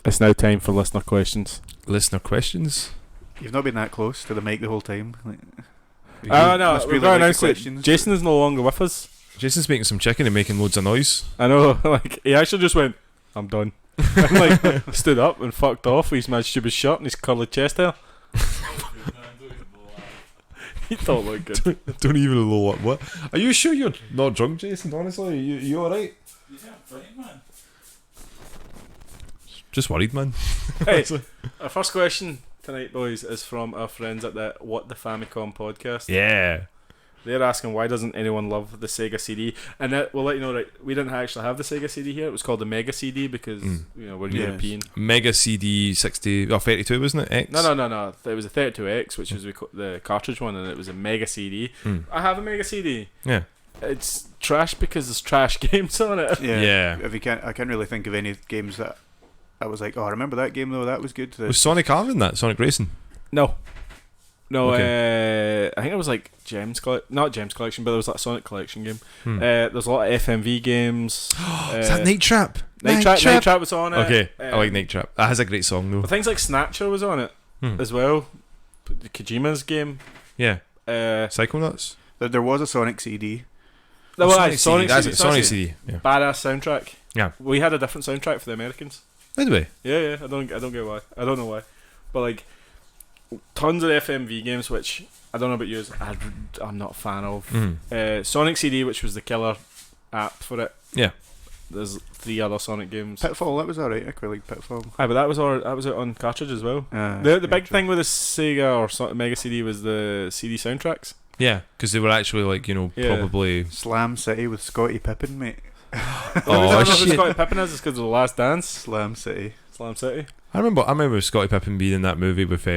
It's now time for listener questions. Listener questions. You've not been that close to the mic the whole time. Like, No, must we've really got like the announced it. questions. Jason is no longer with us. Jason's making some chicken and making loads of noise. I know, like, he actually just went, I'm done. And like, stood up and fucked off with his mad stupid shirt and his curly chest hair. He thought looked good. Don't even know what. Are you sure you're not drunk, Jason? Honestly, you alright? Yeah, fine, man. Just worried, man. Hey, our first question tonight, boys, is from our friends at the What the Famicom podcast. Yeah. They're asking why doesn't anyone love the Sega CD, and we'll let you know. Right, we didn't actually have the Sega CD here. It was called the Mega CD because we're Yeah. European. Mega CD 60 or 32, wasn't it? X? No. It was a 32X, which was the cartridge one, and it was a Mega CD. I have a Mega CD. Yeah. It's trash because there's trash games on it. Yeah. If you can't, I can't really think of any games that I was like, oh, I remember that game though. That was good. Was Sonic R in that? Sonic Racing? No, I think it was like not Gems Collection, but there was that Sonic Collection game. There's a lot of FMV games. Is that Night Trap? Night Trap was on it. Okay, I like Night Trap. That has a great song though. But things like Snatcher was on it as well. Kojima's game. Yeah. Psychonauts. There was a Sonic CD. Sonic CD. Yeah. Badass soundtrack. Yeah. We had a different soundtrack for the Americans. By the way. Yeah. I don't get why. I don't know why. But like tons of FMV games, which I don't know about you, I'm not a fan of. Sonic CD, which was the killer app for it. Yeah. There's 3 other Sonic games. Pitfall, that was alright. I quite like Pitfall. But that was out on cartridge as well. The big thing with the Sega or Mega CD was the CD soundtracks. Yeah, because they were actually like, probably Slam City with Scottie Pippen, mate. Oh shit! Scottie Pippen is because of The Last Dance. Slam City. I remember Scottie Pippen being in that movie with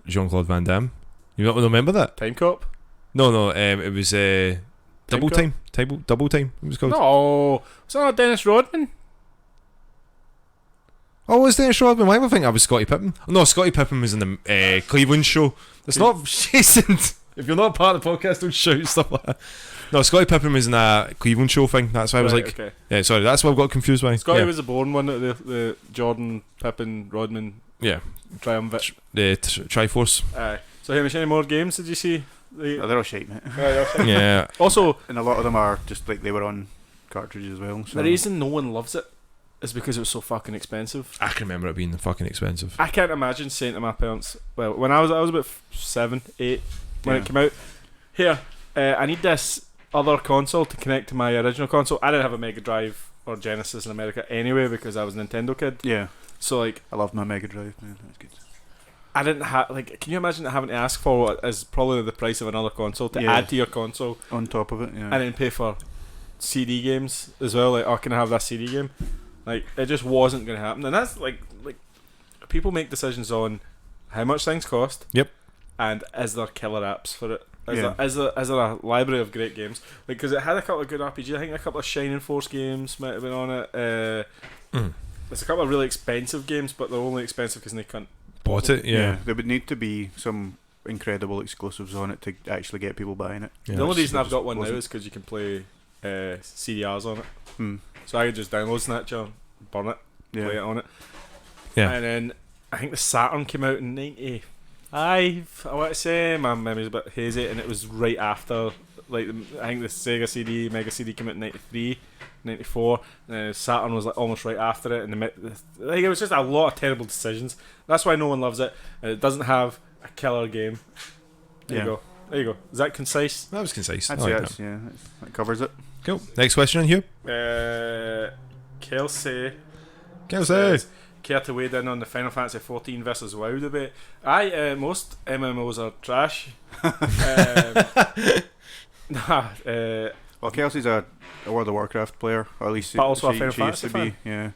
Jean-Claude Van Damme. You don't remember that? Time Cop? No. It was Double Time. Double Time. It was called. No, was that not Dennis Rodman? Oh, was Dennis Rodman? Why would I think I was Scottie Pippen? No, Scottie Pippen was in the Cleveland show. It's not Jason. If you're not part of the podcast, don't shout stuff like that. No, Scottie Pippen was in a Cleveland show thing. That's why I was like, okay. Yeah, sorry, that's why I got confused by. Scottie was the born one, the Jordan, Pippen, Rodman, triumvirate, the Triforce. So, Hamish, any more games did you see? They're all shite, mate. Yeah. Also, and a lot of them are just like they were on cartridges as well. So. The reason no one loves it is because it was so fucking expensive. I can remember it being fucking expensive. I can't imagine saying to my parents, well, when I was about 7, 8 when it came out, here, I need this other console to connect to my original console. I didn't have a Mega Drive or Genesis in America anyway because I was a Nintendo kid. Yeah. So like, I love my Mega Drive, man. That's good. I didn't have can you imagine having to ask for what is probably the price of another console to add to your console on top of it, and then pay for CD games as well? Like, oh, can I have that CD game? Like, it just wasn't going to happen. And that's like people make decisions on how much things cost. Yep. And is there killer apps for it? Is there a library of great games? Like, because it had a couple of good RPGs. I think a couple of Shining Force games might have been on it. There's a couple of really expensive games, but they're only expensive because they can't bought it. Yeah. There would need to be some incredible exclusives on it to actually get people buying it. The only reason I've got one now is because you can play CDRs on it. So I could just download Snatcher, burn it, play it on it. Yeah. And then I think the Saturn came out in 95. I want to say, my memory's a bit hazy, and it was right after. Like, I think the Sega CD, Mega CD came out in 93, 94, and Saturn was like almost right after it. And it was just a lot of terrible decisions. That's why no one loves it. It doesn't have a killer game. There you go. Is that concise? That was concise. That covers it. Cool. Next question, Hugh. Kelsey. Care to weigh in on the Final Fantasy 14 versus WoW debate? Most MMOs are trash. Well, Kelsey's a World of Warcraft player, or at least but also a Final she used Fantasy to fan. be. Yeah.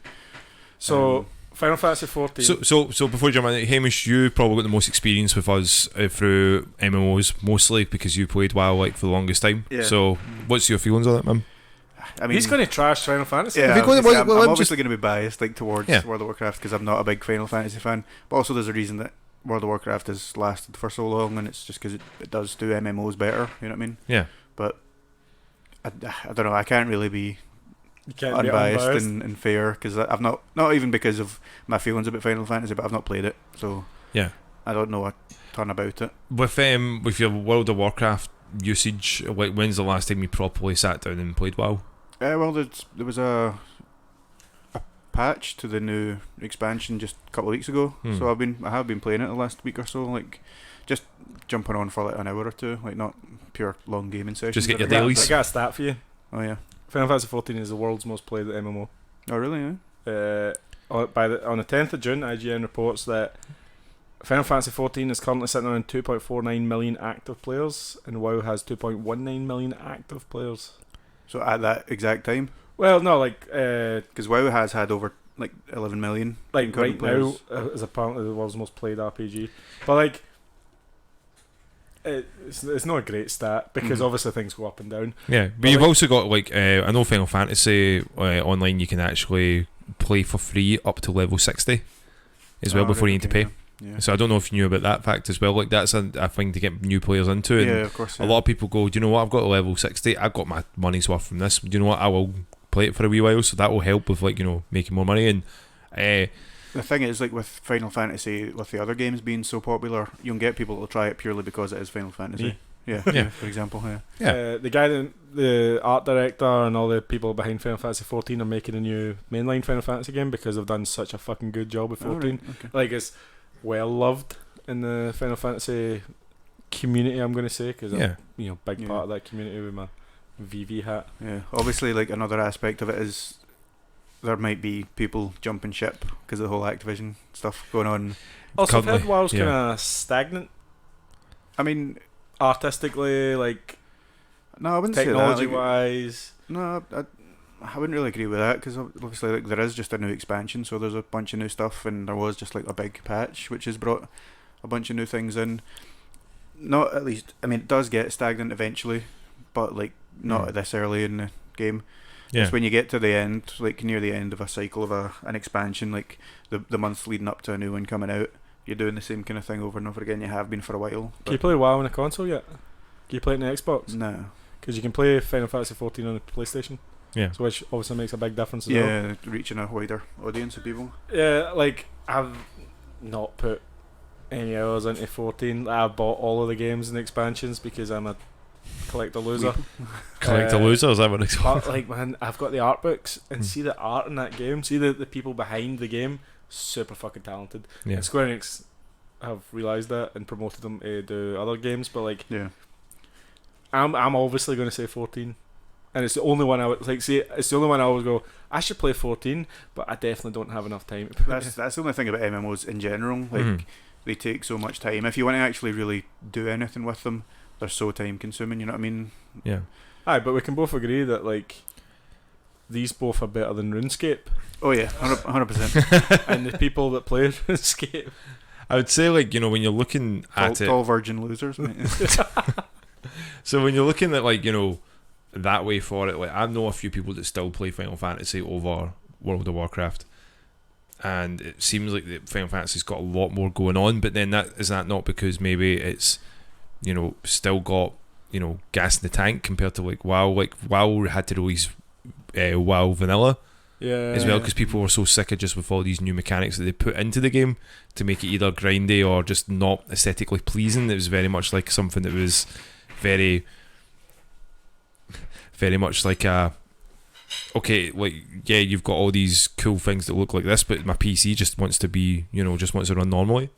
So Final Fantasy 14. So before you jump in, Hamish, you probably got the most experience with us through MMOs, mostly because you played WoW for the longest time. Yeah. So what's your feelings on it, man? I mean, he's going to trash Final Fantasy. Yeah, I'm obviously going to be biased towards World of Warcraft because I'm not a big Final Fantasy fan. But also, there's a reason that World of Warcraft has lasted for so long, and it's just because it does do MMOs better. You know what I mean? Yeah. But I don't know. I can't really be unbiased and fair because I've not even because of my feelings about Final Fantasy, but I've not played it, so yeah, I don't know a ton about it. With your World of Warcraft usage, like, when's the last time you properly sat down and played WoW? Well, there was a patch to the new expansion just a couple of weeks ago, so I have been playing it the last week or so, like just jumping on for like an hour or two, like not pure long gaming sessions. Just get your dailies. I got a stat for you. Oh yeah. Final Fantasy 14 is the world's most played MMO. Oh really? Yeah. On the 10th of June, IGN reports that Final Fantasy 14 is currently sitting around 2.49 million active players, and WoW has 2.19 million active players. So at that exact time? Well, no, like because WoW has had over like 11 million. Like right players. Now, is apparently the world's most played RPG. But like, it's not a great stat because obviously things go up and down. Yeah, but you've also got like I know Final Fantasy online you can actually play for free up to level 60 as well before you need to pay. Yeah. So I don't know if you knew about that fact as well. Like that's a thing to get new players into. And Of course. a lot of people go, do you know what? I've got to level 60. I've got my money's worth from this. Do you know what? I will play it for a wee while. So that will help with making more money. And the thing is, like with Final Fantasy, with the other games being so popular, you can get people to try it purely because it is Final Fantasy. Yeah. For example. The guy, the art director, and all the people behind Final Fantasy 14 are making a new mainline Final Fantasy game because they've done such a fucking good job with 14. Right, okay. Like it's well loved in the Final Fantasy community. I'm going to say because I'm big part of that community with my VV hat. Yeah, obviously, like another aspect of it is there might be people jumping ship because of the whole Activision stuff going on. Also, I've heard WoW's kind of stagnant. I mean, artistically, like no, I wouldn't technology say that. Like, wise. No, I wouldn't really agree with that because obviously like there is just a new expansion, so there's a bunch of new stuff, and there was just like a big patch which has brought a bunch of new things in. Not at least, I mean, it does get stagnant eventually, but like not this early in the game. Yeah. It's when you get to the end, like near the end of a cycle of an expansion, like the months leading up to a new one coming out, you're doing the same kind of thing over and over again. You have been for a while. Can you play WoW on a console yet? Can you play it on the Xbox? No. Because you can play Final Fantasy 14 on the PlayStation. Yeah. So which obviously makes a big difference as well. Yeah, reaching a wider audience of people. Yeah, like I've not put any hours into 14. I bought all of the games and expansions because I'm a collector loser. Collector loser, is that what it's called? But like, man, I've got the art books and see the art in that game. See the people behind the game, super fucking talented. Yeah. And Square Enix have realised that and promoted them to do other games. But like, I'm obviously going to say 14, and it's the only one I would like. See, it's the only one I always go, I should play 14, but I definitely don't have enough time. That's the only thing about MMOs in general. Like they take so much time. If you want to actually really do anything with them, they're so time consuming. You know what I mean? Yeah. Aye, but we can both agree that like these both are better than RuneScape. Oh yeah, 100%. And the people that play RuneScape, I would say like when you're looking at all virgin losers. Mate. So when you're looking at like that way for it, like I know a few people that still play Final Fantasy over World of Warcraft, and it seems like the Final Fantasy's got a lot more going on. But then is that not because maybe it's still got gas in the tank compared to like WoW? Like WoW had to release WoW Vanilla as well because people were so sick of just with all these new mechanics that they put into the game to make it either grindy or just not aesthetically pleasing. It was very much like something that was very much like you've got all these cool things that look like this, but my PC just wants to be just wants to run normally.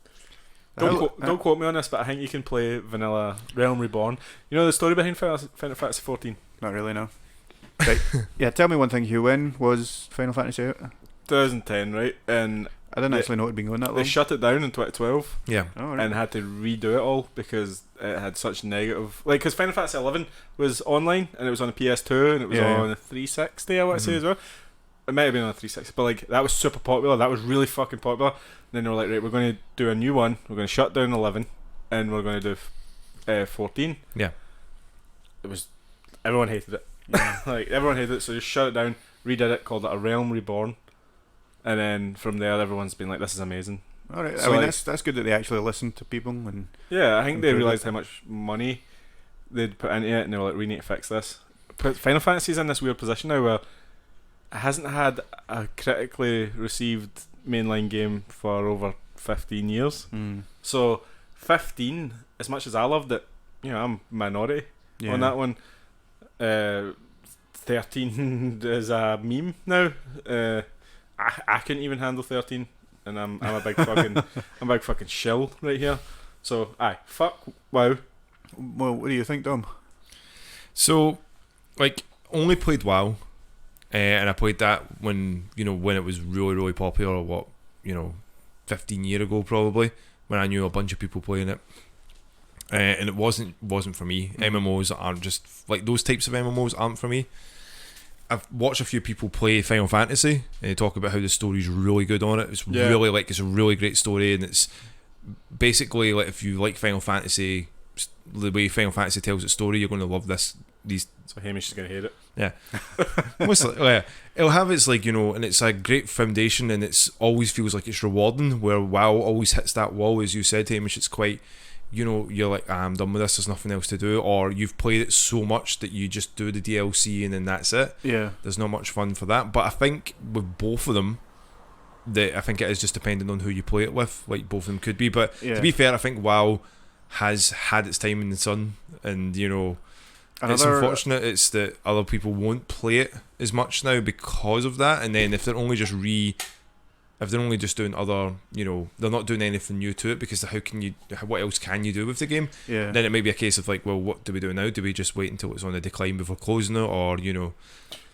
Don't quote me on this, but I think you can play Vanilla Realm Reborn. You know the story behind Final Fantasy 14? Not really, no. Right. Yeah, tell me one thing, Hugh. When was Final Fantasy out? 2010, right? And I didn't actually know it'd been going that long. They shut it down in 2012. Yeah. Oh, right. And had to redo it all because it had such negative... Like, because Final Fantasy 11 was online, and it was on a PS2, and it was on a 360, I want to say as well. It might have been on a 360, but like that was super popular. That was really fucking popular. And then they were like, right, we're going to do a new one. We're going to shut down 11, and we're going to do 14. Yeah. It was... Everyone hated it. Like, everyone hated it, so just shut it down, redid it, called it A Realm Reborn. And then from there, everyone's been like, "This is amazing." All right, So I mean like, that's good that they actually listened to people and I think they improved realised it. how much money they'd put into it, and they were like, "We need to fix this." But Final Fantasy's in this weird position now where it hasn't had a critically received mainline game for over 15 years. So 15, as much as I loved it, I'm minority on that one. 13 is a meme now. I couldn't even handle 13, and I'm a big fucking shill right here. So fuck WoW. Well, what do you think, Dom? So, like, only played WoW, and I played that when when it was really really popular. Or 15 years ago probably, when I knew a bunch of people playing it. And it wasn't for me. MMOs aren't just like those types of MMOs aren't for me. I've watched a few people play Final Fantasy and they talk about how the story's really good on it. It's really it's a really great story, and it's basically like if you like Final Fantasy, the way Final Fantasy tells its story, you're going to love these So Hamish is going to hate it. Yeah. Most it'll have its like, and it's a great foundation, and it's always feels like it's rewarding, where WoW always hits that wall, as you said, Hamish. It's quite, you're like, I'm done with this, there's nothing else to do, or you've played it so much that you just do the DLC and then that's it. Yeah. There's not much fun for that. But I think with both of them, I think it is just depending on who you play it with, like both of them could be. But to be fair, I think WoW has had its time in the sun, and it's unfortunate it's that other people won't play it as much now because of that. And then if they're only just doing other, they're not doing anything new to it, because what else can you do with the game? Yeah. Then it may be a case of like, well, what do we do now? Do we just wait until it's on a decline before closing it, or Still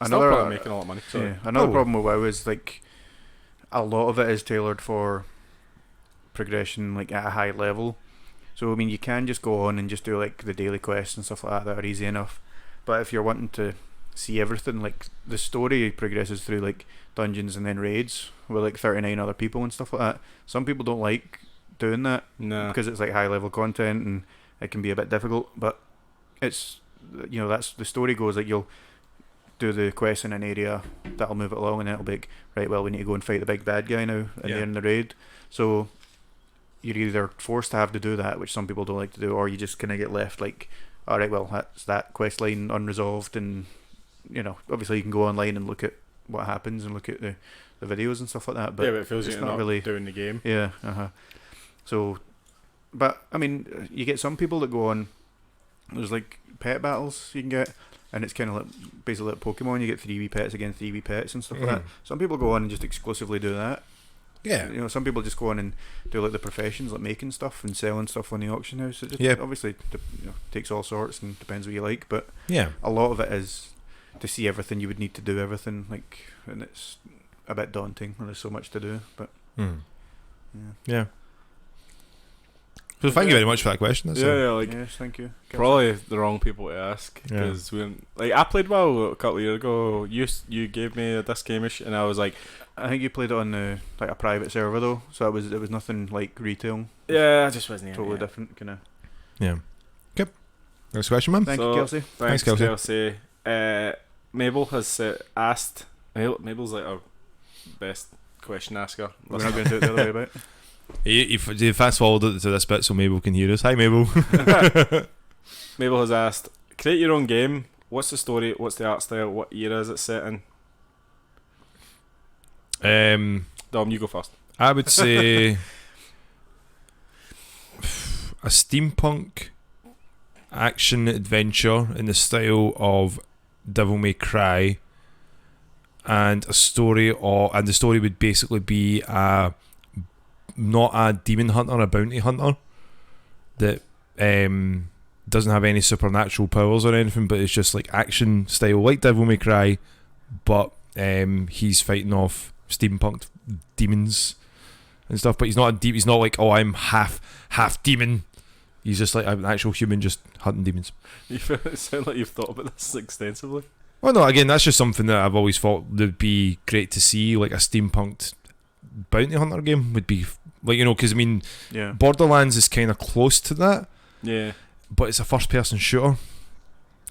another probably making a lot of money. Sorry. Yeah, another problem with WoW is like a lot of it is tailored for progression, like at a high level. So I mean, you can just go on and just do like the daily quests and stuff like that are easy enough. But if you're wanting to see everything, like the story progresses through like dungeons and then raids with like 39 other people and stuff like that. Some people don't like doing that because it's like high level content and it can be a bit difficult. But it's that's the story goes like you'll do the quest in an area that'll move it along, and then it'll be like, right, well, we need to go and fight the big bad guy now, and they're in the raid. So you're either forced to have to do that, which some people don't like to do, or you just kind of get left like, all right, well, that's that quest line unresolved, and obviously you can go online and look at what happens and look at the videos and stuff like that. But it feels it's like you're not really doing the game. Yeah. So, but I mean, you get some people that go on. There's like pet battles you can get, and it's kind of like basically like Pokemon. You get 3v pets against 3v pets and stuff like that. Some people go on and just exclusively do that. Yeah. Some people just go on and do like the professions, like making stuff and selling stuff on the auction house. It just obviously takes all sorts and depends what you like. But a lot of it is to see everything. You would need to do everything, like, and it's a bit daunting when there's so much to do. But yeah. So thank you very much for that question. That's yes, thank you. Probably the wrong people to ask, because I played WoW a couple of years ago. You gave me a disc Hamish, and I was like, I think you played it on like a private server though, so it was nothing like retail. Yeah, I just wasn't totally different kind of. Yeah. Okay. Next question, man. Thank you, Kelsey. Thanks, Kelsey. Mabel has asked. Mabel's like our best question asker. We're not going to do it the other way about. You fast forward to this bit so Mabel can hear us. Hi, Mabel. Mabel has asked, create your own game. What's the story? What's the art style? What era is it set in? Dom, you go first. I would say a steampunk action adventure in the style of Devil May Cry, and the story would basically be not a demon hunter, a bounty hunter that doesn't have any supernatural powers or anything, but it's just like action style, like Devil May Cry, but he's fighting off steampunk demons and stuff. But he's not he's not like, oh, I'm half demon. He's just like an actual human just hunting demons. You sound like you've thought about this extensively. Well, no, again, that's just something that I've always thought would be great to see, like a steampunked bounty hunter game would be, like, because I mean, Borderlands is kind of close to that. Yeah. But it's a first-person shooter,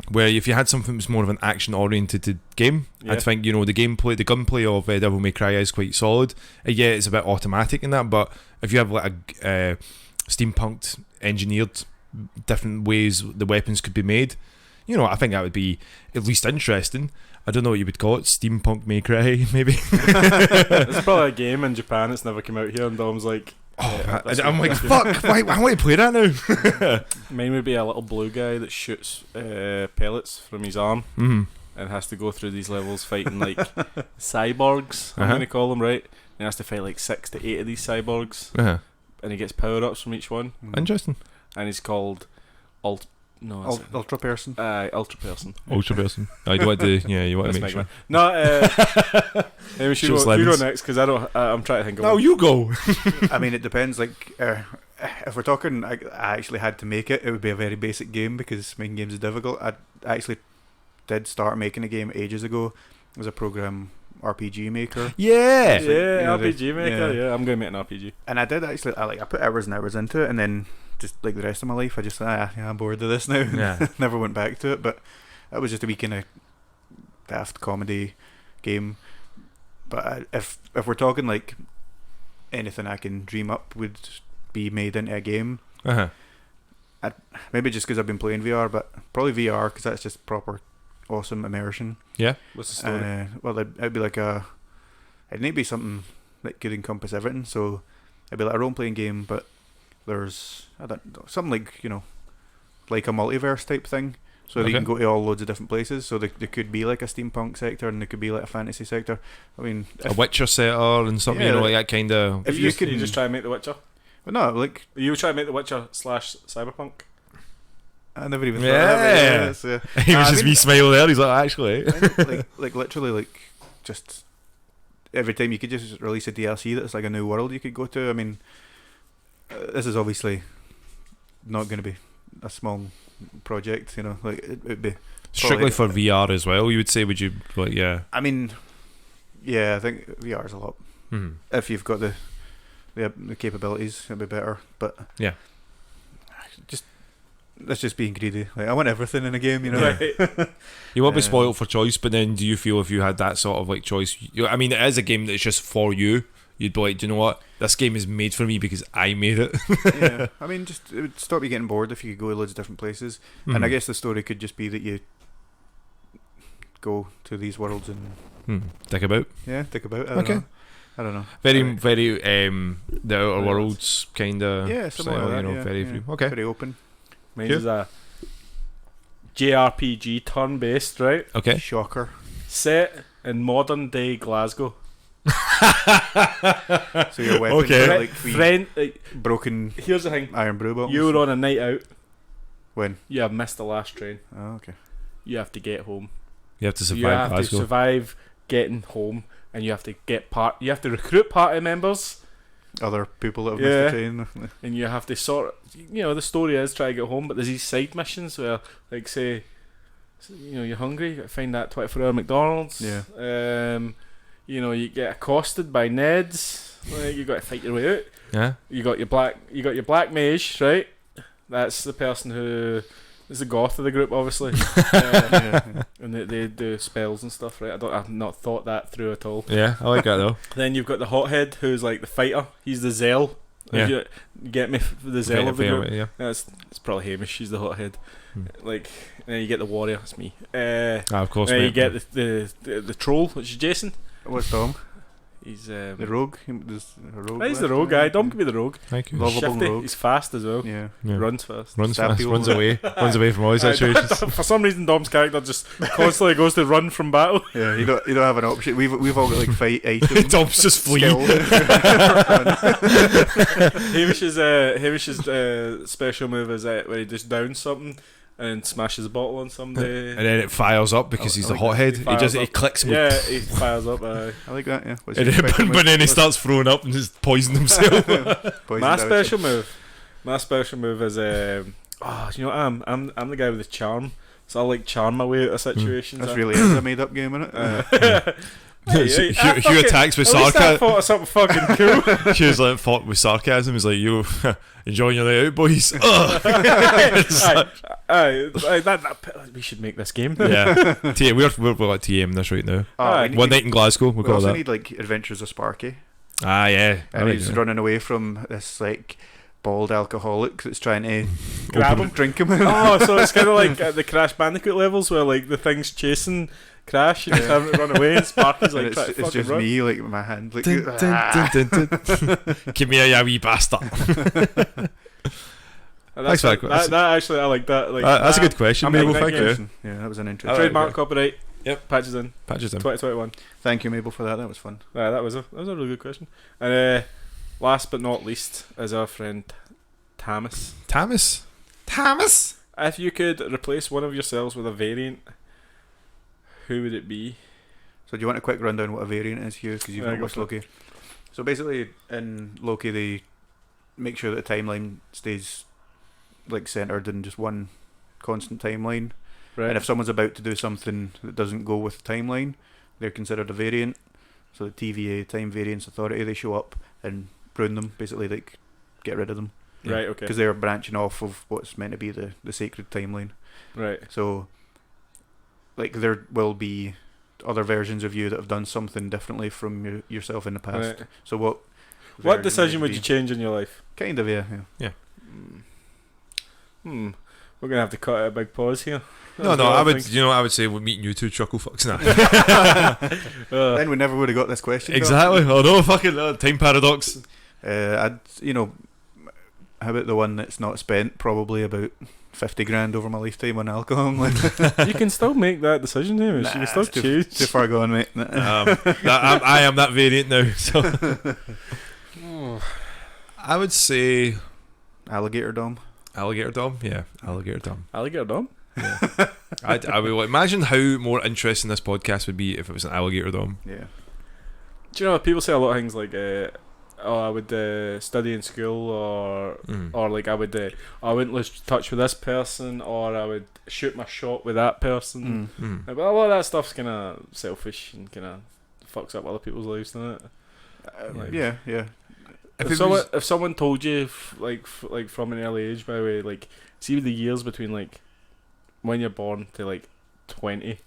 where if you had something that was more of an action-oriented game, I'd think, the gameplay, the gunplay of Devil May Cry is quite solid. Yeah, it's a bit automatic in that, but if you have like a steampunked, engineered, different ways the weapons could be made, I think that would be at least interesting. I don't know what you would call it, Steampunk May Cry, maybe. It's probably a game in Japan that's never come out here, and Dom's like, I'm like, fuck, why, I want to play that now. Mine would be a little blue guy that shoots pellets from his arm and has to go through these levels fighting like cyborgs, I'm going to call them, right? And he has to fight like 6 to 8 of these cyborgs, and he gets power-ups from each one. Interesting. And he's called Ultra Person. Ultra Person. Ultra Person. You want to make sure. No, maybe you go next, because I'm trying to think of No, one. you go. I mean, it depends. Like, if we're talking, I actually had to make it. It would be a very basic game because making games is difficult. I actually did start making a game ages ago. It was a program RPG maker. Yeah, RPG maker. Yeah, I'm going to make an RPG. And I did actually. I put hours and hours into it, and then just like the rest of my life, I just I'm bored of this now. Yeah. Never went back to it. But That was just a wee kind of daft comedy game. But if we're talking like anything I can dream up would be made into a game, maybe just because I've been playing VR, but probably VR because that's just proper awesome immersion. Yeah. What's the story? Well, it'd be like it'd need to be something that could encompass everything. So it'd be like a role-playing game, but there's something like like a multiverse type thing. So that you can go to all loads of different places. So there could be like a steampunk sector, and there could be like a fantasy sector. I mean, A Witcher setter and something, like that kind of. If you just try and make The Witcher. But no, like you try and make The Witcher / Cyberpunk. I never even thought of that. He was just wee smile there. He's like, actually, like literally, like just every time you could just release a DLC that's like a new world you could go to. I mean, this is obviously not going to be a small project, like it'd be strictly for VR as well. You would say? Would you like? Yeah. I mean, yeah, I think VR is a lot. If you've got the capabilities, it'd be better. But yeah, that's just being greedy. Like I want everything in a game, Right. You won't be spoiled for choice, but then do you feel if you had that sort of like choice? I mean, it is a game that's just for you. You'd be like, do you know what? This game is made for me because I made it. Yeah, I mean, it would stop you getting bored if you could go to loads of different places. And I guess the story could just be that you go to these worlds and Think about. Yeah, think about it. I don't know. Very the Outer Worlds kind of. Yeah, something like that. Very free. Okay. Pretty open. Mine is a JRPG turn-based, right? Okay. Shocker. Set in modern day Glasgow. So your weapons are like broken. Here's the thing. Iron brew bottles. You were on a night out. When? You have missed the last train. Oh, okay. You have to get home. You have to survive. You have Glasgow. to survive getting home, and you have to You have to recruit party members. Other people that have missed the train. And you have to the story is try to get home, but there's these side missions where, like, say, you're hungry, you got to find that 24-hour McDonald's. Yeah. You get accosted by Neds. Like, you got to fight your way out. Yeah. You got your black mage, right? That's the person who is the goth of the group, obviously. And they do spells and stuff, right? I've not thought that through at all. Yeah, I like that though. Then you've got the hothead, who's like the fighter. He's the zeal. Yeah. You get me? The zeal of the group. Yeah. It's probably Hamish. She's the hothead. Like, and then you get the warrior. That's me. Of course. Then Mate. you get the troll, which is Jason. What's Tom? He's the rogue. He's a rogue. He's the rogue guy. Dom can be the rogue. Thank you. Lovable Shifty. rogue. He's fast as well. Yeah. Runs fast. Runs Stab fast. people. Runs away. Runs away from all situations. For some reason, Dom's character just constantly goes to run from battle. Yeah, you don't have an option. We've all got like fight items. Dom's just flee. Hamish's special move is where he just downs something and smashes a bottle on somebody, and then it fires up because he's the hothead. He clicks. Yeah, he fires up. I like that. Yeah. But then he starts throwing up and just poisoning himself. My special move is you know what I'm the guy with the charm, so I like charm my way out of situations. This really is a made up game, isn't it? Hugh attacks with sarcasm. I sarcasm. thought of something fucking cool. Hugh's like fought with sarcasm. He's like, "You enjoying your night out, boys?" We should make this game. Yeah, we're like TM this right now. One night in Glasgow. We We call also that. need like Adventures of Sparky, Yeah. and he's running away from this like bald alcoholic that's trying to Grab him. drink him. Oh, so it's kind of like the Crash Bandicoot levels where like the thing's chasing Crash and he's having to run away, and Sparky's like And trying to it's fucking just run. me, like with my hand, like Dun, dun, dun, dun, dun. Give me a wee bastard. And that's Thanks, that actually I like that. Like That's a good question, I'm Mabel. like that Thank game. you. Yeah, that was an interesting. Trademark, copyright. Yep. Patches in. Patches in. 2021. Thank you, Mabel, for that. That was fun. That was a really good question. And last but not least is our friend Thomas. Thomas. If you could replace one of yourselves with a variant, who would it be? So do you want a quick rundown what a variant is, Hugh? Because you've not go watched for it. Loki. So basically, in Loki, they make sure that the timeline stays like centered in just one constant timeline. Right. And if someone's about to do something that doesn't go with the timeline, they're considered a variant. So the TVA, Time Variance Authority, they show up and ruin them, basically like get rid of them. Right. Okay. Because they're branching off of what's meant to be the sacred timeline. Right. So like there will be other versions of you that have done something differently from yourself in the past. Right. So what What version decision would be? you change in your life? Kind of, yeah. We're gonna have to cut out a big pause here. No, I would. You know, I would say we're meeting you two chuckle fucks now. Then we never would have got this question. Exactly. Oh no, fucking time paradox. I'd, how about the one that's not spent? Probably about 50 grand over my lifetime on alcohol. You can still make that decision, Hamish. You can still choose. Too far gone, mate. I am that variant now. So I would say Alligator Dom. alligator dom. Yeah, alligator dom. Alligator dom. I would imagine how more interesting this podcast would be if it was an alligator dom. Yeah. Do you know people say a lot of things like, I would study in school, or like I wouldn't lose touch with this person, or I would shoot my shot with that person. Like, well, a lot of that stuff's kind of selfish and kind of fucks up other people's lives, doesn't it? Yeah. If someone told you like from an early age, by the way, like see the years between like when you're born to like 20,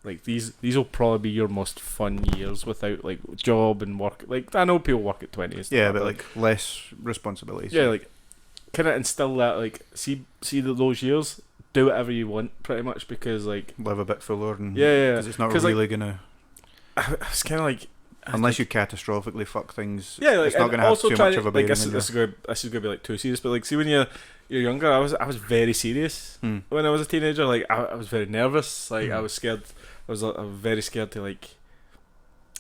like these will probably be your most fun years without like job and work. Like I know people work at 20 and stuff, Yeah, but like less responsibilities. yeah, like kind of instill that, like see those years, do whatever you want pretty much, because like Live a bit fuller and yeah, because it's not 'Cause, really gonna, it's kind of like unless you catastrophically fuck things. yeah, like it's not and gonna have also too try much to, of a like bearing. this is gonna be like too serious, but like see when you're younger, I was very serious when I was a teenager. Like I was very nervous. Like I was scared. I was very scared to like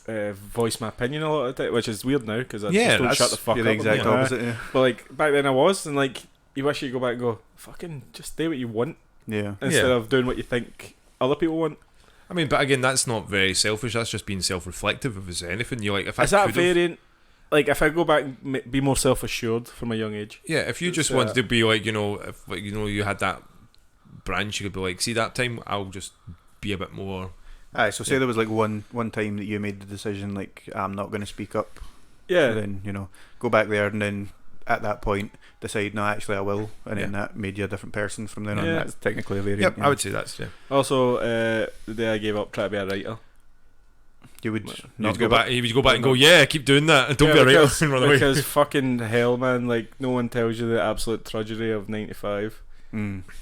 voice my opinion a lot of the time, which is weird now because I just don't shut the fuck You're up. the exact about it. opposite. Yeah. But like back then I was, and like you wish you could go back and go fucking just do what you want Yeah. instead of doing what you think other people want. I mean, but again, that's not very selfish. That's just being self-reflective. If it's anything, you're like, if Is I that variant? Like if I go back and be more self-assured from a young age. yeah, if you just It's, wanted to be like, if like you had that branch, you could be like, see that time, I'll just be a bit more. Aye, so say there was like one time that you made the decision, like I'm not going to speak up. Yeah. And then go back there, and then at that point decide, no, actually I will, and then that made you a different person from then on. Yeah. That's technically a variant. Yep, yeah. I would say that's Also, the day I gave up trying to be a writer. You would You not would go give back. up. You would go back and go, yeah, keep doing that, and don't be a writer and run away. Because fucking hell, man! Like no one tells you the absolute tragedy of 95.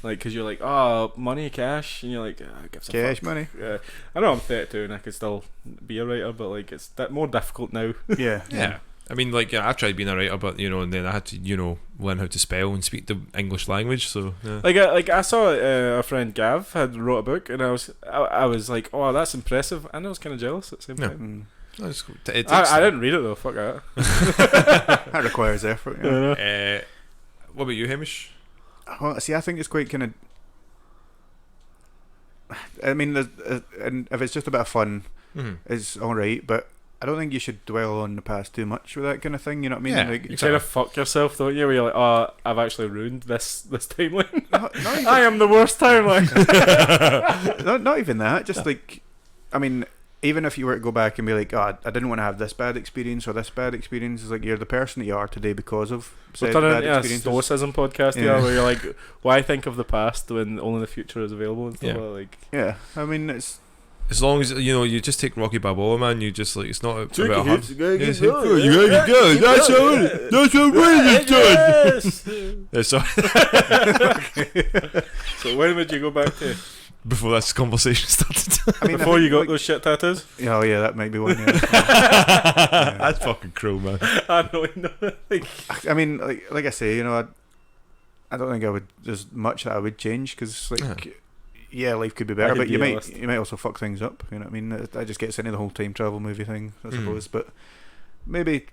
Like, because you're like, oh, money, cash, and you're like, oh, gives a Cash fuck. money. Yeah, I know I'm 32 and I could still be a writer, but like it's more difficult now. Yeah. Yeah. I mean, like, I've tried being a writer, but and then I had to, learn how to spell and speak the English language. So, yeah. Like I saw a friend Gav had wrote a book, and I was like, oh, that's impressive, and I was kind of jealous at the same time. I I didn't read it though. Fuck that. That requires effort. Yeah. What about you, Hamish? Well, see, I think it's quite kind of. I mean, and if it's just a bit of fun, it's all right. But I don't think you should dwell on the past too much with that kind of thing. You know what I mean? Yeah, Like, You kind of fuck yourself, don't you? Where you're like, oh, I've actually ruined this timeline. not even, I am the worst timeline. not even that. Just like, I mean, even if you were to go back and be like, oh, I didn't want to have this bad experience or this bad experience, it's like you're the person that you are today because of said We're turning bad into a experiences. stoicism podcast here, Yeah. where you're like, why think of the past when only the future is available and stuff Yeah. like. Yeah, I mean, it's. As long as you just take Rocky Balboa, man. You just like it's not about You hard. gotta You keep gotta get going. That's what winning is done. Yeah, so So when would you go back to? before this conversation started, I mean, Before I you think, got like, those shit tattoos? Oh yeah, that might be one. Yeah. that's fucking cruel, man. I know. Like, I mean, like I say, I don't think I would. There's much that I would change because, like, yeah, life could be better, could but be you a might list. also fuck things up. You know what I mean? That just gets into the whole time travel movie thing, I suppose. But maybe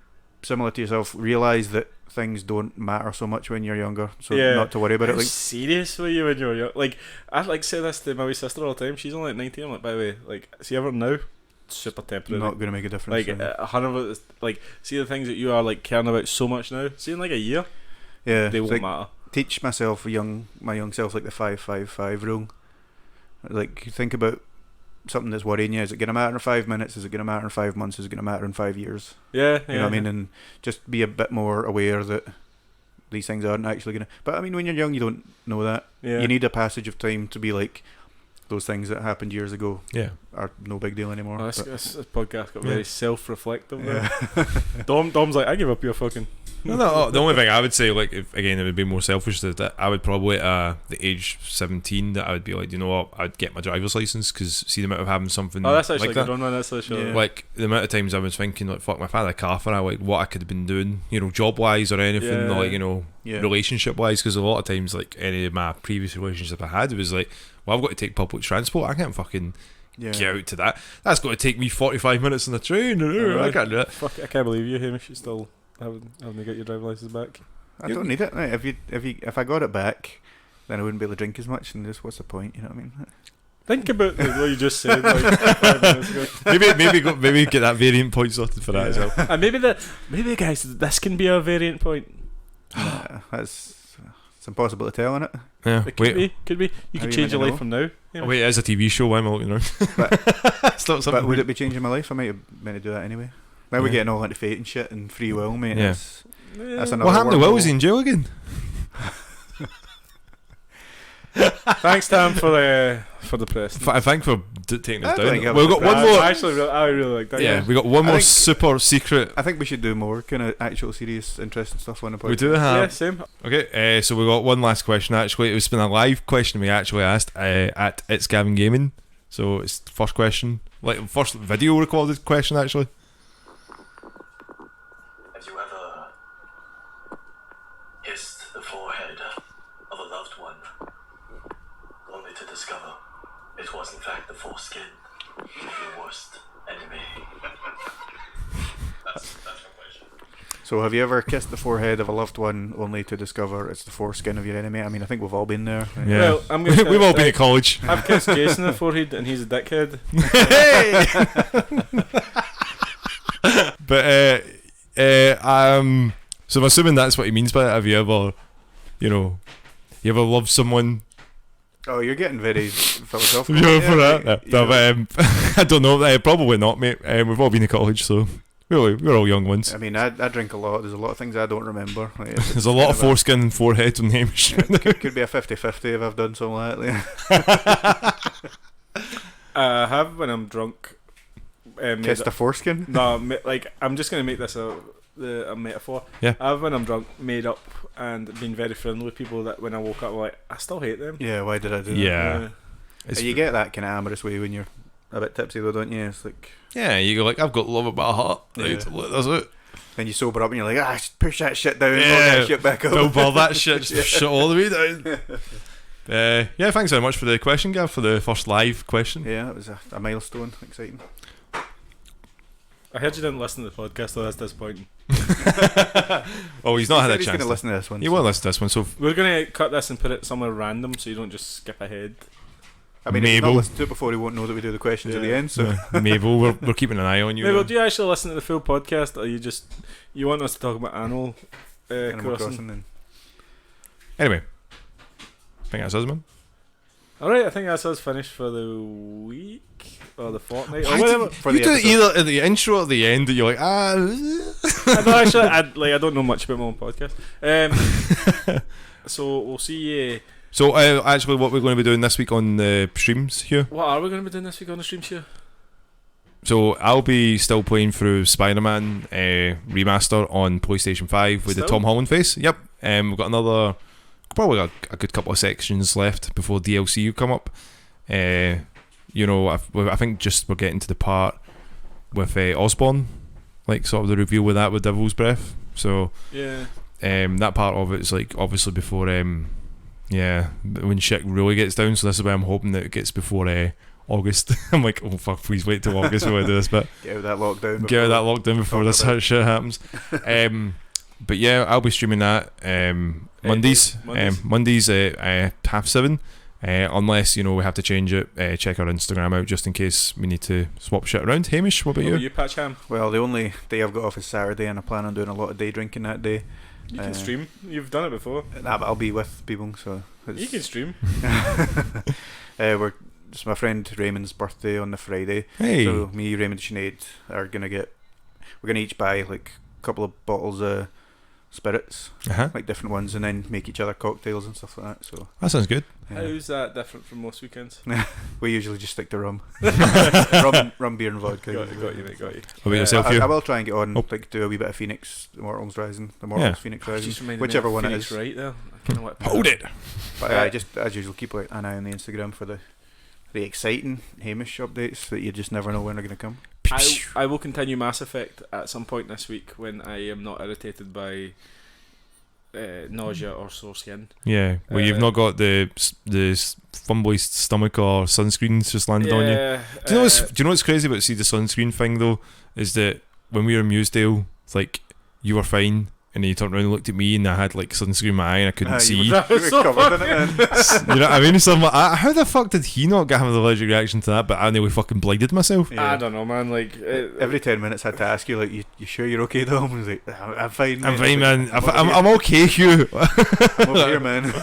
similar to yourself, realize that things don't matter so much when you're younger, so Yeah. not to worry about how it. Like, serious were you when you were young? Like, I like say this to my wee sister all the time. She's only like 19. I'm like, by the way, like, see everyone now, super temporary. not going to make a difference. Like 100%. Like, see the things that you are like caring about so much now. See in like a year, yeah, they it's won't like, matter. teach my young self like the 5-5-5 rule. Like, think about something that's worrying you. Is it going to matter in 5 minutes? Is it going to matter in 5 months? Is it going to matter in 5 years? Yeah, You know what I mean? And just be a bit more aware that these things aren't actually going to. But I mean, when you're young, you don't know that. Yeah. You need a passage of time to be like, those things that happened years ago Yeah. are no big deal anymore. Oh, but- this podcast got Yeah. very self-reflective there. yeah. Dom's like, I give up your fucking... No, the only thing I would say, like, if again, it would be more selfish, is that I would probably at the age 17 that I would be like, you know what, I'd get my driver's license, because see the amount of having something Oh, that's actually like a that. good one. That's actually Yeah. Like the amount of times I was thinking, like, fuck, my father car for I, like, what I could have been doing, you know, job wise or anything, Yeah. or, like, you know, Yeah. relationship wise, because a lot of times, like, any of my previous relationships I had, it was like, well, I've got to take public transport, I can't fucking Yeah. get out to that. That's got to take me 45 minutes on the train. I can't do that. Fuck it, I can't believe you, Hamish. You still haven't got your driving license back. I don't need it. Right? If I got it back, then I wouldn't be able to drink as much. And just what's the point? You know what I mean? Think about what you just said like 5 minutes ago. maybe get that variant point sorted for that as well. And maybe guys, this can be a variant point. It's impossible to tell, innit? Yeah. It could be. Could be. You How could you change your meant life to from now. Oh, wait, it is a TV show. Why am I looking around? It's not something. But would it be changing my life? I might have meant to do that anyway. Now we're Yeah. getting all into fate and shit and free will, mate. Yeah. That's another What happened to Will? wormhole. Was he in jail again? Thanks, Tam, for the press. Thank for taking us I don't down. think I We've was got one bad. more. I really like that. Yeah, we got one I more think- super secret. I think we should do more kind of actual, serious, interesting stuff on the podcast. We do Yeah, have. same. Okay, so we got one last question. Actually, it's been a live question we actually asked at ItsGavinGaming. So it's the first question, like first video recorded question actually. Have you ever hissed the forehead of a loved one, only to discover it was in fact the foreskin of your worst enemy? That's my question. So, have you ever kissed the forehead of a loved one only to discover it's the foreskin of your enemy? I mean, I think we've all been there. Right? Yeah, Well, I'm gonna we've all been at college. I've kissed Jason in the forehead, and he's a dickhead. But so I'm assuming that's what he means by it. Have you ever, you ever loved someone? Oh, you're getting very philosophical. You know, for Yeah, that? you No, know. but, I don't know. Probably not, mate. We've all been at college, so we're all young ones. I mean, I drink a lot. There's a lot of things I don't remember. Like, There's a lot of foreskin and forehead on Hamish. could be a 50-50 if I've done something like that. I have when I'm drunk. Kissed a foreskin? No, like I'm just gonna make this a metaphor. Yeah. I've when I'm drunk made up and been very friendly with people that when I woke up I'm like I still hate them. Yeah, why did I do Yeah. that? You get that kind of amorous way when you're a bit tipsy though, don't you? It's like, Yeah, you go like, I've got love at my heart. Right? Yeah. That's it. then you sober up and you're like, push that shit down, Yeah. yeah, that shit back up. Don't bother that shit. Just shut all the way down. Yeah, thanks very much for the question, Gav, for the first live question. Yeah, that was a milestone, exciting. I heard you didn't listen to the podcast, so that's disappointing. Oh, he's not had a He's chance. going to listen to this one. He won't listen to this one, so We're gonna cut this and put it somewhere random so you don't just skip ahead. I mean, if he's not Mabel. listened to it before, he won't know that we do the questions at the Yeah. end, so... Mabel, we're keeping an eye on you. Maybe do you actually listen to the full podcast, or you want us to talk about Animal Animal Crossing? Crossing then. Anyway, I think that's us, man. All right, I think that's us finished for the week or the fortnight or Why whatever. did For you the do it episode. either at the intro or at the end that you're like, I don't actually. I don't know much about my own podcast. So we'll see you. So, actually, what we're going to be doing this week on the streams here. What are we going to be doing this week on the streams here? So, I'll be still playing through Spider-Man remaster on PlayStation 5 with the Still? Tom Holland face. Yep. We've got probably a good couple of sections left before DLC will come up. I think just we're getting to the part with Osborn, like sort of the reveal with that with Devil's Breath. So, Yeah. that part of it is like obviously before when shit really gets down, so this is why I'm hoping that it gets before August. I'm like, oh fuck, please wait till August when I do this bit. Get out of that lockdown. Get out of that lockdown before this about shit happens. But yeah, I'll be streaming that Mondays at 7:30. Unless we have to change it, check our Instagram out just in case we need to swap shit around. Hamish, what about What you? about you, Patch Ham? Well, the only day I've got off is Saturday, and I plan on doing a lot of day drinking that day. You can stream. You've done it before. Nah, but I'll be with people, so... You can stream. It's my friend Raymond's birthday on the Friday. Hey. So me, Raymond, Sinead are gonna we're gonna each buy like a couple of bottles of spirits, like different ones, and then make each other cocktails and stuff like that. So That sounds good. How's that different from most weekends? we usually just stick to rum, rum, beer, and vodka. Got you, mate. Got you. What about yourself, Hugh? I will try and get on, like do a wee bit of Phoenix, the Mortals Rising, Phoenix Rising, whichever one it is. Right there. I kinda want to Hold it. But I just, as usual, keep an eye on the Instagram for the exciting Hamish updates that you just never know when they're going to come. I will continue Mass Effect at some point this week when I am not irritated by nausea or sore skin. Yeah, well, you've not got the fumbly stomach or sunscreens just landed on you. Do you know what's crazy about the sunscreen thing though? Is that when we were in Musedale, it's like you were fine, and then you turned around and looked at me, and I had like sunscreen in my eye, and I couldn't see. You were covered in it, then. You know what I mean? So I'm like, how the fuck did he not have an allergic reaction to that? But I nearly fucking blinded myself. I don't know, man. Like every 10 minminutes, I had to ask you, like, you sure you're okay, though? I was like, I'm fine. I'm fine, man. I'm okay, Hugh. I'm over here, man.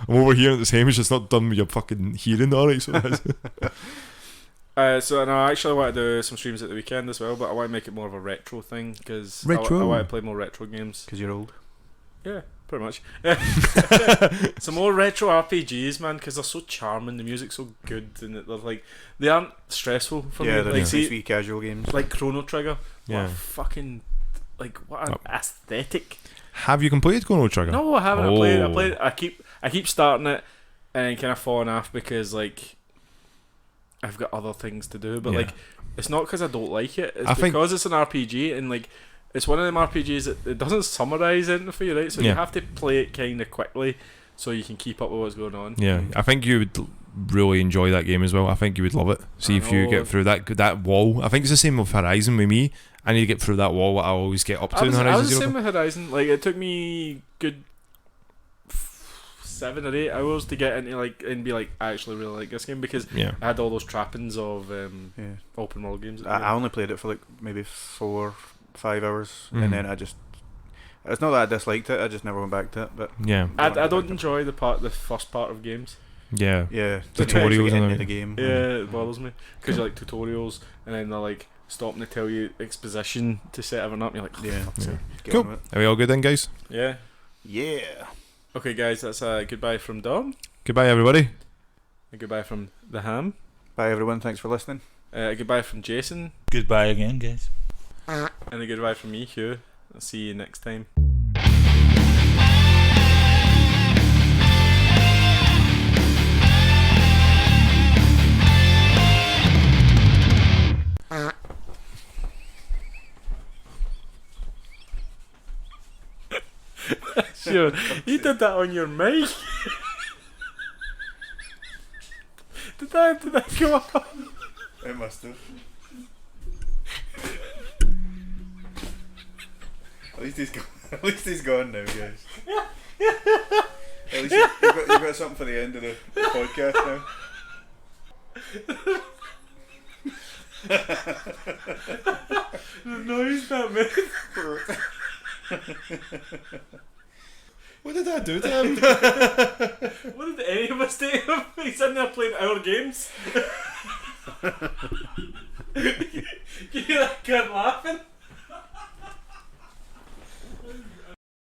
I'm over here at this Hamish. It's not done with your fucking hearing, alright? So so no, I actually want to do some streams at the weekend as well, but I want to make it more of a retro thing because I want to play more retro games. Because you're old. Yeah, pretty much. Some more retro RPGs, man, because they're so charming. The music's so good, and they aren't stressful for me. They're like sweet casual games. Like Chrono Trigger. Yeah. What a fucking what an aesthetic. Have you completed Chrono Trigger? No, I haven't. I played. I keep starting it and kind of falling off because I've got other things to do, but it's not because I don't like it. It's because it's an RPG, and it's one of them RPGs that it doesn't summarise anything for you, right? So you have to play it kind of quickly so you can keep up with what's going on. Yeah, I think you would really enjoy that game as well. I think you would love it. See if you get through that wall. I think it's the same with Horizon with me. I need to get through that wall that I always get up to in Horizon. I was the same with Horizon. Like, it took me good 7 or 8 hours to get into and be like, I actually really like this game because I had all those trappings of open world games. I only played it for like maybe 4 5 hours, and then it's not that I disliked it, I just never went back to it. But I don't enjoy the first part of games. Tutorials in the game. It bothers me because you like tutorials, and then they're like stopping to tell you exposition to set everything up. You're like, cool. Are we all good then, guys? Yeah. Okay, guys, that's a goodbye from Dom. Goodbye, everybody. A goodbye from the Ham. Bye, everyone. Thanks for listening. A goodbye from Jason. Goodbye again, guys. And a goodbye from me, Hugh. I'll see you next time. Sure, you did that on your mic. Did that come up? It must have. At least he's gone now, guys. At least you've got something for the end of the podcast now. The noise that made. What did I do to him? What did any of us do to him? He's in there playing our games. You hear that kid laughing?